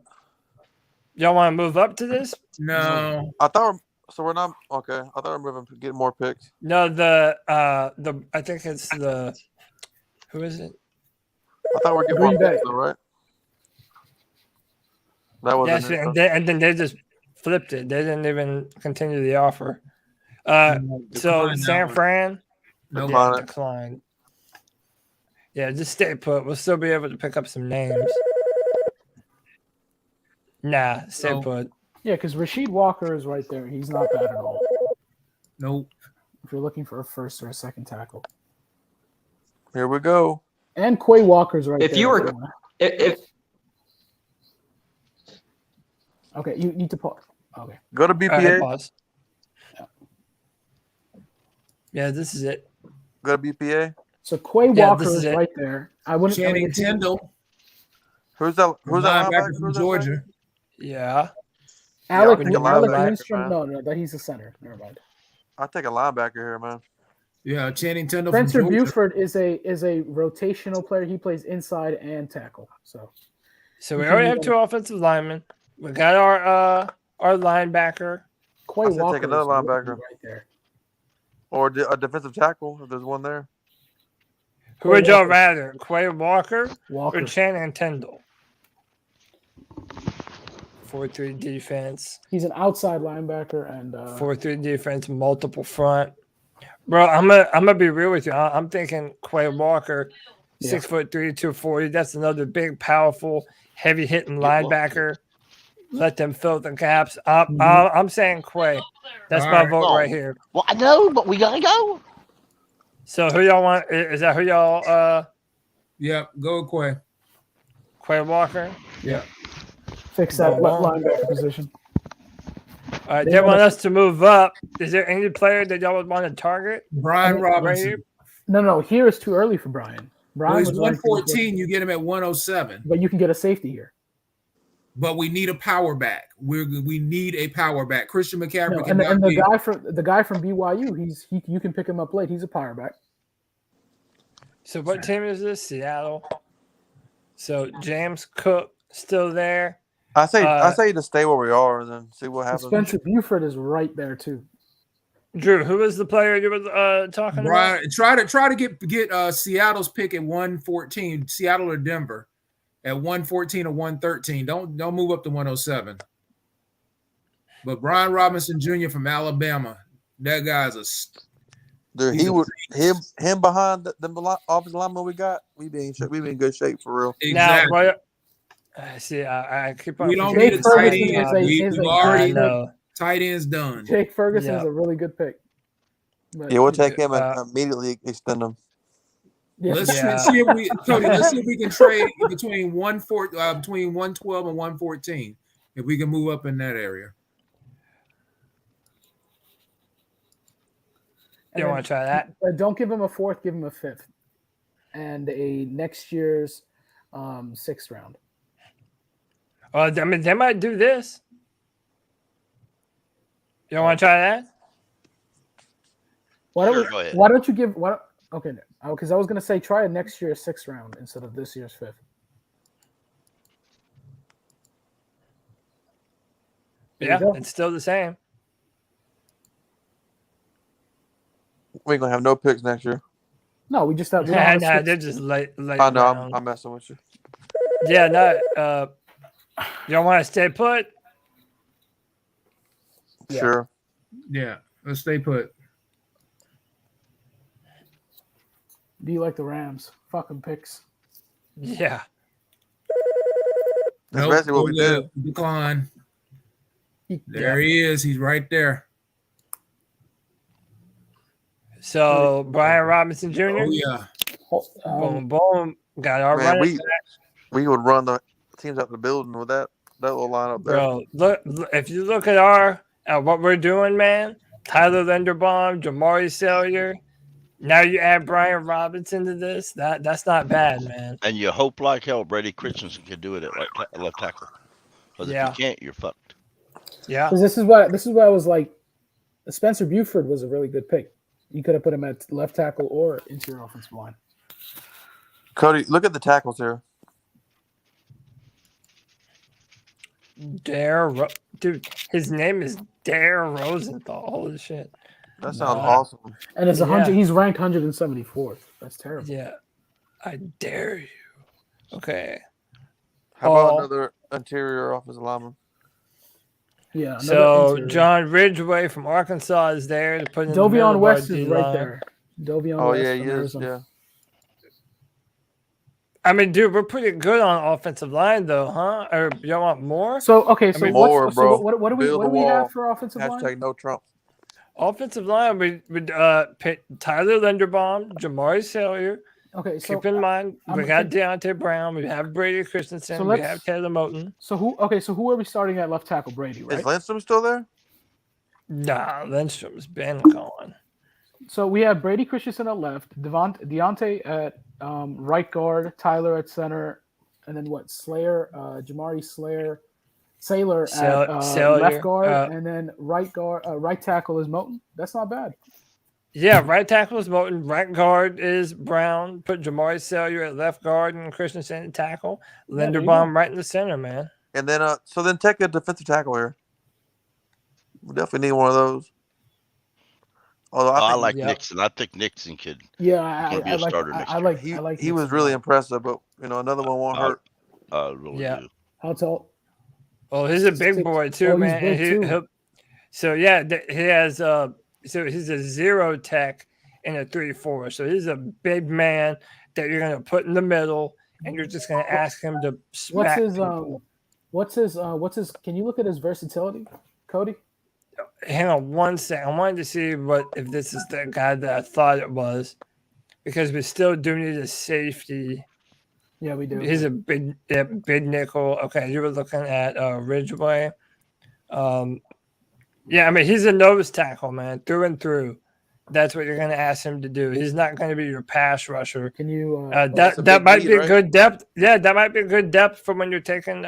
y'all want to move up to this? No. We're not okay. I thought we're moving to get more picks. No, I think it's the who is it? I thought we're getting more picks, though, right? That was and then they just flipped it. They didn't even continue the offer. So San Fran, declined. Yeah, just stay put. We'll still be able to pick up some names. Nah, stay put. Yeah, because Rasheed Walker is right there. He's not bad at all. Nope. If you're looking for a first or a second tackle. Here we go. And Quay Walker's right there. If you were... Okay, you need to pause. Okay. Go to BPA. Pause. Yeah, this is it. Go to BPA. So Quay Walker is right there. I wouldn't. Channing Tindall. Who's that linebacker from Georgia? Yeah. Alec Lindstrom. No, he's a center. Never mind. I'll take a linebacker here, man. Yeah, Channing Tindall. Spencer Buford is a rotational player. He plays inside and tackle. So we already have two offensive linemen. We got our linebacker. Quay Walker. Take another linebacker right there. Or a defensive tackle if there's one there. Who would y'all rather, Quay Walker or Channing Tindall? 4-3 defense. He's an outside linebacker and 4-3 defense, multiple front. Bro, I'm gonna be real with you. I'm thinking Quay Walker, 6'3", 240. That's another big, powerful, heavy hitting linebacker. Let them fill the gaps. I'm saying Quay. That's my vote right here. Well, I know, but we gotta go. So who y'all want? Is that who y'all? Yeah, go with Quay. Quay Walker. Yeah. Fix that linebacker position. All right, they want us to move up. Is there any player that y'all would want to target? Brian Robinson. No. Here it's too early for Brian. Well, Brian he's 114. You get him at 107. But you can get a safety here. But we need a power back. We need a power back. Christian McCaffrey. And the guy from BYU, you can pick him up late. He's a power back. So what team is this? Seattle. So James Cook still there. I say to stay where we are and then see what happens. Spencer Buford is right there too. Drew, who is the player you were talking about? Try to get Seattle's pick at 114. Seattle or Denver at 114 or 113. Don't move up to 107. But Brian Robinson Jr. from Alabama, that guy's a dude. Him behind the offensive lineman we got. We be in good shape for real. Exactly. Now, I keep on. We don't need a tight end. We've already tight ends done. Jake Ferguson is a really good pick. But we'll take him and immediately extend him. Let's see if we can trade between 112 and 114. If we can move up in that area. You want to try that? Don't give him a fourth. Give him a fifth, and a next year's sixth round. Well, I mean, they might do this. You want to try that? Why don't you give? Okay, because I was going to say try a next year's sixth round instead of this year's fifth. Yeah, it's still the same. We ain't gonna have no picks next year. No, we just have. They're just late. I know. I'm messing with you. Yeah, no. You don't want to stay put? Yeah. Sure. Yeah, let's stay put. Do you like the Rams? Fucking picks. Yeah. That's basically what we do. Decline. There he is. He's right there. So Brian Robinson Jr. Oh yeah. Boom, boom. Got our running back. We would run the teams out the building with that little lineup there. Bro, look, if you look at what we're doing, man. Tyler Linderbaum, Jamari Salyer. Now you add Brian Robinson to this. That's not bad, man. And you hope like hell Brady Christensen can do it at left tackle. Because if you can't, you're fucked. Yeah. Because this is why I was like, Spencer Buford was a really good pick. You could have put him at left tackle or interior offensive line. Cody, look at the tackles here. Dude, his name is Dare Rosenthal. Holy shit. That sounds awesome. And it's 100. He's ranked 174th. That's terrible. Yeah. I dare you. Okay. How about another interior offensive lineman? Yeah. So John Ridgway from Arkansas is there to put in Dovion West is right there. Dovion West. Yeah, he is. Yeah. I mean, dude, we're pretty good on offensive line, though, huh? Or y'all want more? So okay, so more, bro. What do we have for offensive line? Hashtag no Trump. Offensive line, we pick Tyler Linderbaum, Jamari Salyer. Okay, so keep in mind we got Deontay Brown, we have Brady Christensen, we have Taylor Moton. So who are we starting at left tackle? Brady, right? Is Lindstrom still there? Nah, Lindstrom's been gone. So we have Brady Christensen at left, Deontay at right guard, Tyler at center, and then what? Jamari Sailor at left guard, and then right tackle is Moton. That's not bad. Yeah, right tackle is Moton. Right guard is Brown. Put Jamari Salyer at left guard and Christensen at tackle. Linderbaum right in the center, man. And then, so take a defensive tackle here. We definitely need one of those. Although I like Nixon. I think Nixon could. Yeah, be a starter next year. He was really impressive, but another one won't hurt. Really do. How tall? Oh, he's a big boy too, man. He has so he's a 0 tech and a 3-4. So he's a big man that you're gonna put in the middle, and you're just gonna ask him to smack people. What's his? Can you look at his versatility, Cody? Hang on one second. I wanted to see if this is the guy that I thought it was, because we still do need a safety. Yeah, we do. He's a big nickel. Okay, you were looking at Ridgeway. Yeah, I mean, he's a nose tackle, man, through and through. That's what you're going to ask him to do. He's not going to be your pass rusher. Can you? That might be a good depth. Yeah, that might be a good depth for when you're taking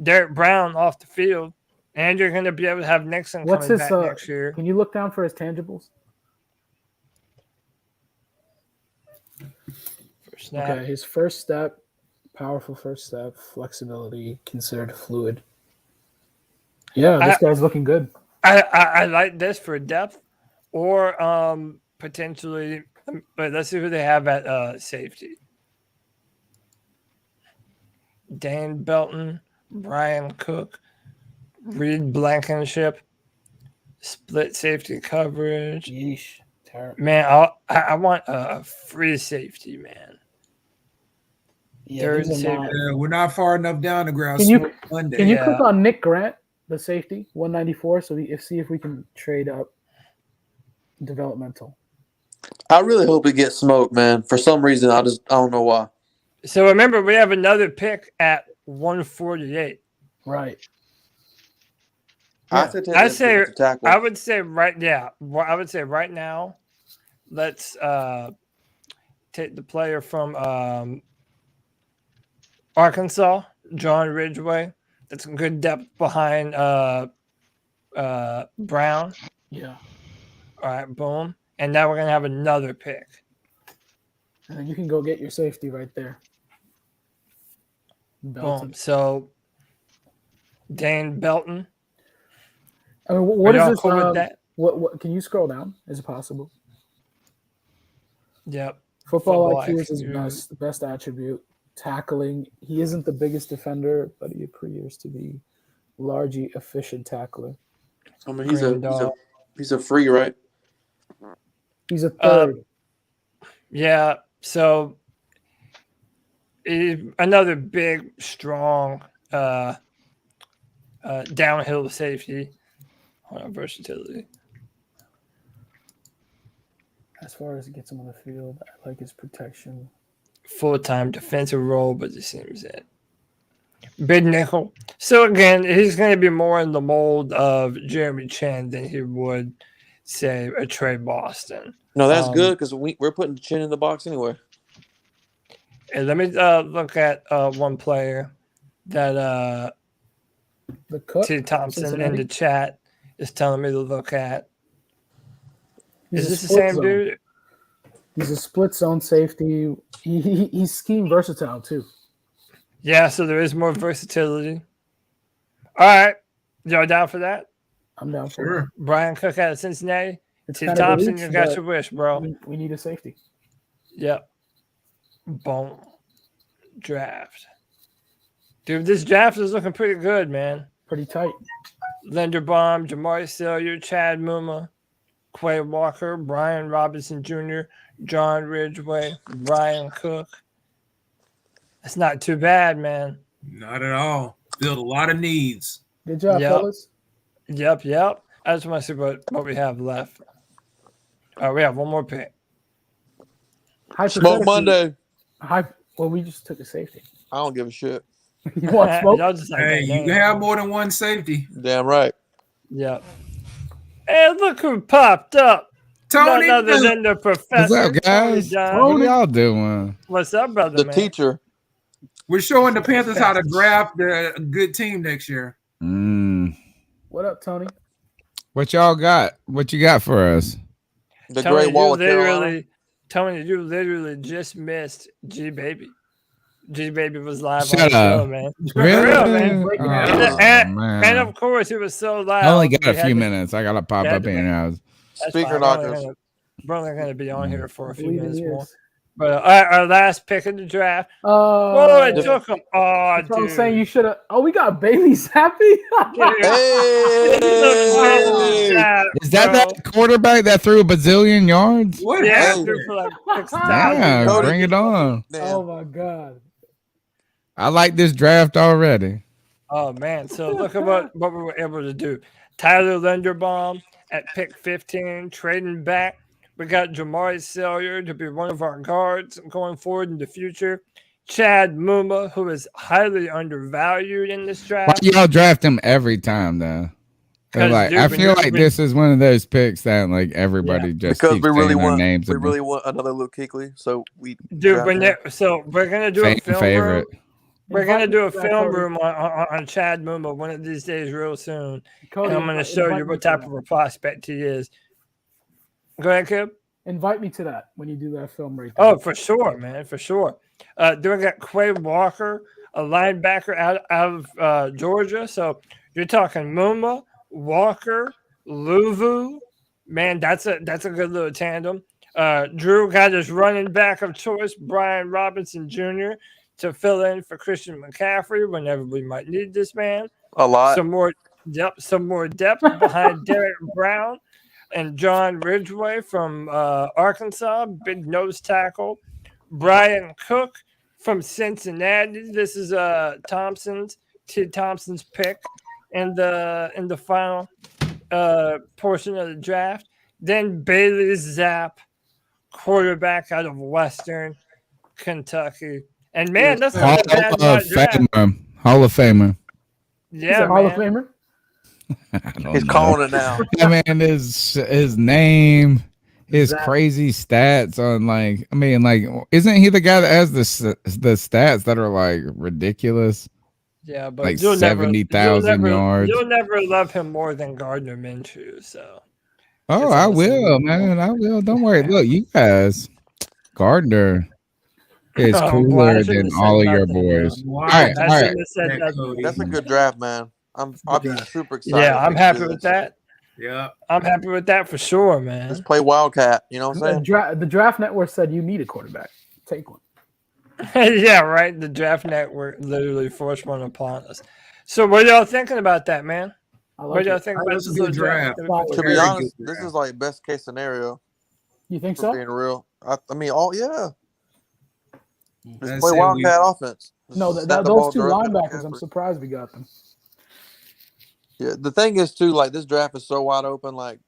Derek Brown off the field, and you're going to be able to have Nixon What's coming his? back next year. Can you look down for his tangibles? Okay, his first step, powerful first step, flexibility, considered fluid. Yeah, this guy's looking good. I like this for depth, or potentially. But let's see who they have at safety. Dan Belton, Brian Cook, Reed Blankenship, split safety coverage. Yeesh, terrible. Man, I want a free safety, man. Yeah, Third safety. We're not far enough down to grab. Can you Monday. click on Nick Grant, the safety, 194? So see if we can trade up developmental. I really hope he gets smoked, man. For some reason, I don't know why. So remember, we have another pick at 148. Right. I would say right now, let's take the player from Arkansas, John Ridgeway. That's a good depth behind Brown. Yeah. All right, boom. And now we're going to have another pick. And then you can go get your safety right there. Belton. Boom. So, Dane Belton. I mean, what is this? Cool with that? What can you scroll down? Is it possible? Yep. Football IQ is his best attribute. Tackling. He isn't the biggest defender, but he appears to be largely efficient tackler. I mean, he's a free, right? He's a third. Yeah. So another big, strong downhill safety. Hold on, versatility. As far as it gets him on the field, I like his protection. Full-time defensive role, but it seems that big nickel. So again, he's going to be more in the mold of Jeremy Chin than he would, say, a Trey Boston. No, that's good because we're putting Chin in the box anyway. And let me look at one player that the Cook, T. Thompson in the chat is telling me to look at. Is this the same dude? He's a split zone safety. He's scheme versatile too. Yeah, so there is more versatility. All right. Y'all down for that? I'm down for it. Brian Cook out of Cincinnati. T. Thompson, you got your wish, bro. We need a safety. Yep. Boom. Draft. Dude, this draft is looking pretty good, man. Pretty tight. Linderbaum, Jamari Salyer, Chad Muma, Quay Walker, Brian Robinson Jr., John Ridgeway, Brian Cook. That's not too bad, man. Not at all. Filled a lot of needs. Good job, fellas. Yep. I just want to see what we have left. All right, we have one more pick. Smoke Monday. Well, we just took a safety. I don't give a shit. You want smoke? Hey, you can have more than one safety. Damn right. Yep. Hey, look who popped up. Tony. None other than the professor. What's up, guys? What y'all doing? What's up, brother? The teacher. We're showing the Panthers how to draft a good team next year. What up, Tony? What y'all got? What you got for us? The Great Wall of Carolina. Tony, you literally just missed G Baby. G Baby was live Shut on the up. show, man. Really? For real, man. And of course, it was so loud. I only got a few minutes. I gotta pop up in now. Speaker knockers. We're only going to be on here for a few minutes more. But our last pick in the draft. Oh, it took him. Oh, dude. I'm saying you should have. Oh, we got Bailey's happy. Is that quarterback that threw a bazillion yards? What? Yeah, threw for like 6,000. Yeah, bring it on. Oh my god. I like this draft already. Oh man! So look at what we were able to do. Tyler Linderbaum at pick 15, trading back. We got Jamari Salyer to be one of our guards going forward in the future. Chad Muma, who is highly undervalued in this draft. Why y'all draft him every time, though? So, like, I feel like this is one of those picks that like everybody just because keeps we really saying their want names. we really want another Luke Kuechly, so we Dude, so we're gonna do a Fan film favorite. room. We're gonna do a film Cody. room on Chad Mumba one of these days, real soon. Cody, and I'm gonna show you what type of a prospect he is. Go ahead, Kip. Invite me to that when you do that film right there. Oh, for sure, man, for sure. Then we got Quay Walker, a linebacker out of Georgia. So you're talking Mumba, Walker, Luvu. Man, that's a good little tandem. Drew got his running back of choice, Brian Robinson Jr., to fill in for Christian McCaffrey whenever we might need this man. A lot. Some more depth behind Derek Brown and John Ridgway from Arkansas, big nose tackle. Brian Cook from Cincinnati. This is Thompson's pick in the final portion of the draft. Then Bailey Zapp, quarterback out of Western Kentucky. And man, that's not a bad draft. Hall of Famer. Yeah, Hall of Famer. He's calling it now. Yeah, man, his name, his crazy stats on isn't he the guy that has the stats that are like ridiculous? Yeah, but like 70,000 yards. You'll never love him more than Gardner Minshew. So. Oh, I will, man. I will. Don't worry. Look, you guys, Gardner is cooler than all of your boys. Wow. All right. That's a good draft, man. I'll be super excited. Yeah, I'm happy with that. Yeah, I'm happy with that for sure, man. Let's play Wildcat. You know what I'm saying? The Draft Network said you need a quarterback. Take one. Yeah, right. The Draft Network literally forced one upon us. So, what y'all thinking about that, man? What y'all think about this little draft? To be honest, this is like best case scenario. You think so? Being real, I mean, yeah. Just That's play it, Wildcat offense. No, Snap the those ball two direct. linebackers. I'm surprised we got them. Yeah, the thing is too, like this draft is so wide open. Like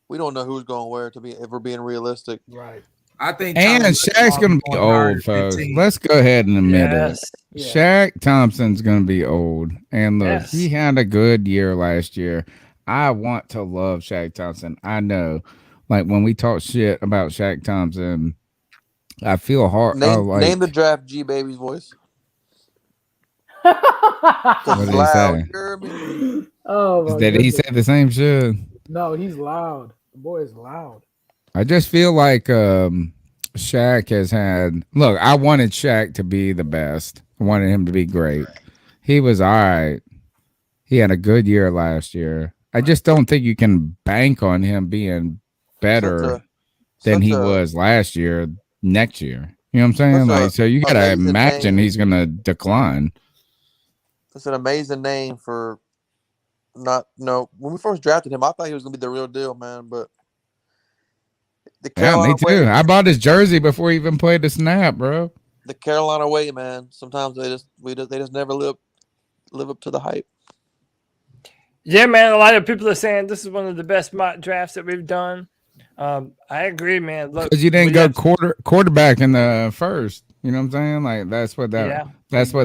we don't know who's going where. If we're being realistic, right? I think. And Shaq's gonna be old, folks. Let's go ahead and admit it. Yeah. Shaq Thompson's gonna be old. And look, he had a good year last year. I want to love Shaq Thompson. I know. Like when we talk shit about Shaq Thompson, I feel hard. Name the draft G Baby's voice. What did he say? Oh, Did he say the same shit? No, he's loud. The boy is loud. I just feel like Shaq has had. Look, I wanted Shaq to be the best. I wanted him to be great. He was all right. He had a good year last year. I just don't think you can bank on him being better than he was last year, next year. You know what I'm saying? So you got to imagine he's going to decline. That's an amazing name for when we first drafted him, I thought he was going to be the real deal, man. But the Carolina me too. I bought his jersey before he even played the snap, bro. The Carolina way, man. Sometimes they just never live up to the hype. Yeah, man. A lot of people are saying this is one of the best mock drafts that we've done. I agree, man. Look, because you didn't go quarterback in the first. You know what I'm saying? Like that's what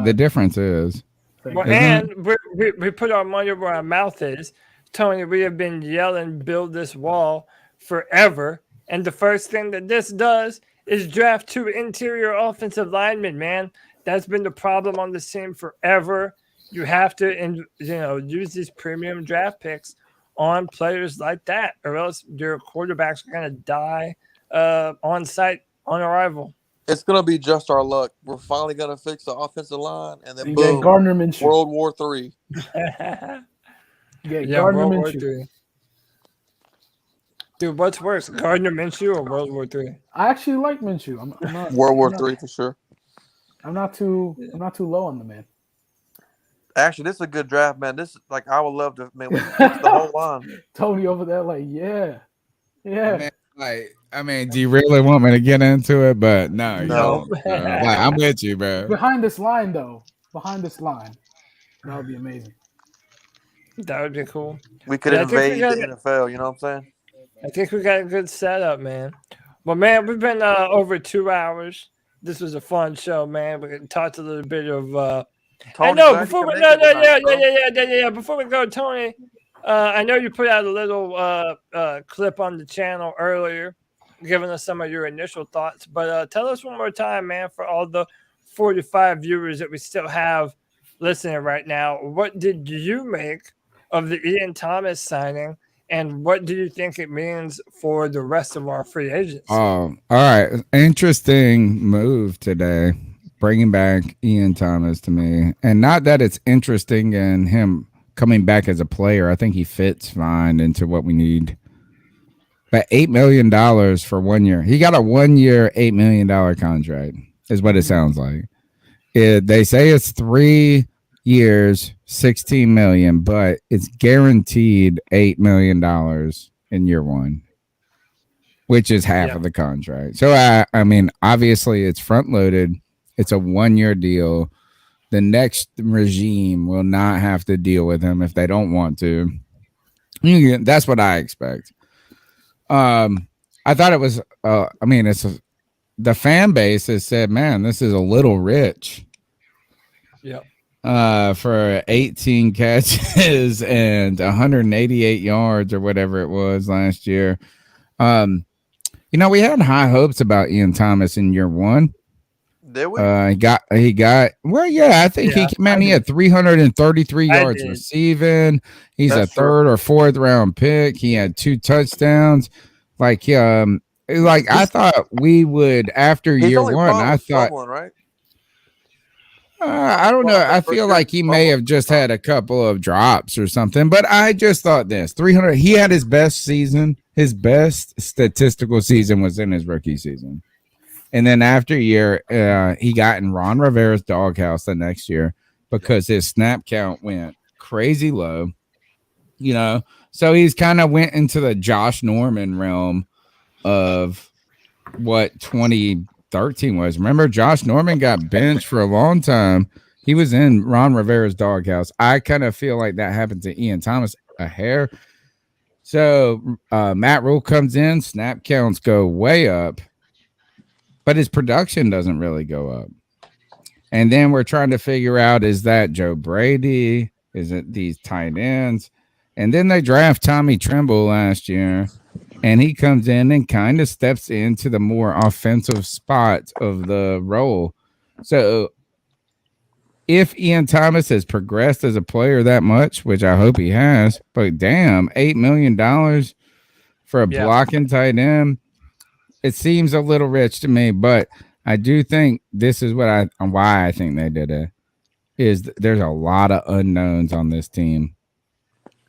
the difference is. Well, and we put our money where our mouth is. Tony, we have been yelling, build this wall forever. And the first thing that this does is draft 2 interior offensive linemen, man. That's been the problem on this team forever. You have to, use these premium draft picks on players like that, or else your quarterbacks are going to die on site on arrival. It's going to be just our luck. We're finally going to fix the offensive line, and then boom, Gardner Minshew. World War III. Gardner World War Minshew. III. Dude, what's worse, Gardner Minshew or World War III? I actually like Minshew. I'm not World War III for sure. I'm not too low on the man. Actually, this is a good draft, man. This I would love to, man. We can fix the whole line. Tony over there, yeah. I mean, do you really want me to get into it? But no. You don't, I'm with you, bro. Behind this line, that would be amazing. That would be cool. We could invade the NFL. You know what I'm saying? I think we got a good setup, man. Well, man, we've been over 2 hours. This was a fun show, man. We talked a little bit of. I know. Before we before we go, Tony, I know you put out a little clip on the channel earlier, giving us some of your initial thoughts. But tell us one more time, man, for all the 45 viewers that we still have listening right now, what did you make of the Ian Thomas signing, and what do you think it means for the rest of our free agents? All right. Interesting move today, bringing back Ian Thomas to me. And not that it's interesting in him coming back as a player. I think he fits fine into what we need. But $8 million for 1 year. He got a 1 year, $8 million contract is what it sounds like. They say it's 3 years, $16 million, but it's guaranteed $8 million in year one, which is half of the contract. So, I mean, obviously it's front loaded. It's a 1 year deal. The next regime will not have to deal with him if they don't want to. That's what I expect. I thought it was, I mean, the fan base has said, man, this is a little rich. Yep. For 18 catches and 188 yards or whatever it was last year. You know, we had high hopes about Ian Thomas in year one. Did we? He got well, yeah, I think he had 333 yards receiving. He's a third or fourth round pick. He had 2 touchdowns. Like I thought we would after year one. I thought right? I don't know. I feel like he may have just had a couple of drops or something, but I just thought this 300. He had his best season. His best statistical season was in his rookie season. And then after a year, he got in Ron Rivera's doghouse the next year because his snap count went crazy low. You know, so he's kind of went into the Josh Norman realm of what 2013 was. Remember, Josh Norman got benched for a long time. He was in Ron Rivera's doghouse. I kind of feel like that happened to Ian Thomas a hair. So Matt Rule comes in, snap counts go way up, but his production doesn't really go up. And then we're trying to figure out, is that Joe Brady? Is it these tight ends? And then they draft Tommy Tremble last year, and he comes in and kind of steps into the more offensive spot of the role. So if Ian Thomas has progressed as a player that much, which I hope he has, but damn, $8 million for a blocking tight end, it seems a little rich to me, but I do think this is why I think they did it, is there's a lot of unknowns on this team.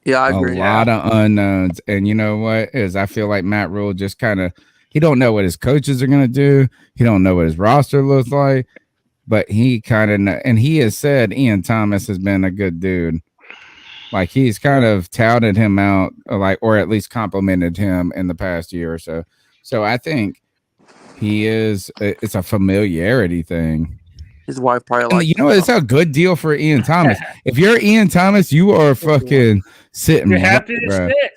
Yeah, I agree. A lot of unknowns. And you know what is, I feel like Matt Rule just kind of, he don't know what his coaches are going to do. He don't know what his roster looks like, but he kind of, and he has said Ian Thomas has been a good dude. Like he's kind of touted him out, or at least complimented him in the past year or so. So I think it's a familiarity thing. His wife probably likes, you know, it's a good deal for Ian Thomas. If you're Ian Thomas, you are fucking sitting. You're happy to sit.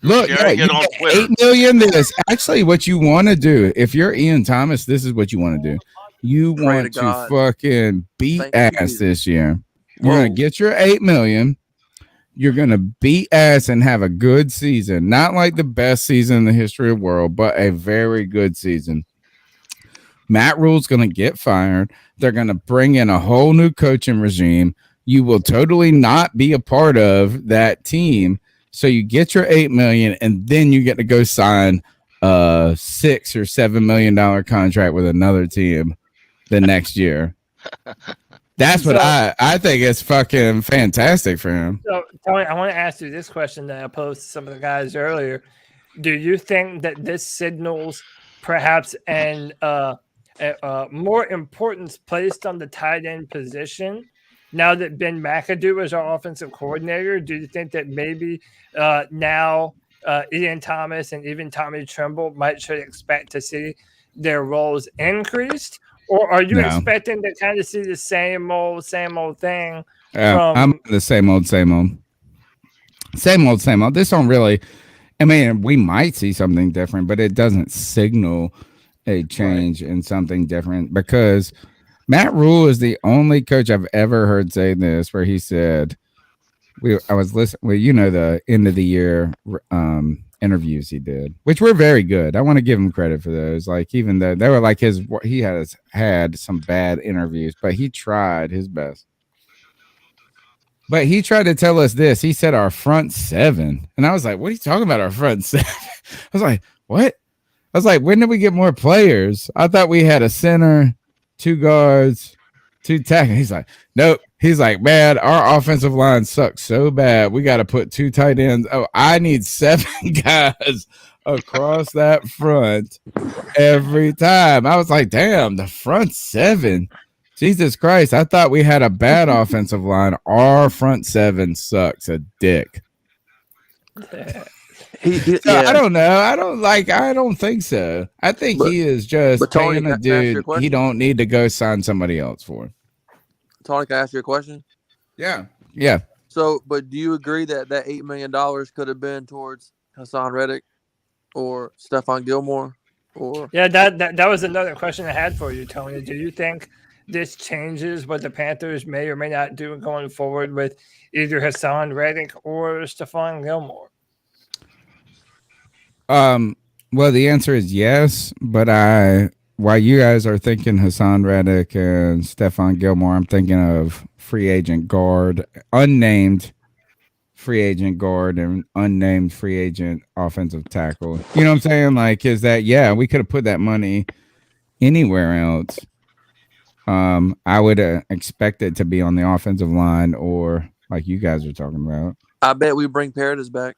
Look, you get $8 million. This actually what you want to do. If you're Ian Thomas, this is what you want to do. You want to fucking beat ass this year. You're gonna get your $8 million. You're gonna beat ass and have a good season. Not like the best season in the history of the world, but a very good season. Matt Rule's going to get fired. They're going to bring in a whole new coaching regime. You will totally not be a part of that team. So you get your $8 million, and then you get to go sign a $6 or $7 million contract with another team the next year. That's what I think is fucking fantastic for him. So, Tony, I want to ask you this question that I posed to some of the guys earlier. Do you think that this signals perhaps more importance placed on the tight end position now that Ben McAdoo is our offensive coordinator? Do you think that maybe now Ian Thomas and even Tommy Tremble should expect to see their roles increased? Or are you expecting to kind of see the same old thing? I'm the same old. This don't really, I mean, we might see something different, but it doesn't signal a change in something different, because Matt Rule is the only coach I've ever heard say this, where he said, I was listening. Well, you know, the end of the year interviews he did, which were very good. I want to give him credit for those. Like, even though they were like he has had some bad interviews, but he tried his best. But he tried to tell us this. He said our front seven, and I was like, "What are you talking about? Our front seven?" I was like, "What?" I was like, "When did we get more players? I thought we had a center, 2 guards, 2 tackles." He's like, "Nope." He's like, "Man, our offensive line sucks so bad. We got to put 2 tight ends. Oh, I need 7 guys across that front every time." I was like, "Damn, the front 7. Jesus Christ. I thought we had a bad offensive line. Our front 7 sucks a dick." I don't know. I don't think so. I think he is just paying a dude he don't need to go sign somebody else for. Tony, can I ask you a question? Yeah. Yeah. So, but do you agree that $8 million could have been towards Haason Reddick or Stephon Gilmore? Or that was another question I had for you, Tony. Do you think this changes what the Panthers may or may not do going forward with either Haason Reddick or Stephon Gilmore? Well, the answer is yes, but while you guys are thinking Haason Reddick and Stephon Gilmore, I'm thinking of free agent guard, unnamed free agent guard, and unnamed free agent offensive tackle. You know what I'm saying? Like, is that, yeah, we could have put that money anywhere else. I would expect it to be on the offensive line or like you guys are talking about. I bet we bring Paradis back.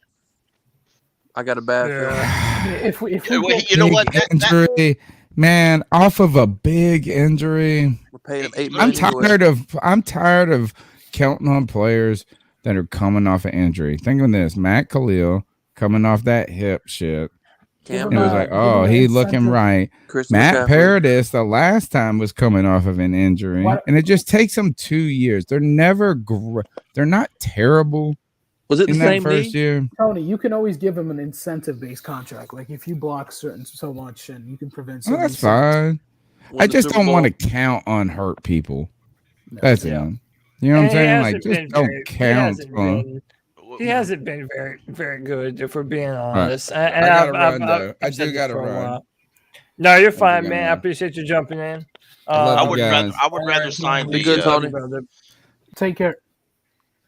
I got a bad feeling. If we you know what? Injury, man, off of a big injury. We're paying him $8 million. I'm tired of counting on players that are coming off an injury. Think of this: Matt Khalil coming off that hip shit. It was like, oh, he looking right. Matt Paradis, the last time, was coming off of an injury, and it just takes them 2 years. They're never, they're not terrible. Was it the same first year? Tony, you can always give him an incentive-based contract. Like if you block so much, and you can prevent. Oh, that's fine. I just don't want to count on hurt people. That's it. You know what I'm saying? Like, just don't count on. He hasn't been very, very good, if we're being honest. Right. I gotta run, though. I do gotta run. No, you're fine, man. I appreciate you jumping in. I would rather sign the good, Tony. Take care.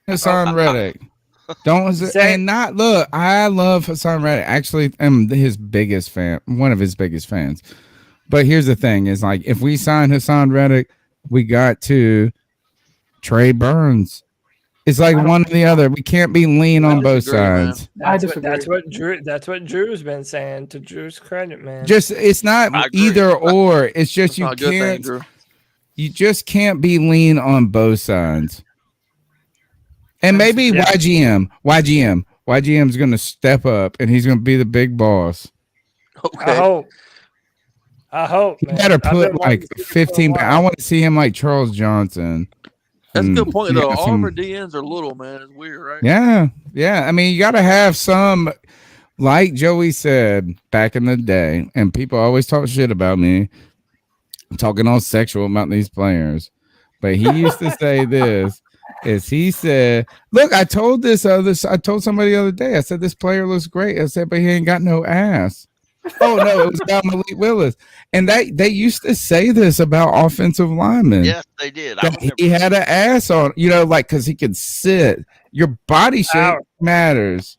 Haason Reddick. I love Haason Reddick. Actually, I'm his biggest fan, one of his biggest fans. But here's the thing: is like if we sign Haason Reddick, we got to Trey Burns. It's like one or the other. We can't be lean on both sides. That's what Drew's been saying. To Drew's credit, man. It's not either or. It's just you can't. You just can't be lean on both sides. And maybe YGM's going to step up and he's going to be the big boss. Okay. I hope. He better put like 15. I want to see him like Charles Johnson. That's a good point, though. All of our DNs are little, man. It's weird, right? Yeah. Yeah. I mean, you got to have some, like Joey said back in the day, and people always talk shit about me. I'm talking all sexual about these players. But he used to say this. Is he said, look, I told somebody the other day, I said, this player looks great. I said, but he ain't got no ass. Oh, no, it was about Malik Willis. And they used to say this about offensive linemen. Yes, they did. He had an ass on, like, because he could sit. Your body shape matters.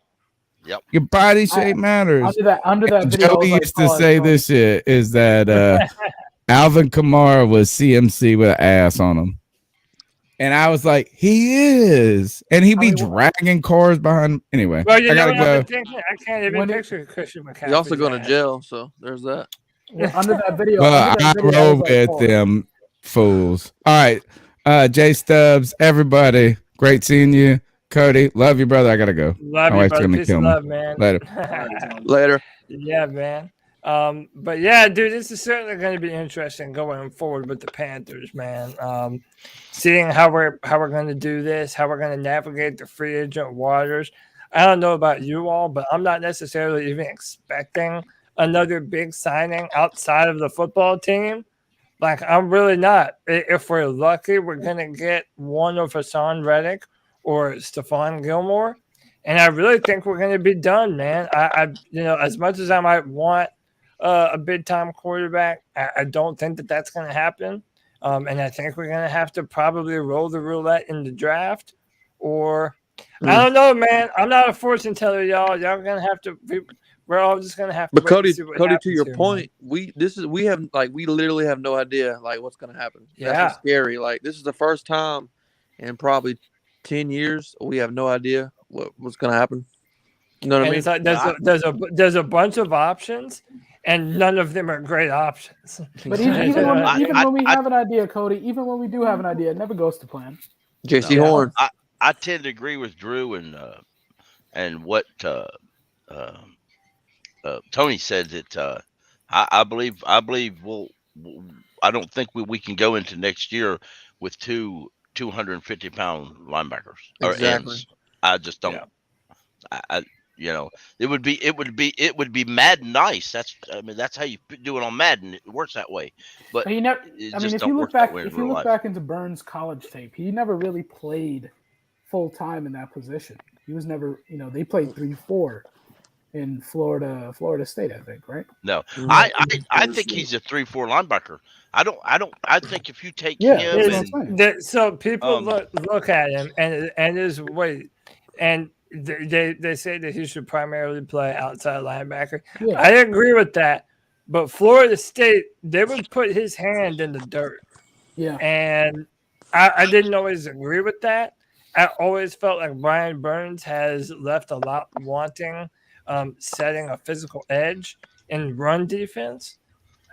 Yep. Your body shape matters. Under that video, Joey used to say this shit is that Alvin Kamara was CMC with an ass on him. And I was like, he is. And he'd be dragging cars behind. Anyway, well, I gotta go. I can't even picture Christian McCaffrey. He's also going to jail, so there's that. Well, under that video. I roll with them fools. All right. Jay Stubbs, everybody. Great seeing you. Cody, love you, brother. I gotta go. Love My you, wife's brother. gonna Peace kill and me. love, man. Later. Later. Yeah, man. But yeah, dude, this is certainly going to be interesting going forward with the Panthers, man. Seeing how we're going to do this, how we're going to navigate the free agent waters. I don't know about you all, but I'm not necessarily even expecting another big signing outside of the football team. Like, I'm really not. If we're lucky, we're going to get one of Haason Reddick or Stephon Gilmore. And I really think we're going to be done, man. As much as I might want a big-time quarterback, I don't think that that's going to happen. And I think we're going to have to probably roll the roulette in the draft. Or, I don't know, man. I'm not a fortune teller, y'all. Y'all going to have to – we're all just going to have to But Cody, see what to your here, point, we literally have no idea like what's going to happen. That's what's scary. Like this is the first time in probably 10 years we have no idea what's going to happen. You know what I mean? It's like there's a bunch of options, and none of them are great options. But even when we have an idea, Cody, even when we do have an idea, it never goes to plan. JC Horn. I tend to agree with Drew and what Tony said that I believe I don't think we can go into next year with two 250-pound linebackers or ends. I just don't. Yeah. It would be Madden nice. That's how you do it on Madden. It works that way. But if you look back into Burns' college tape, he never really played full time in that position. He was never, they played 3-4 in Florida State, I think, right? No, I think he's a 3-4 linebacker. I think if you take him, so people look at him and his weight, and they say that he should primarily play outside linebacker. Yeah. I agree with that, but Florida State, they would put his hand in the dirt. Yeah, and I didn't always agree with that. I always felt like Brian Burns has left a lot wanting, setting a physical edge in run defense.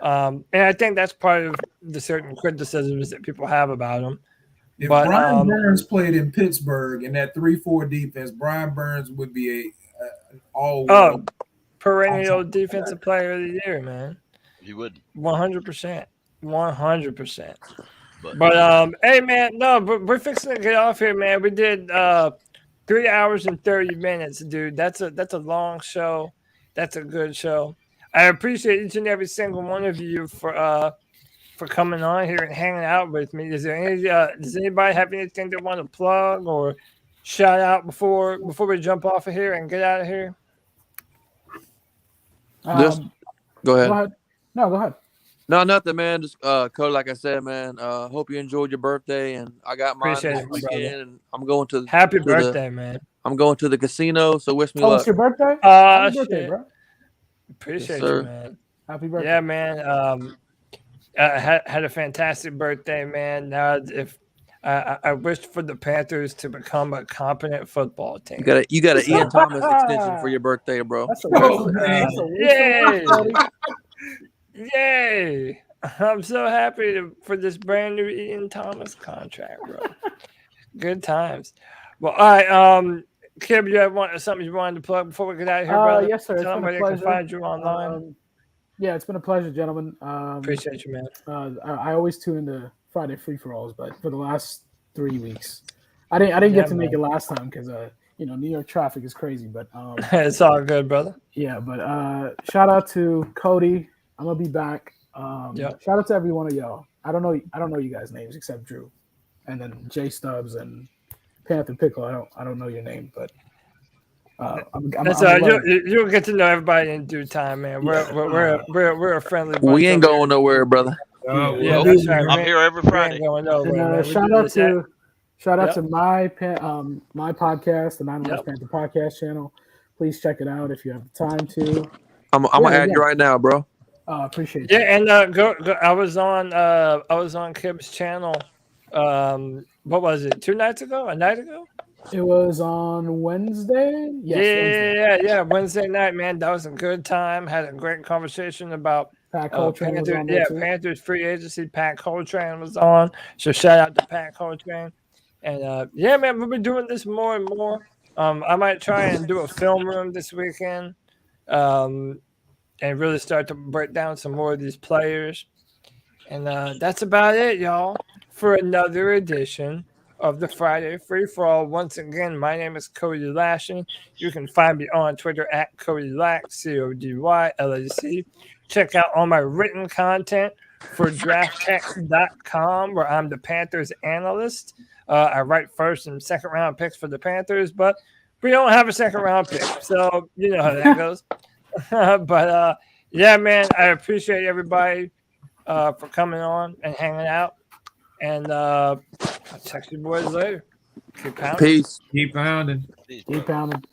And I think that's part of the certain criticisms that people have about him. If Brian Burns played in Pittsburgh in that 3-4 defense, Brian Burns would be a perennial defensive player of the year, man. He would 100%. But hey, man, but we're fixing to get off here, man. We did 3 hours and 30 minutes, dude. That's a long show. That's a good show. I appreciate each and every single one of you for coming on here and hanging out with me. Does anybody have anything they want to plug or shout out before we jump off of here and get out of here? Go ahead. No, go ahead. No, nothing, man. Just Cody, like I said, man. Hope you enjoyed your birthday, and I got mine this weekend. And I'm going to happy birthday, man. I'm going to the casino, so wish me luck. It's your birthday? Happy birthday, bro. Appreciate you, man. Happy birthday. Yeah, man. Had a fantastic birthday, man. Now, if I wished for the Panthers to become a competent football team. You got an Ian Thomas extension for your birthday, bro. Yay! Yay! I'm so happy for this brand new Ian Thomas contract, bro. Good times. Well, all right. Kib, you have something you wanted to plug before we get out of here, brother? Yes, sir. Tell them where they can find you online. Yeah, it's been a pleasure, gentlemen. Appreciate you, man. I always tune into Friday free for alls, but for the last 3 weeks, I didn't get to make it last time because New York traffic is crazy. But it's all good, brother. Yeah, but shout out to Cody. I'm gonna be back. Shout out to every one of y'all. I don't know you guys' names except Drew, and then Jay Stubbs and Panther Pickle. I don't know your name, but. You'll get to know everybody in due time, man. We're a friendly bunch. We ain't going nowhere, brother. That's right. I'm here every Friday. Shout out to my podcast, the 9 Lives Panther podcast channel. Please check it out if you have the time to. I'm gonna add you right now, bro. Appreciate it. Yeah, and go. I was on Kib's channel. What was it? 2 nights ago? A night ago? It was on Wednesday. Yes, yeah. Wednesday night, man. That was a good time. Had a great conversation about Pat Coltrane. Panthers free agency. Pat Coltrane was on. So shout out to Pat Coltrane. And yeah, man, we'll be doing this more and more. I might try and do a film room this weekend, and really start to break down some more of these players. And that's about it, y'all, for another edition of the Friday Free For All. Once again, my name is Cody Lashing. You can find me on Twitter at Cody Lack, CODYLAC. Check out all my written content for DraftText.com, where I'm the Panthers analyst. I write first and second round picks for the Panthers, but we don't have a second round pick, so you know how that goes. But yeah, man, I appreciate everybody for coming on and hanging out. And I'll text you boys later. Keep pounding. Peace. Keep pounding. Keep pounding.